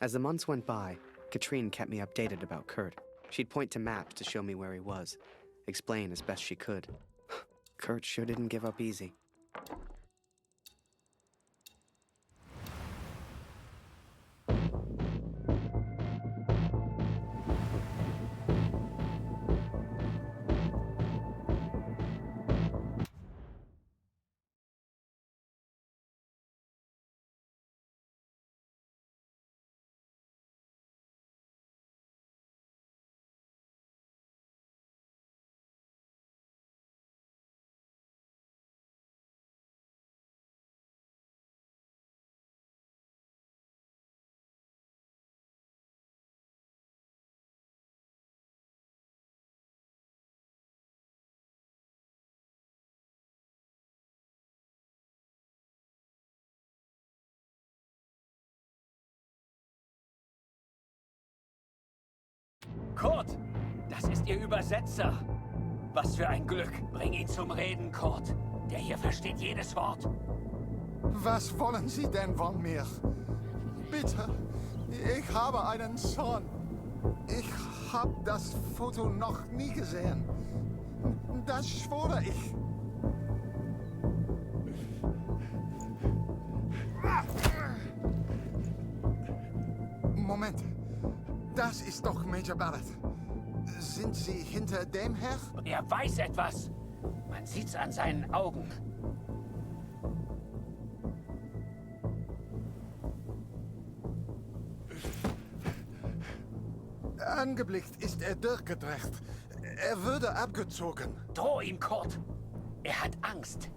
As the months went by, Katrine kept me updated about Kurt. She'd point to maps to show me where he was, explain as best she could. Kurt sure didn't give up easy. Kurt, das ist Ihr Übersetzer. Was für ein Glück. Bring ihn zum Reden, Kurt. Der hier versteht jedes Wort. Was wollen Sie denn von mir? Bitte, ich habe einen Sohn. Ich habe das Foto noch nie gesehen. Das schwöre ich. Moment, das ist doch Major Barrett. Sind Sie hinter dem Herr? Er weiß etwas. Man sieht's an seinen Augen. Angeblickt ist er durchgedreht. Er würde abgezogen. Droh ihm, Kurt. Er hat Angst.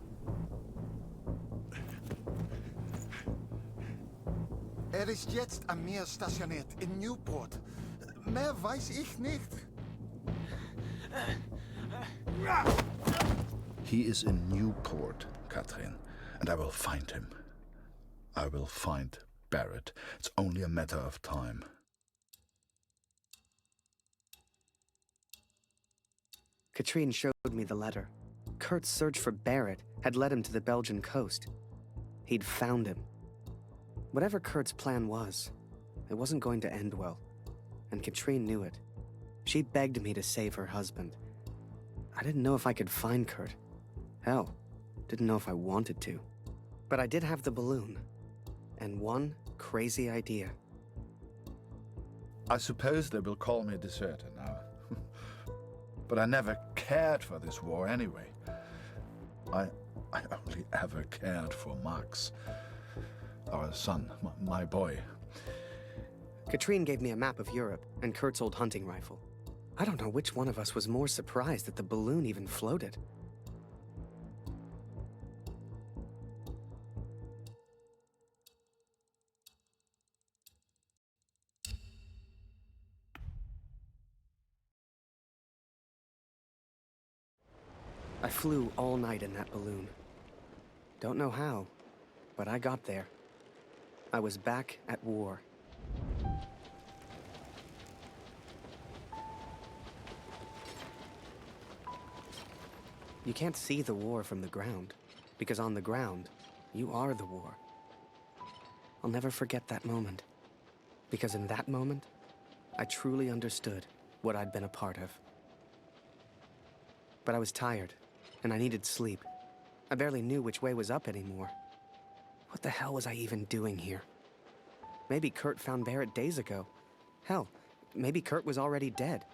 Er ist jetzt am Meer stationiert, in Newport. Mehr weiß ich nicht. He is in Newport, Katrin, and I will find him. I will find Barrett. It's only a matter of time. Katrine showed me the letter. Kurt's search for Barrett had led him to the Belgian coast. He'd found him. Whatever Kurt's plan was, it wasn't going to end well. And Katrine knew it. She begged me to save her husband. I didn't know if I could find Kurt. Hell, didn't know if I wanted to. But I did have the balloon. And one crazy idea. I suppose they will call me a deserter now. But I never cared for this war anyway. I only ever cared for Max, our son, my boy. Katrine gave me a map of Europe and Kurt's old hunting rifle. I don't know which one of us was more surprised that the balloon even floated. I flew all night in that balloon. Don't know how, but I got there. I was back at war. You can't see the war from the ground, because on the ground, you are the war. I'll never forget that moment, because in that moment, I truly understood what I'd been a part of. But I was tired, and I needed sleep. I barely knew which way was up anymore. What the hell was I even doing here? Maybe Kurt found Barrett days ago. Hell, maybe Kurt was already dead.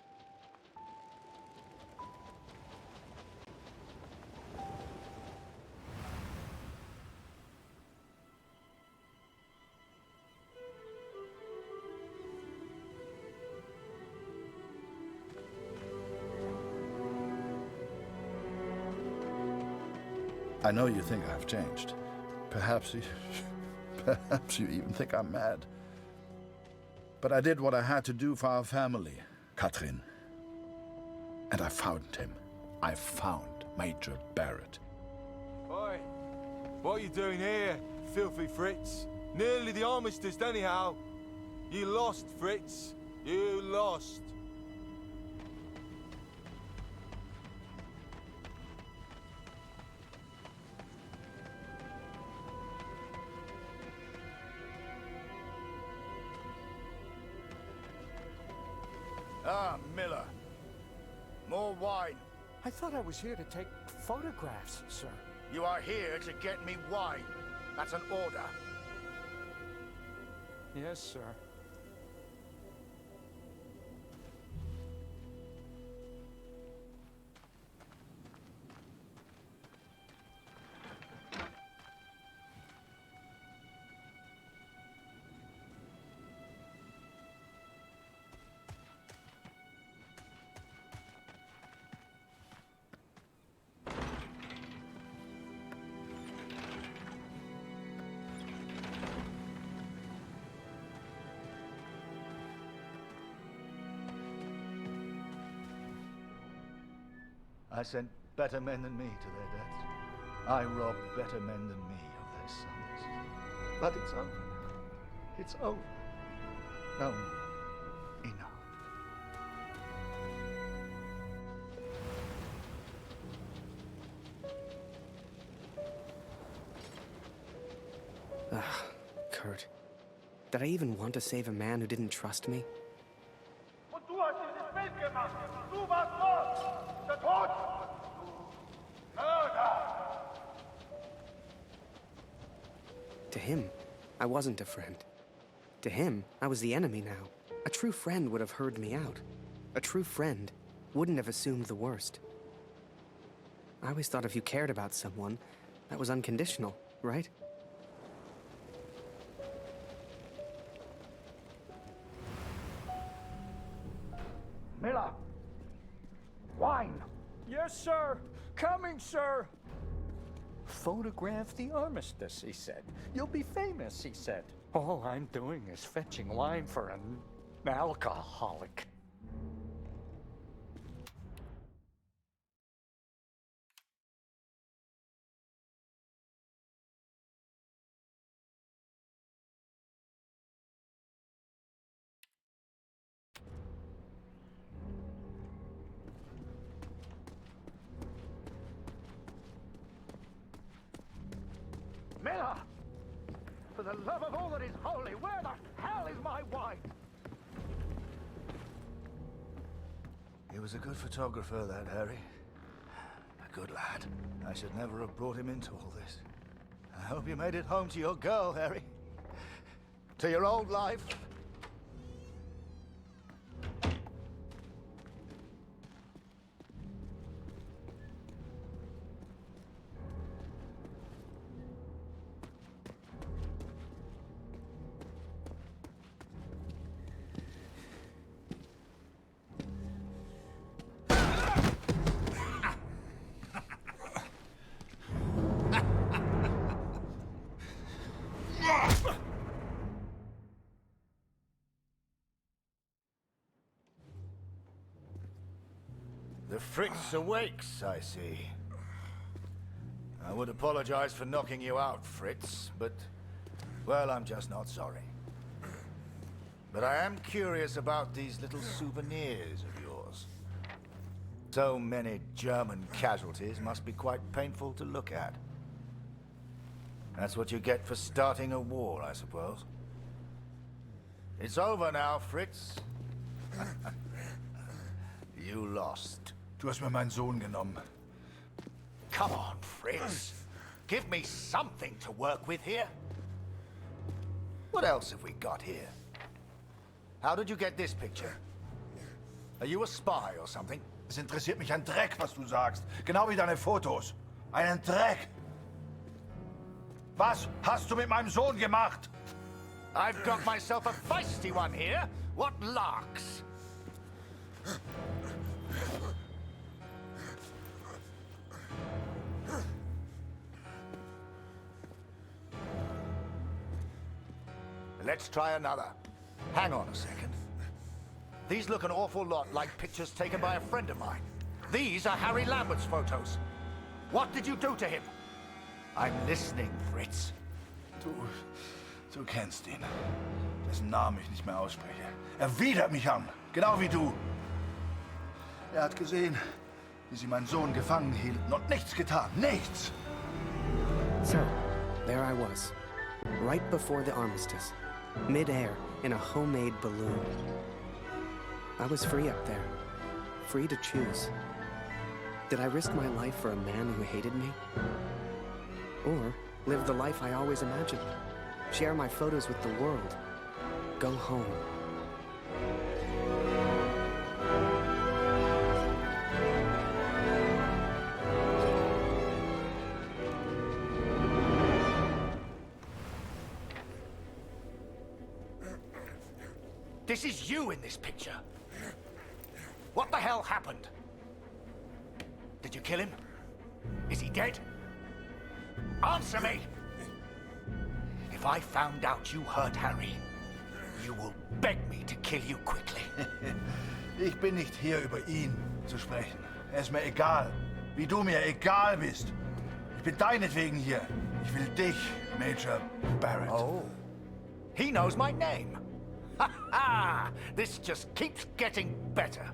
I know you think I've changed. Perhaps you even think I'm mad. But I did what I had to do for our family, Katrin. And I found him. I found Major Barrett. Oi, what are you doing here, filthy Fritz? Nearly the armistice anyhow. You lost, Fritz. You lost. Ah, Miller. More wine. I thought I was here to take photographs, sir. You are here to get me wine. That's an order. Yes, sir. I sent better men than me to their deaths. I robbed better men than me of their sons. But it's over now. It's over. No more. Enough. Ugh, Kurt. Did I even want to save a man who didn't trust me? Und du hast dieses Bild gemacht. Du warst dort. Der Tod. Mörder. To him, I wasn't a friend. To him, I was the enemy now. A true friend would have heard me out. A true friend wouldn't have assumed the worst. I always thought if you cared about someone, that was unconditional, right? Miller. Wine. Yes, sir. Coming, sir. Photograph the armistice, he said. You'll be famous, he said. All I'm doing is fetching wine for an alcoholic. Miller. For the love of all that is holy, where the hell is my wife? He was a good photographer, that Harry. A good lad. I should never have brought him into all this. I hope you made it home to your girl, Harry. To your old life. The Fritz awakes, I see. I would apologize for knocking you out, Fritz, but, well, I'm just not sorry. But I am curious about these little souvenirs of yours. So many German casualties must be quite painful to look at. That's what you get for starting a war, I suppose. It's over now, Fritz. You lost. Du hast mir meinen Sohn genommen. Come on, Fritz. Give me something to work with here. What else have we got here? How did you get this picture? Are you a spy or something? Es interessiert mich ein Dreck, was du sagst. Genau wie deine Fotos. Einen Dreck. Was hast du mit meinem Sohn gemacht? I've got myself a feisty one here. What larks? Let's try another. Hang on a second. These look an awful lot like pictures taken by a friend of mine. These are Harry Lambert's photos. What did you do to him? I'm listening, Fritz. Du kennst ihn. Dessen Namen ich nicht mehr ausspreche. Er widert mich an, genau wie du. Er hat gesehen, wie sie meinen Sohn gefangen hielten und nichts getan. Nichts! So, there I was, right before the armistice. Mid-air, in a homemade balloon. I was free up there, free to choose. Did I risk my life for a man who hated me? Or live the life I always imagined? Share my photos with the world? Go home? This is you in this picture. What the hell happened? Did you kill him? Is he dead? Answer me! If I found out you hurt Harry, you will beg me to kill you quickly. Ich bin nicht hier, über ihn zu sprechen. Er ist mir egal, wie du mir egal bist. Ich bin deinetwegen hier. Ich will dich, Major Barrett. Oh, he knows my name. Ha ha! This just keeps getting better.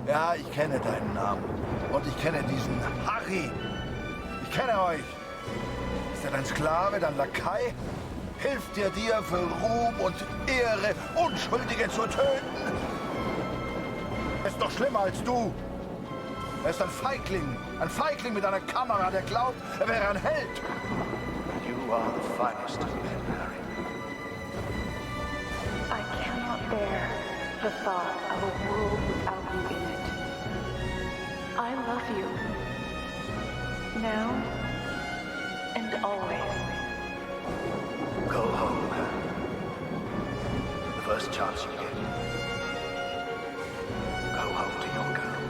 Ja, ich kenne deinen Namen. Und ich kenne diesen Harry. Ich kenne euch. Ist er dein Sklave, dein Lakai? Hilft dir für Ruhm und Ehre, Unschuldige zu töten? Er ist doch schlimmer als du. Er ist ein Feigling mit einer Kamera, der glaubt, er wäre ein Held. You are the finest of men, Harry. I cannot bear the thought of a world without you in it. I love you. Now and always. Go home. The first chance you get. Go home to your girl.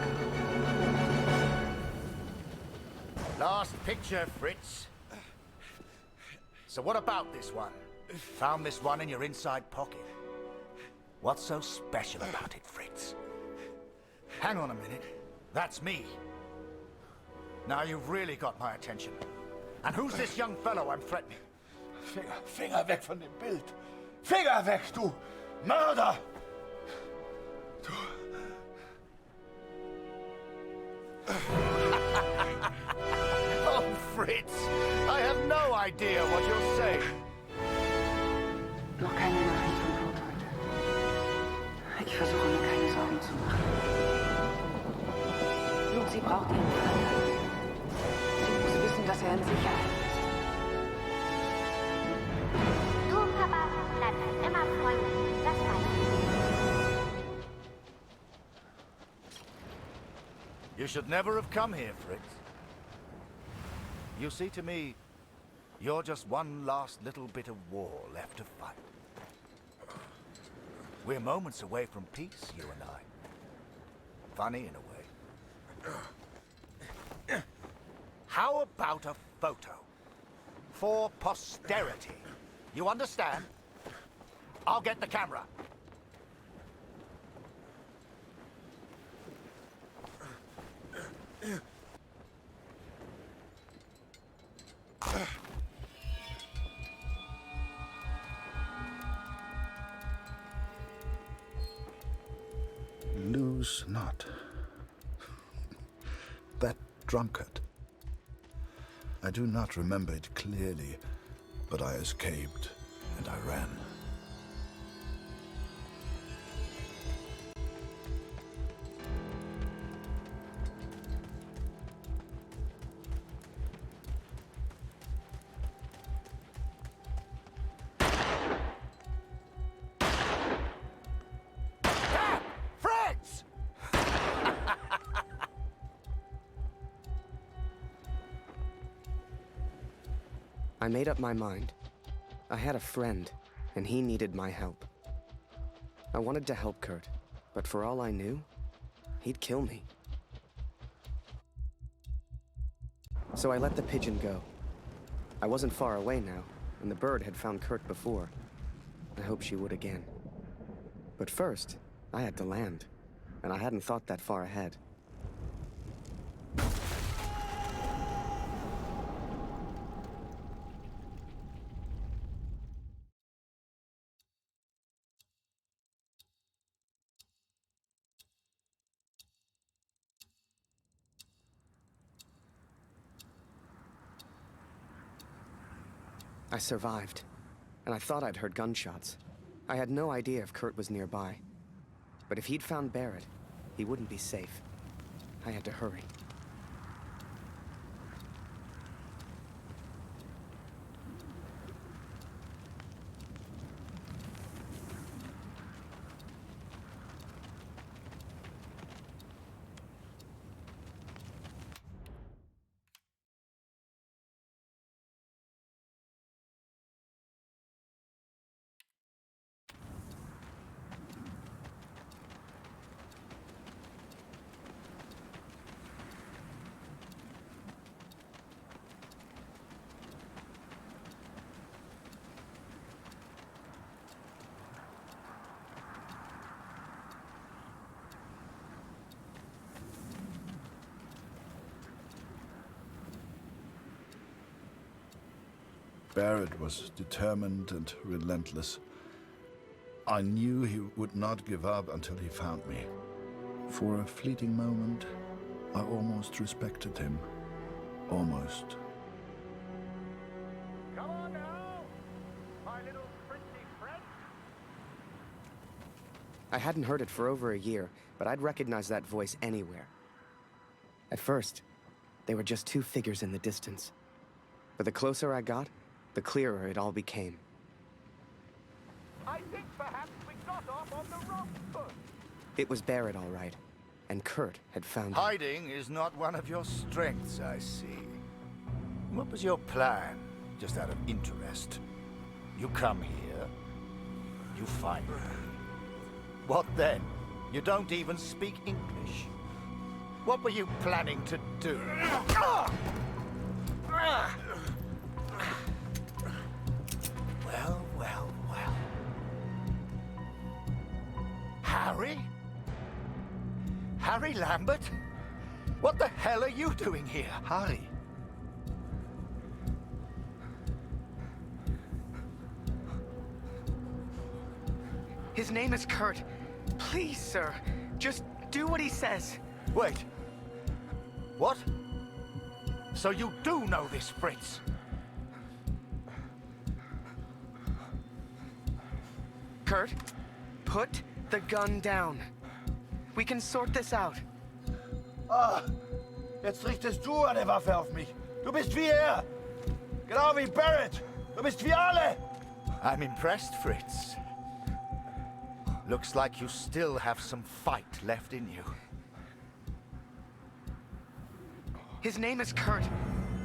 Last picture, Fritz. So what about this one? Found this one in your inside pocket. What's so special about it, Fritz? Hang on a minute. That's me. Now you've really got my attention. And who's this young fellow I'm threatening? Finger weg von dem Bild. Finger weg, du Mörder! Oh, Fritz, I have no idea what you're saying. Noch keine Nachricht von Kurt heute. Ich versuche mir keine Sorgen zu machen. Lucy braucht ihren Vater. Sie muss wissen, dass er in Sicherheit ist. Du und Papa bleibt halt immer Freunde. Das weiß ich. You should never have come here, Fritz. You see, to me, you're just one last little bit of war left to fight. We're moments away from peace, you and I. Funny in a way. How about a photo? For posterity. You understand? I'll get the camera. Lose not. That drunkard. I do not remember it clearly, but I escaped and I ran. I made up my mind. I had a friend, and he needed my help. I wanted to help Kurt, but for all I knew, he'd kill me. So I let the pigeon go. I wasn't far away now, and the bird had found Kurt before. I hoped she would again. But first, I had to land, and I hadn't thought that far ahead. I survived, and I thought I'd heard gunshots. I had no idea if Kurt was nearby. But if he'd found Barrett, he wouldn't be safe. I had to hurry. Barrett was determined and relentless. I knew he would not give up until he found me. For a fleeting moment, I almost respected him. Almost. Come on now, my little pretty friend. I hadn't heard it for over a year, but I'd recognize that voice anywhere. At first, they were just two figures in the distance. But the closer I got, the clearer it all became. I think perhaps we got off on the wrong foot. It was Barrett, all right, and Kurt had found him. Hiding is not one of your strengths, I see. What was your plan, just out of interest? You come here, you find me. What then? You don't even speak English. What were you planning to do? Well, well, well. Harry? Harry Lambert? What the hell are you doing here, Harry? His name is Kurt. Please, sir, just do what he says. Wait. What? So you do know this, Fritz? Kurt, put the gun down. We can sort this out. Ah, jetzt richtest du eine Waffe auf mich. Du bist wie er. Genau wie Barrett. Du bist wie alle. I'm impressed, Fritz. Looks like you still have some fight left in you. His name is Kurt.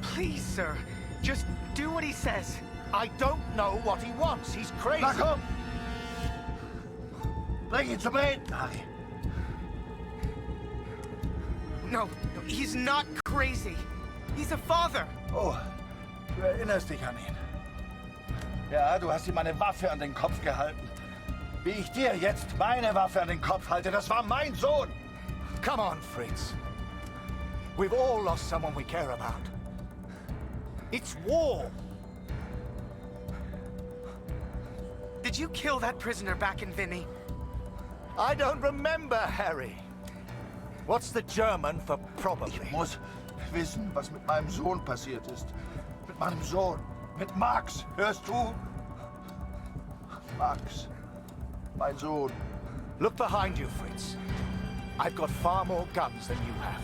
Please, sir, just do what he says. I don't know what he wants. He's crazy. Na komm. Bring ihn zum Reden, Harry. No, he's not crazy. He's a father. Oh, du erinnerst dich an ihn. Ja, du hast ihm eine Waffe an den Kopf gehalten. Wie ich dir jetzt meine Waffe an den Kopf halte, das war mein Sohn. Come on, Fritz. We've all lost someone we care about. It's war. Did you kill that prisoner back in Vinny? I don't remember, Harry. What's the German for probably? Ich muss wissen, was mit meinem Sohn passiert ist. Mit meinem Sohn. Mit Max. Hörst du? Max. Mein Sohn. Look behind you, Fritz. I've got far more guns than you have.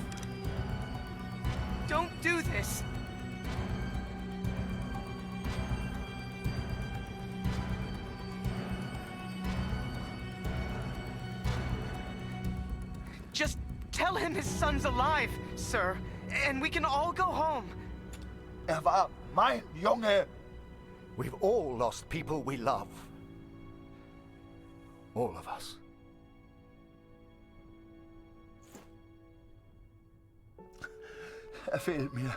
Don't do this. Just tell him his son's alive, sir, and we can all go home. Er war mein Junge. We've all lost people we love. All of us. Er fehlt mir.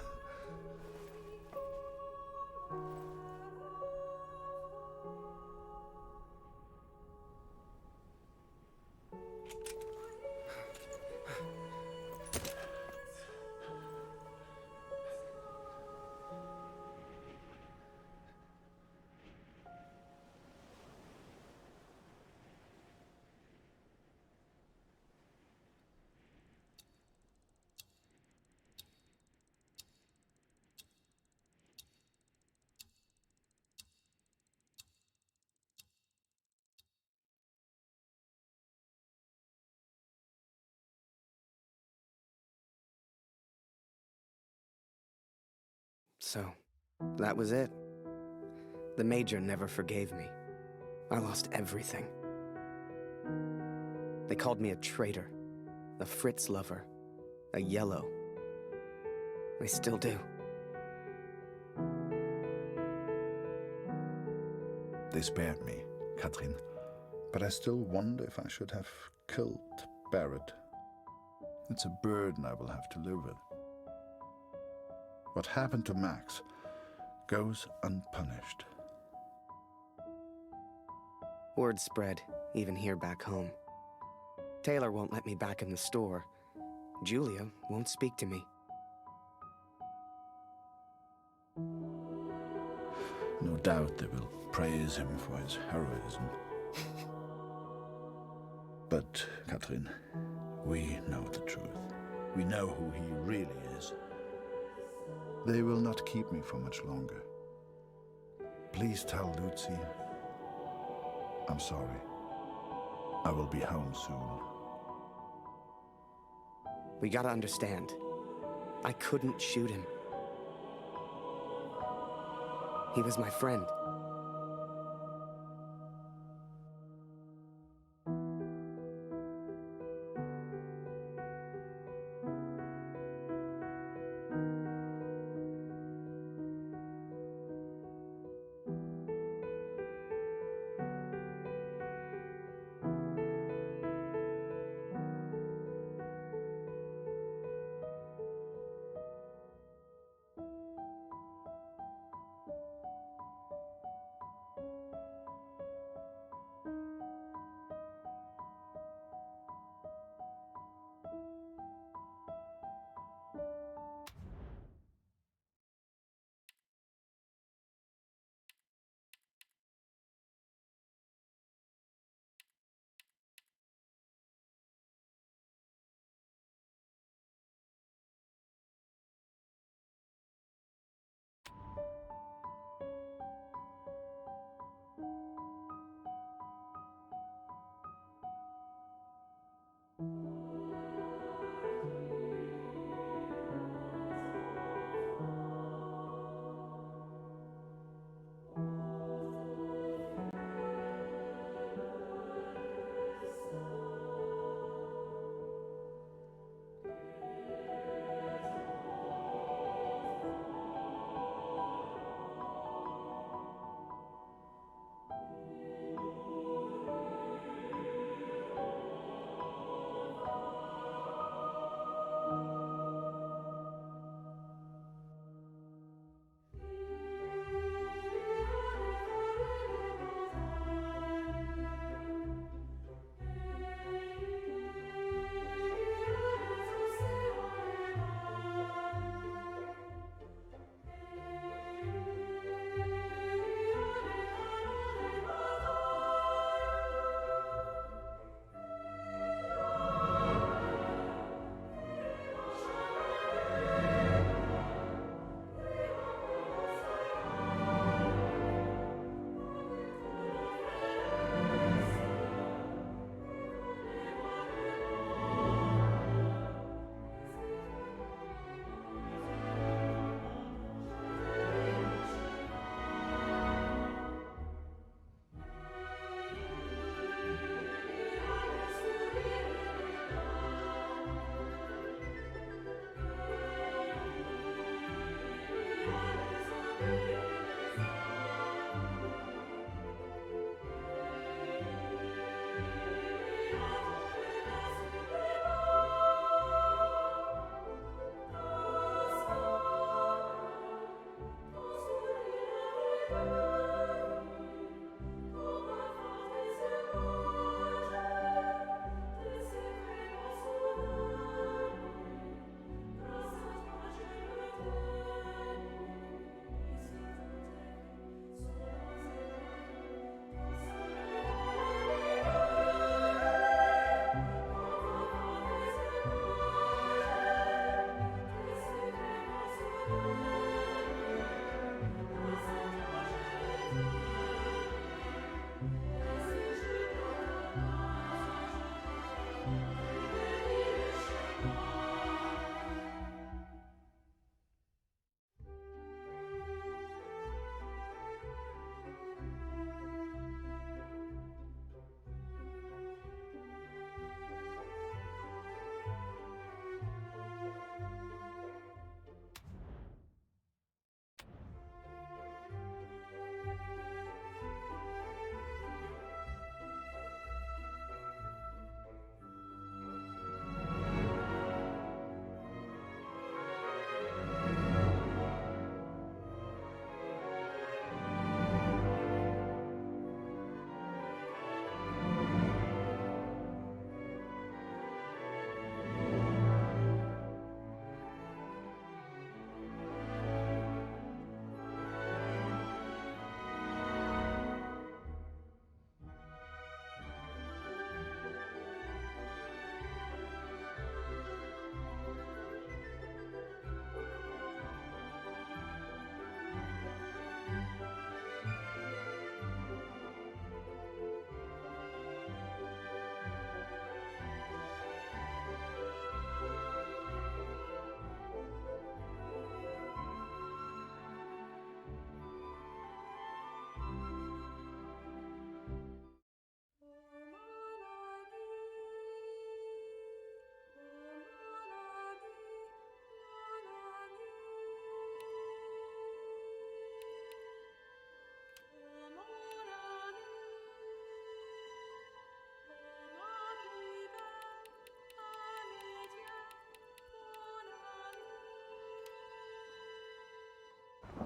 So, that was it. The Major never forgave me. I lost everything. They called me a traitor, a Fritz lover, a yellow. They still do. They spared me, Katrin, but I still wonder if I should have killed Barrett. It's a burden I will have to live with. What happened to Max goes unpunished. Word spread, even here back home. Taylor won't let me back in the store. Julia won't speak to me. No doubt they will praise him for his heroism. But, Katrin, we know the truth. We know who he really is. They will not keep me for much longer. Please tell Lucy I'm sorry. I will be home soon. We gotta understand. I couldn't shoot him. He was my friend.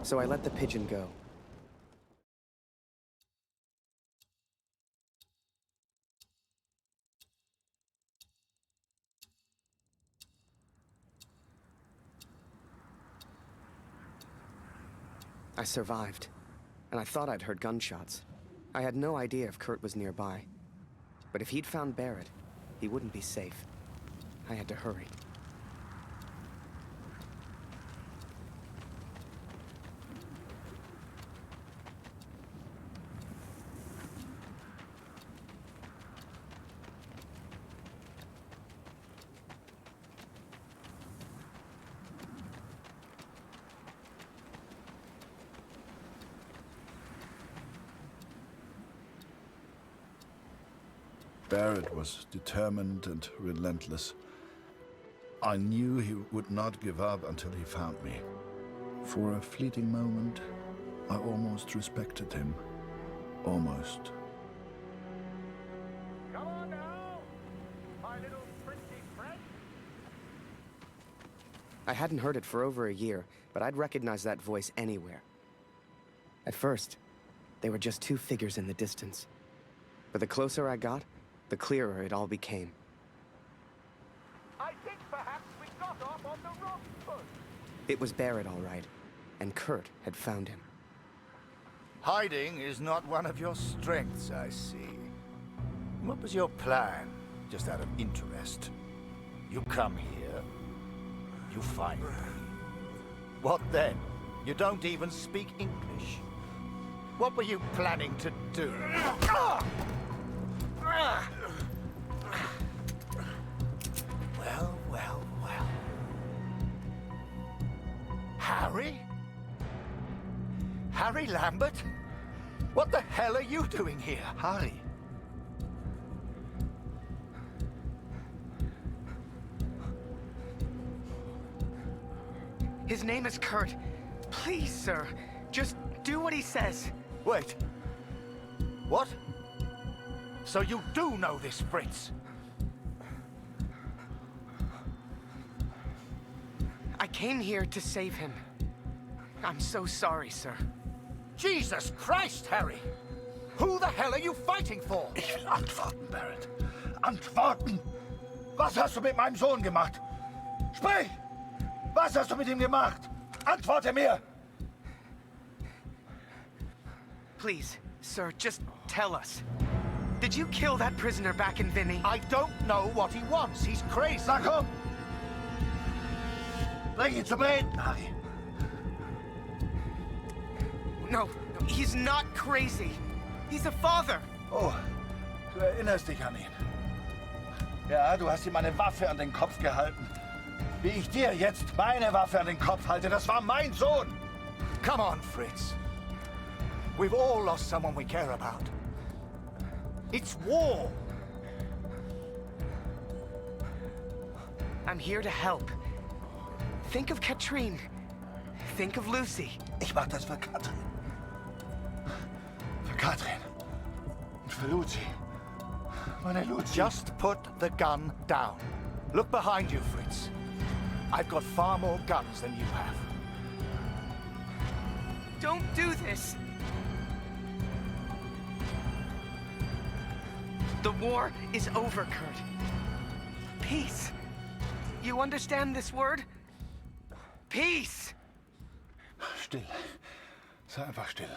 So I let the pigeon go. I survived, and I thought I'd heard gunshots. I had no idea if Kurt was nearby. But if he'd found Barrett, he wouldn't be safe. I had to hurry. Barrett was determined and relentless. I knew he would not give up until he found me. For a fleeting moment, I almost respected him. Almost. Come on now, my little pretty friend. I hadn't heard it for over a year, but I'd recognize that voice anywhere. At first, they were just two figures in the distance. But the closer I got, the clearer it all became. I think perhaps we got off on the wrong foot. It was Barrett, all right, and Kurt had found him. Hiding is not one of your strengths, I see. What was your plan, just out of interest? You come here, you find me. What then? You don't even speak English. What were you planning to do? Well, well, well. Harry? Harry Lambert? What the hell are you doing here, Harry? His name is Kurt. Please, sir, just do what he says. Wait. What? So you do know this Fritz? I came here to save him. I'm so sorry, sir. Jesus Christ, Harry! Who the hell are you fighting for? Ich will antworten, Barrett. Antworten! Was hast du mit meinem Sohn gemacht? Sprich! Was hast du mit ihm gemacht? Antworte mir! Please, sir, just tell us. Did you kill that prisoner back in Vinny? I don't know what he wants. He's crazy. Na komm! Bring ihn zum Reden, Harry. No, he's not crazy. He's a father. Oh, du erinnerst dich an ihn. Ja, du hast ihm eine Waffe an den Kopf gehalten. Wie ich dir jetzt meine Waffe an den Kopf halte, das war mein Sohn. Come on, Fritz. We've all lost someone we care about. It's war. I'm here to help. Think of Katrine. Think of Lucy. Ich mach das für Katrin. Für Katrin. Und für Lucy. Meine Lucy. Just put the gun down. Look behind you, Fritz. I've got far more guns than you have. Don't do this. The war is over, Kurt. Peace. You understand this word? Peace. Still. Sei einfach still.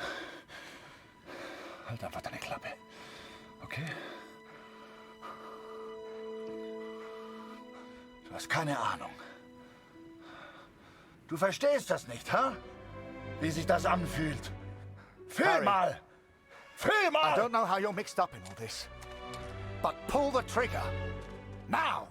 Halt einfach deine Klappe. Okay? Du hast keine Ahnung. Du verstehst das nicht, ha? Wie sich das anfühlt. Fühl mal! Fühl mal! I don't know how you're mixed up in all this. But pull the trigger. Now!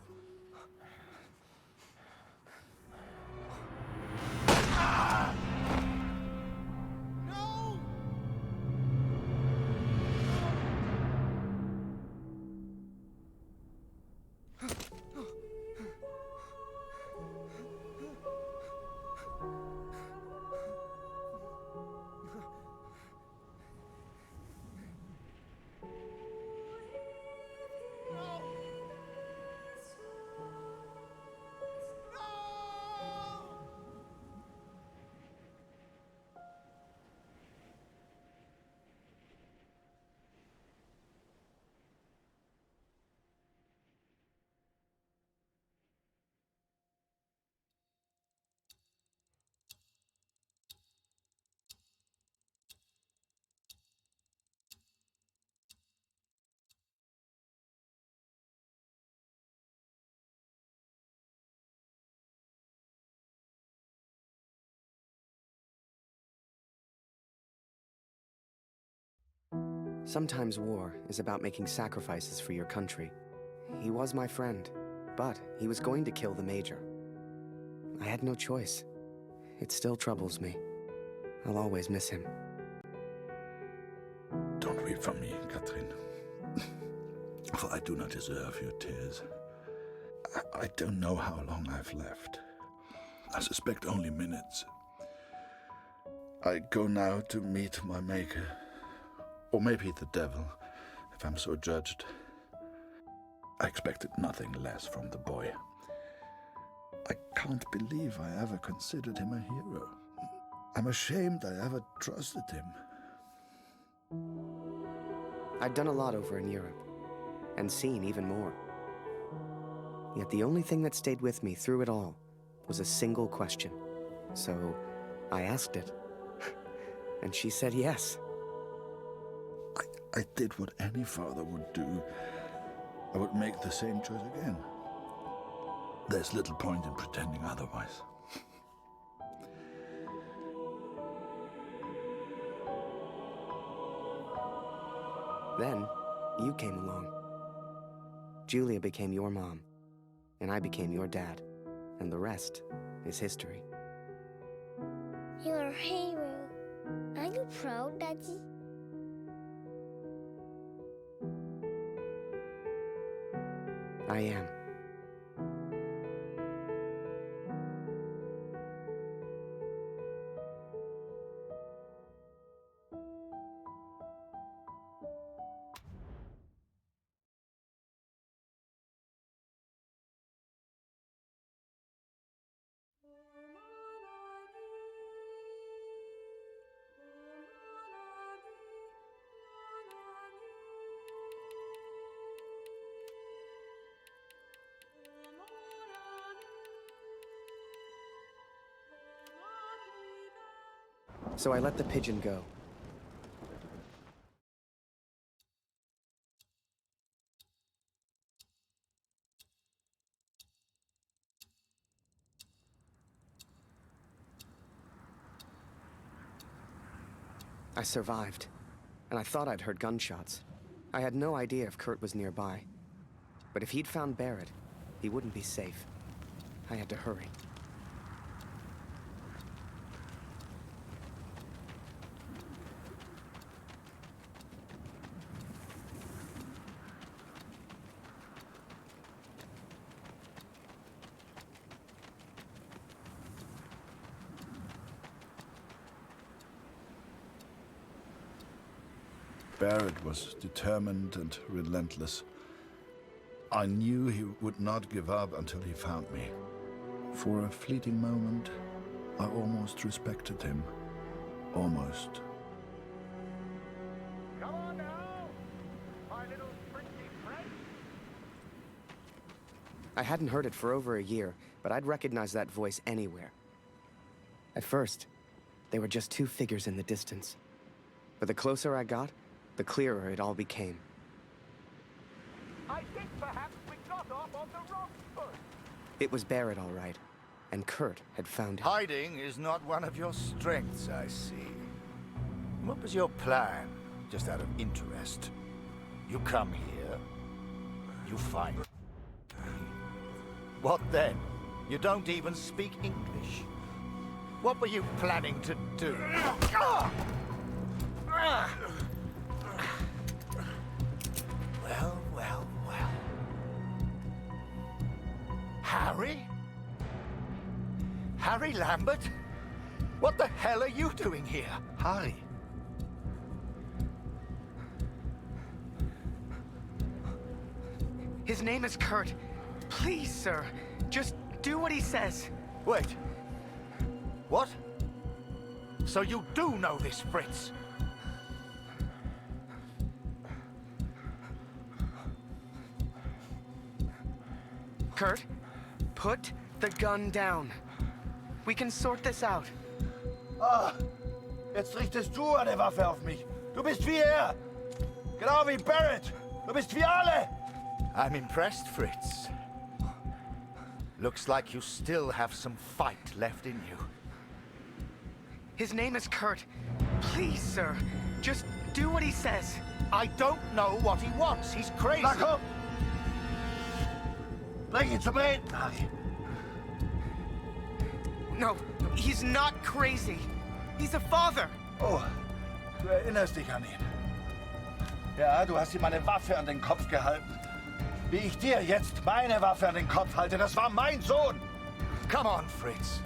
Sometimes war is about making sacrifices for your country. He was my friend, but he was going to kill the Major. I had no choice. It still troubles me. I'll always miss him. Don't weep for me, Catherine. For I do not deserve your tears. I don't know how long I've left. I suspect only minutes. I go now to meet my maker. Or maybe the devil, if I'm so judged. I expected nothing less from the boy. I can't believe I ever considered him a hero. I'm ashamed I ever trusted him. I'd done a lot over in Europe, and seen even more. Yet the only thing that stayed with me through it all was a single question. So I asked it, and she said yes. I did what any father would do. I would make the same choice again. There's little point in pretending otherwise. Then, you came along. Julia became your mom, and I became your dad, and the rest is history. You're a hero. Are you proud, Daddy? I am. So I let the pigeon go. I survived, and I thought I'd heard gunshots. I had no idea if Kurt was nearby. But if he'd found Barrett, he wouldn't be safe. I had to hurry. Barrett was determined and relentless. I knew he would not give up until he found me. For a fleeting moment, I almost respected him. Almost. Come on now, my little pretty friend. I hadn't heard it for over a year, but I'd recognize that voice anywhere. At first, they were just two figures in the distance. But the closer I got, the clearer it all became. I think perhaps we got off on the wrong foot. It was Barrett, all right, and Kurt had found him. Hiding is not one of your strengths, I see. What was your plan, just out of interest? You come here, you find me. What then? You don't even speak English. What were you planning to do? Well, well, well. Harry? Harry Lambert? What the hell are you doing here, Harry? His name is Kurt. Please, sir, just do what he says. Wait. What? So you do know this, Fritz? Kurt, put the gun down. We can sort this out. Ah, jetzt richtest du eine Waffe auf mich. Du bist wie er. Genau wie Barrett. Du bist wie alle. I'm impressed, Fritz. Looks like you still have some fight left in you. His name is Kurt. Please, sir, Just do what he says. I don't know what he wants. He's crazy. Na komm! Bring ihn zum Reden, Harry. No, he's not crazy. He's a father. Oh, du erinnerst dich an ihn. Ja, du hast ihm eine Waffe an den Kopf gehalten. Wie ich dir jetzt meine Waffe an den Kopf halte, das war mein Sohn. Come on, Fritz.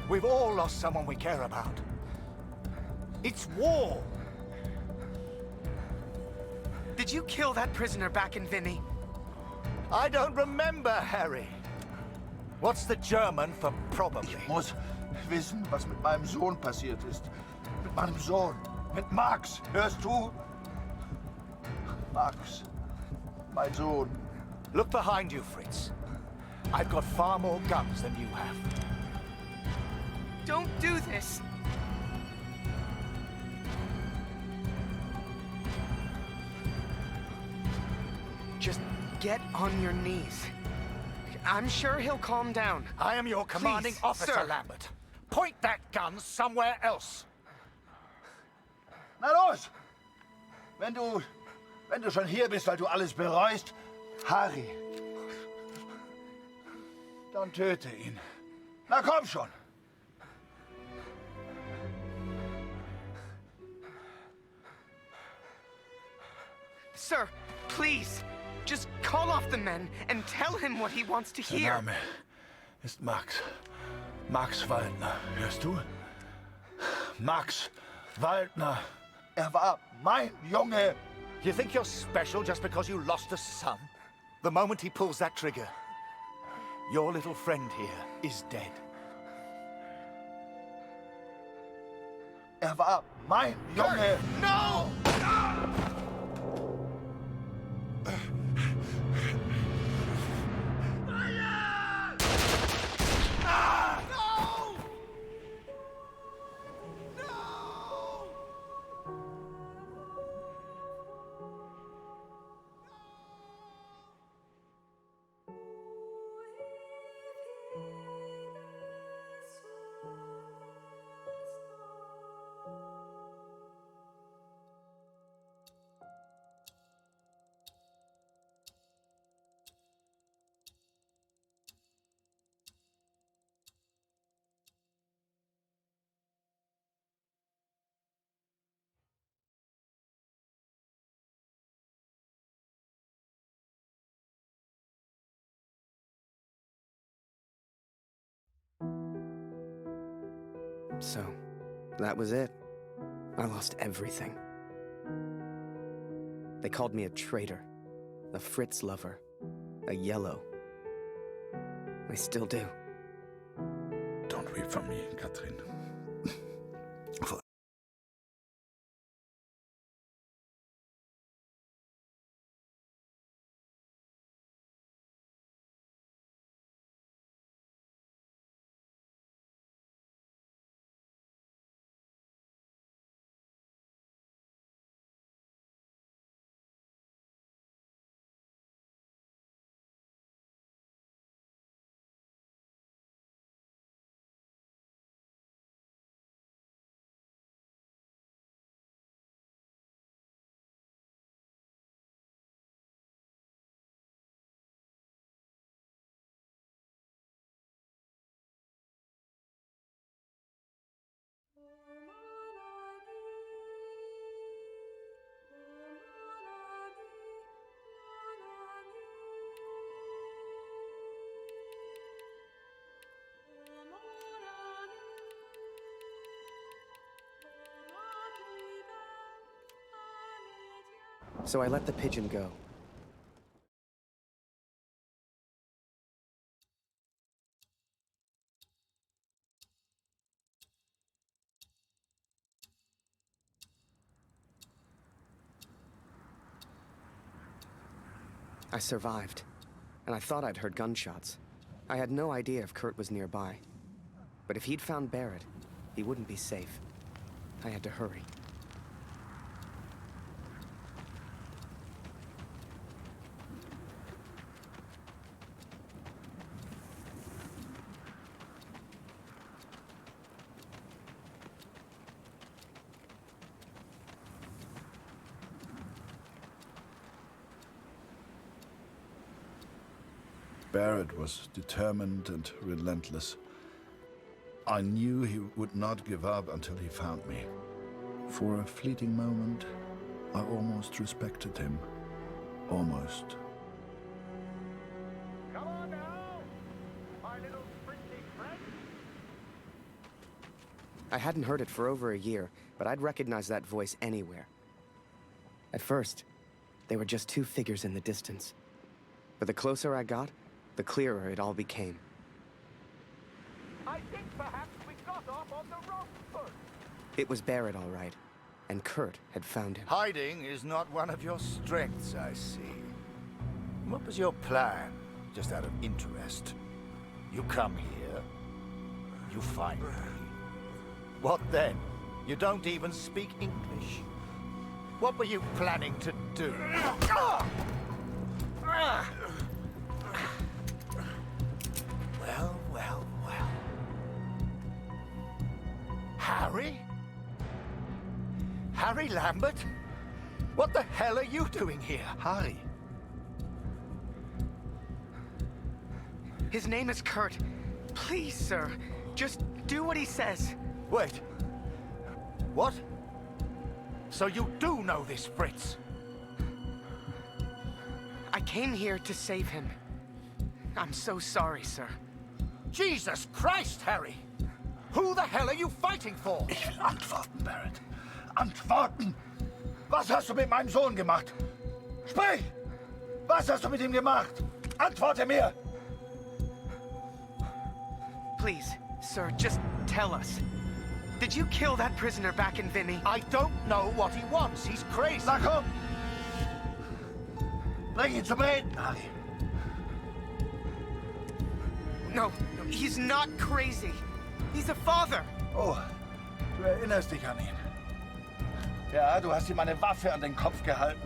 We've all lost someone we care about. It's war. Did you kill that prisoner back in Vinny? I don't remember, Harry. What's the German for probably? Ich muss wissen, was mit meinem Sohn passiert ist. Mit meinem Sohn. Mit Max. Hörst du? Max. Mein Sohn. Look behind you, Fritz. I've got far more guns than you have. Don't do this. Just get on your knees. I'm sure he'll calm down. I am your commanding Please, officer, sir. Lambert. Point that gun somewhere else. Na los! Wenn du schon hier bist, weil du alles bereust, Harry, dann töte ihn. Na komm schon! Sir, please, just call off the men and tell him what he wants to hear. Der Name ist Max. Max Waldner. Hörst du? Max Waldner. Er war mein Junge. You think you're special just because you lost a son? The moment he pulls that trigger, your little friend here is dead. Er war mein Junge. No! So, that was it. I lost everything. They called me a traitor, a Fritz lover, a yellow. They still do. Don't weep for me, Katrin. So I let the pigeon go. I survived, and I thought I'd heard gunshots. I had no idea if Kurt was nearby. But if he'd found Barrett, he wouldn't be safe. I had to hurry. Barrett was determined and relentless. I knew he would not give up until he found me. For a fleeting moment, I almost respected him. Almost. Come on now, my little friendly friend. I hadn't heard it for over a year, but I'd recognize that voice anywhere. At first, they were just two figures in the distance. But the closer I got, the clearer it all became. I think perhaps we got off on the wrong foot. It was Barrett, all right, and Kurt had found him. Hiding is not one of your strengths, I see. What was your plan, just out of interest? You come here, you find me. What then? You don't even speak English. What were you planning to do? Well, well, well. Harry? Harry Lambert? What the hell are you doing here, Harry? His name is Kurt. Please, sir, just do what he says. Wait. What? So you do know this Fritz? I came here to save him. I'm so sorry, sir. Jesus Christ, Harry! Who the hell are you fighting for? Ich will antworten, Barrett. Antworten! Was hast du mit meinem Sohn gemacht? Sprich! Was hast du mit ihm gemacht? Antworte mir! Please, sir, just tell us. Did you kill that prisoner back in Vinny? I don't know what he wants. He's crazy. Na komm! Bring ihn zum Reden, Harry. No, he's not crazy. He's a father. Oh, du erinnerst dich an ihn. Ja, du hast ihm eine Waffe an den Kopf gehalten.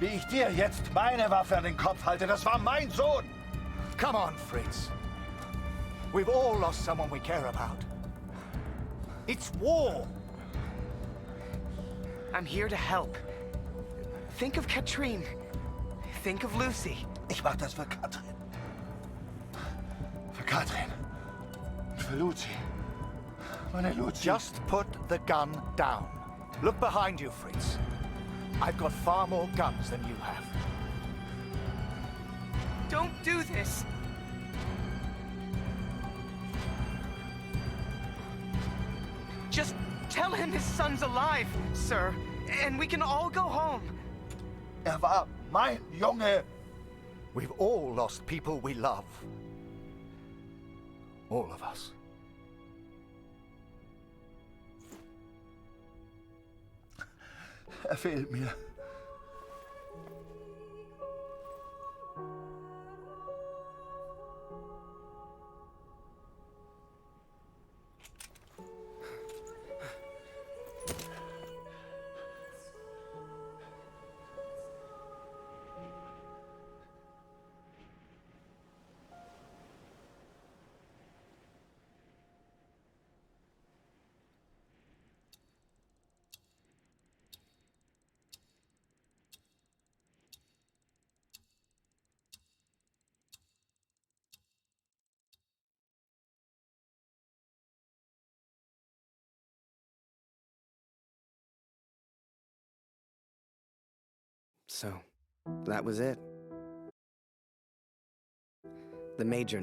Wie ich dir jetzt meine Waffe an den Kopf halte, das war mein Sohn. Come on, Fritz. We've all lost someone we care about. It's war. I'm here to help. Think of Katrine. Think of Lucy. Ich mach das für Katrin. Für Katrin. Und für Lucy. Meine Lucy. Just put the gun down. Look behind you, Fritz. I've got far more guns than you have. Don't do this. Just tell him his son's alive, sir, and we can all go home. War mein Junge. We've all lost people we love. All of us. Fehlt mir. So, that was it. The Major